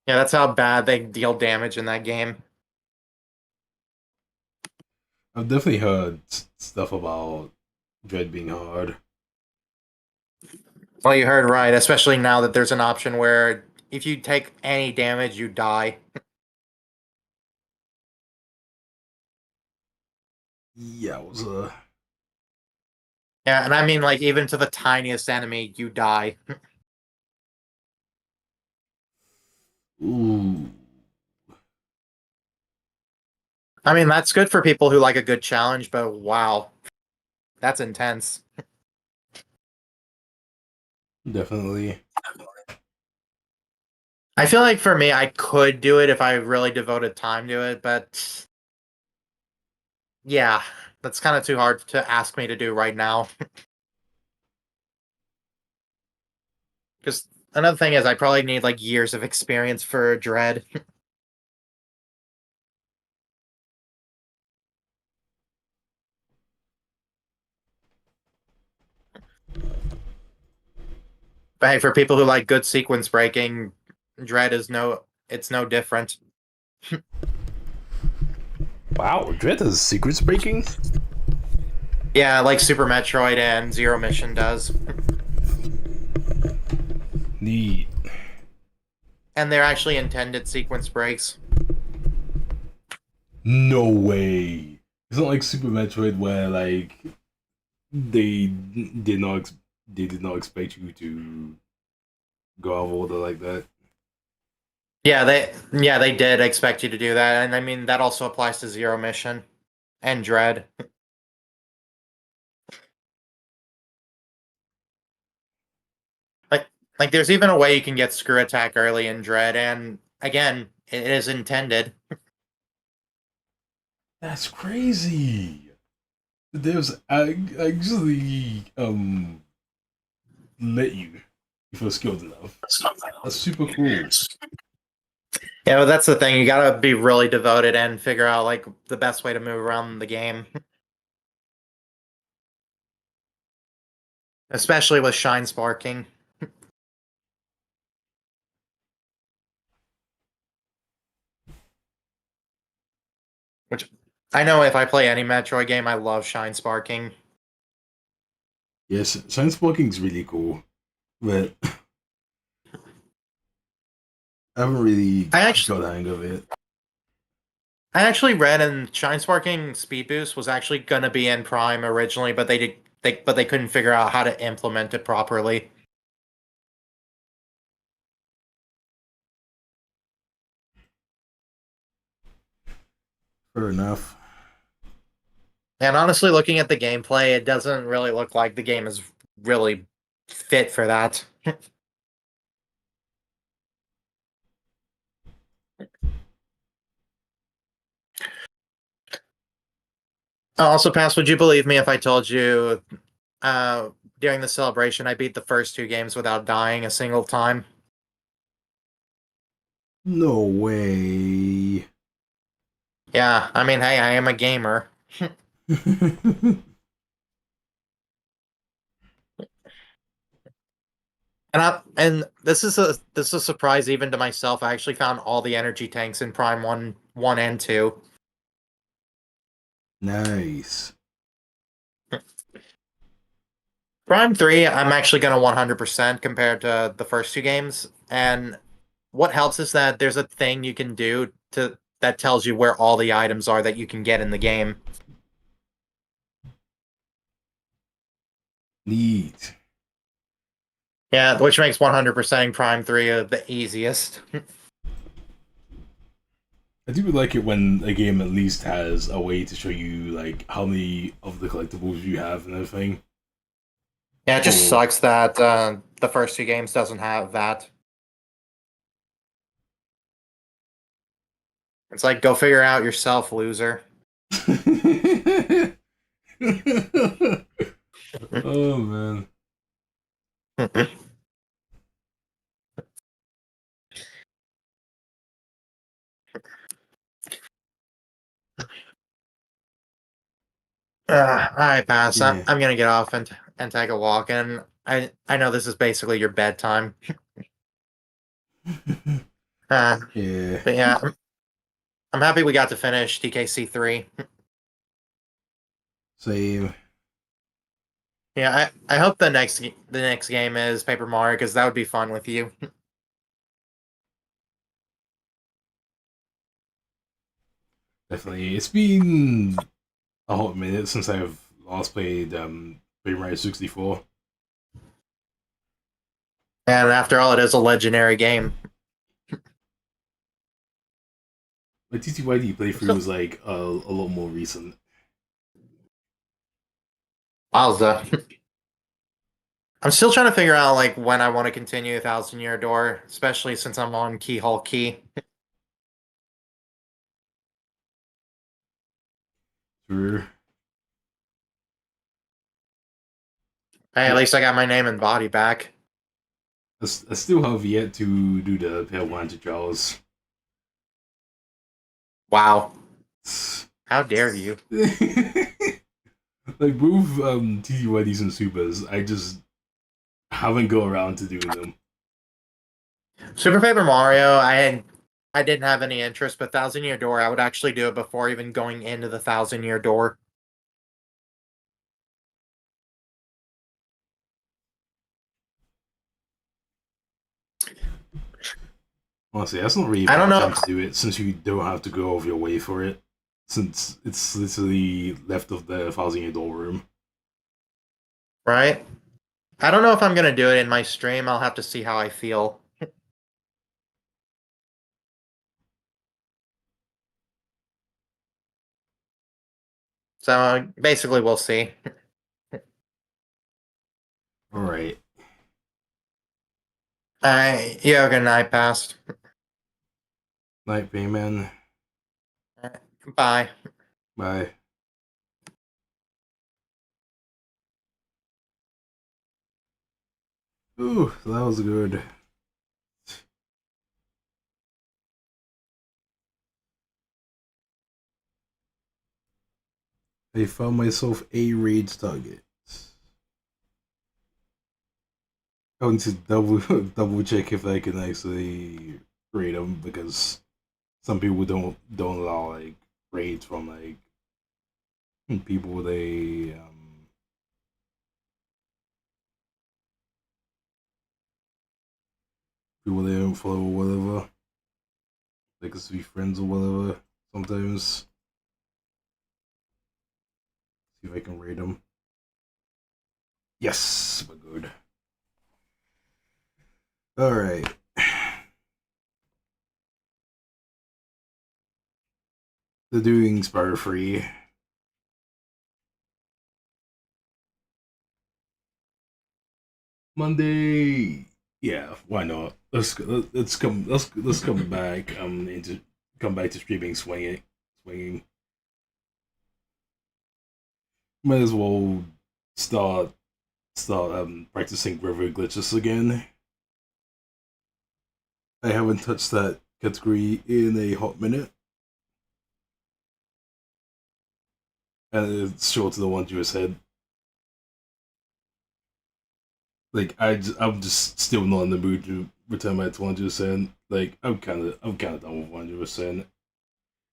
Yeah, that's how bad they deal damage in that game. I've definitely heard stuff about Dread being hard. Well, you heard right, especially now that there's an option where if you take any damage, you die. Yowza. Yeah, and I mean like even to the tiniest enemy, you die. Ooh. I mean that's good for people who like a good challenge, but wow, that's intense. Definitely. I feel like for me, I could do it if I really devoted time to it, but yeah, that's kind of too hard to ask me to do right now. Because another thing is, I probably need like years of experience for Dread. But hey, for people who like good sequence breaking, Dread is it's no different. Wow, Dread has secrets breaking? Yeah, like Super Metroid and Zero Mission does. Neat. And they're actually intended sequence breaks. No way. It's not like Super Metroid where like they did not they did not expect you to go out of order like that. Yeah, they did expect you to do that, and I mean that also applies to Zero Mission and Dread. Like like there's even a way you can get Screw Attack early in Dread, and again, it is intended. That's crazy. There's actually let you if you're skilled enough. That's super cool. Yeah, but that's the thing. You gotta be really devoted and figure out like the best way to move around the game, especially with Shine Sparking. Which I know if I play any Metroid game, I love Shine Sparking. Yes, science is really cool, but I haven't really I actually, got the hang of it. I actually read in Shine Sparking Speed Boost was actually gonna be in Prime originally, but they couldn't figure out how to implement it properly. Fair enough. And honestly, looking at the gameplay, it doesn't really look like the game is really fit for that. Also, Pass, would you believe me if I told you uh, during the celebration I beat the first two games without dying a single time? No way. Yeah, I mean, hey, I am a gamer. And this is a surprise even to myself. I actually found all the energy tanks in Prime 1 and 2. Nice. Prime 3, I'm actually going to 100% compared to the first two games. And what helps is that there's a thing you can do to that tells you where all the items are that you can get in the game. Neat. Yeah, which makes 100%ing Prime 3 the easiest. I do like it when a game at least has a way to show you like how many of the collectibles you have and everything. Yeah, it just Oh. sucks that the first two games doesn't have that. It's like, go figure it out yourself, loser. Oh man. I pass. Yeah. I'm gonna get off and take a walk. And I know this is basically your bedtime. Uh, Yeah. but yeah, I'm happy we got to finish DKC3. Same. Yeah, I hope the next game is Paper Mario because that would be fun with you. Definitely. It's been a hot minute since I've last played Paper Mario 64. And after all, it is a legendary game. My TTYD playthrough So, was like a lot more recent. wowza. I'm still trying to figure out like when I want to continue Thousand Year Door, especially since I'm on Keyhole Key. True. Hey, at least I got my name and body back. I still have yet to do the Pale Wanted Jaws. Wow. How dare you? Like both TTYDs and Supers, I just haven't got around to doing them. Super Paper Mario, I didn't have any interest, but Thousand Year Door, I would actually do it before even going into the Thousand Year Door. Honestly, that's not really a I don't bad know, time to do it since you don't have to go off your way for it. Since it's literally left of the Thousand Year Door room. right? I don't know if I'm gonna do it in my stream. I'll have to see how I feel. So basically, we'll see. Alright. You have a good night, past. Night, Bayman. Bye. Bye. Ooh, that was good. I found myself a raid target. I need to double check if I can actually raid them because some people don't allow like raids from like people they don't follow or whatever. Like us to be friends or whatever. sometimes. See if I can rate them. Yes, we're good. Alright. They're doing Spire Free. Monday. Yeah, why not? Let's come back to streaming swinging. Might as well start practicing river glitches again. I haven't touched that category in a hot minute. And it's short to the one you said. Like I'm just still not in the mood to return my 200%. Like I'm kind of done with 100%.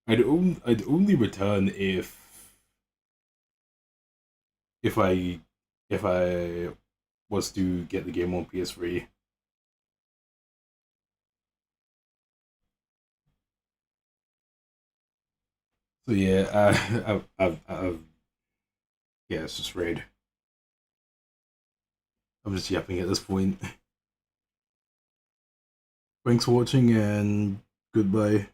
I'd only return if I was to get the game on PS3. So yeah, yeah, it's just raid. I'm just yapping at this point. Thanks for watching and goodbye.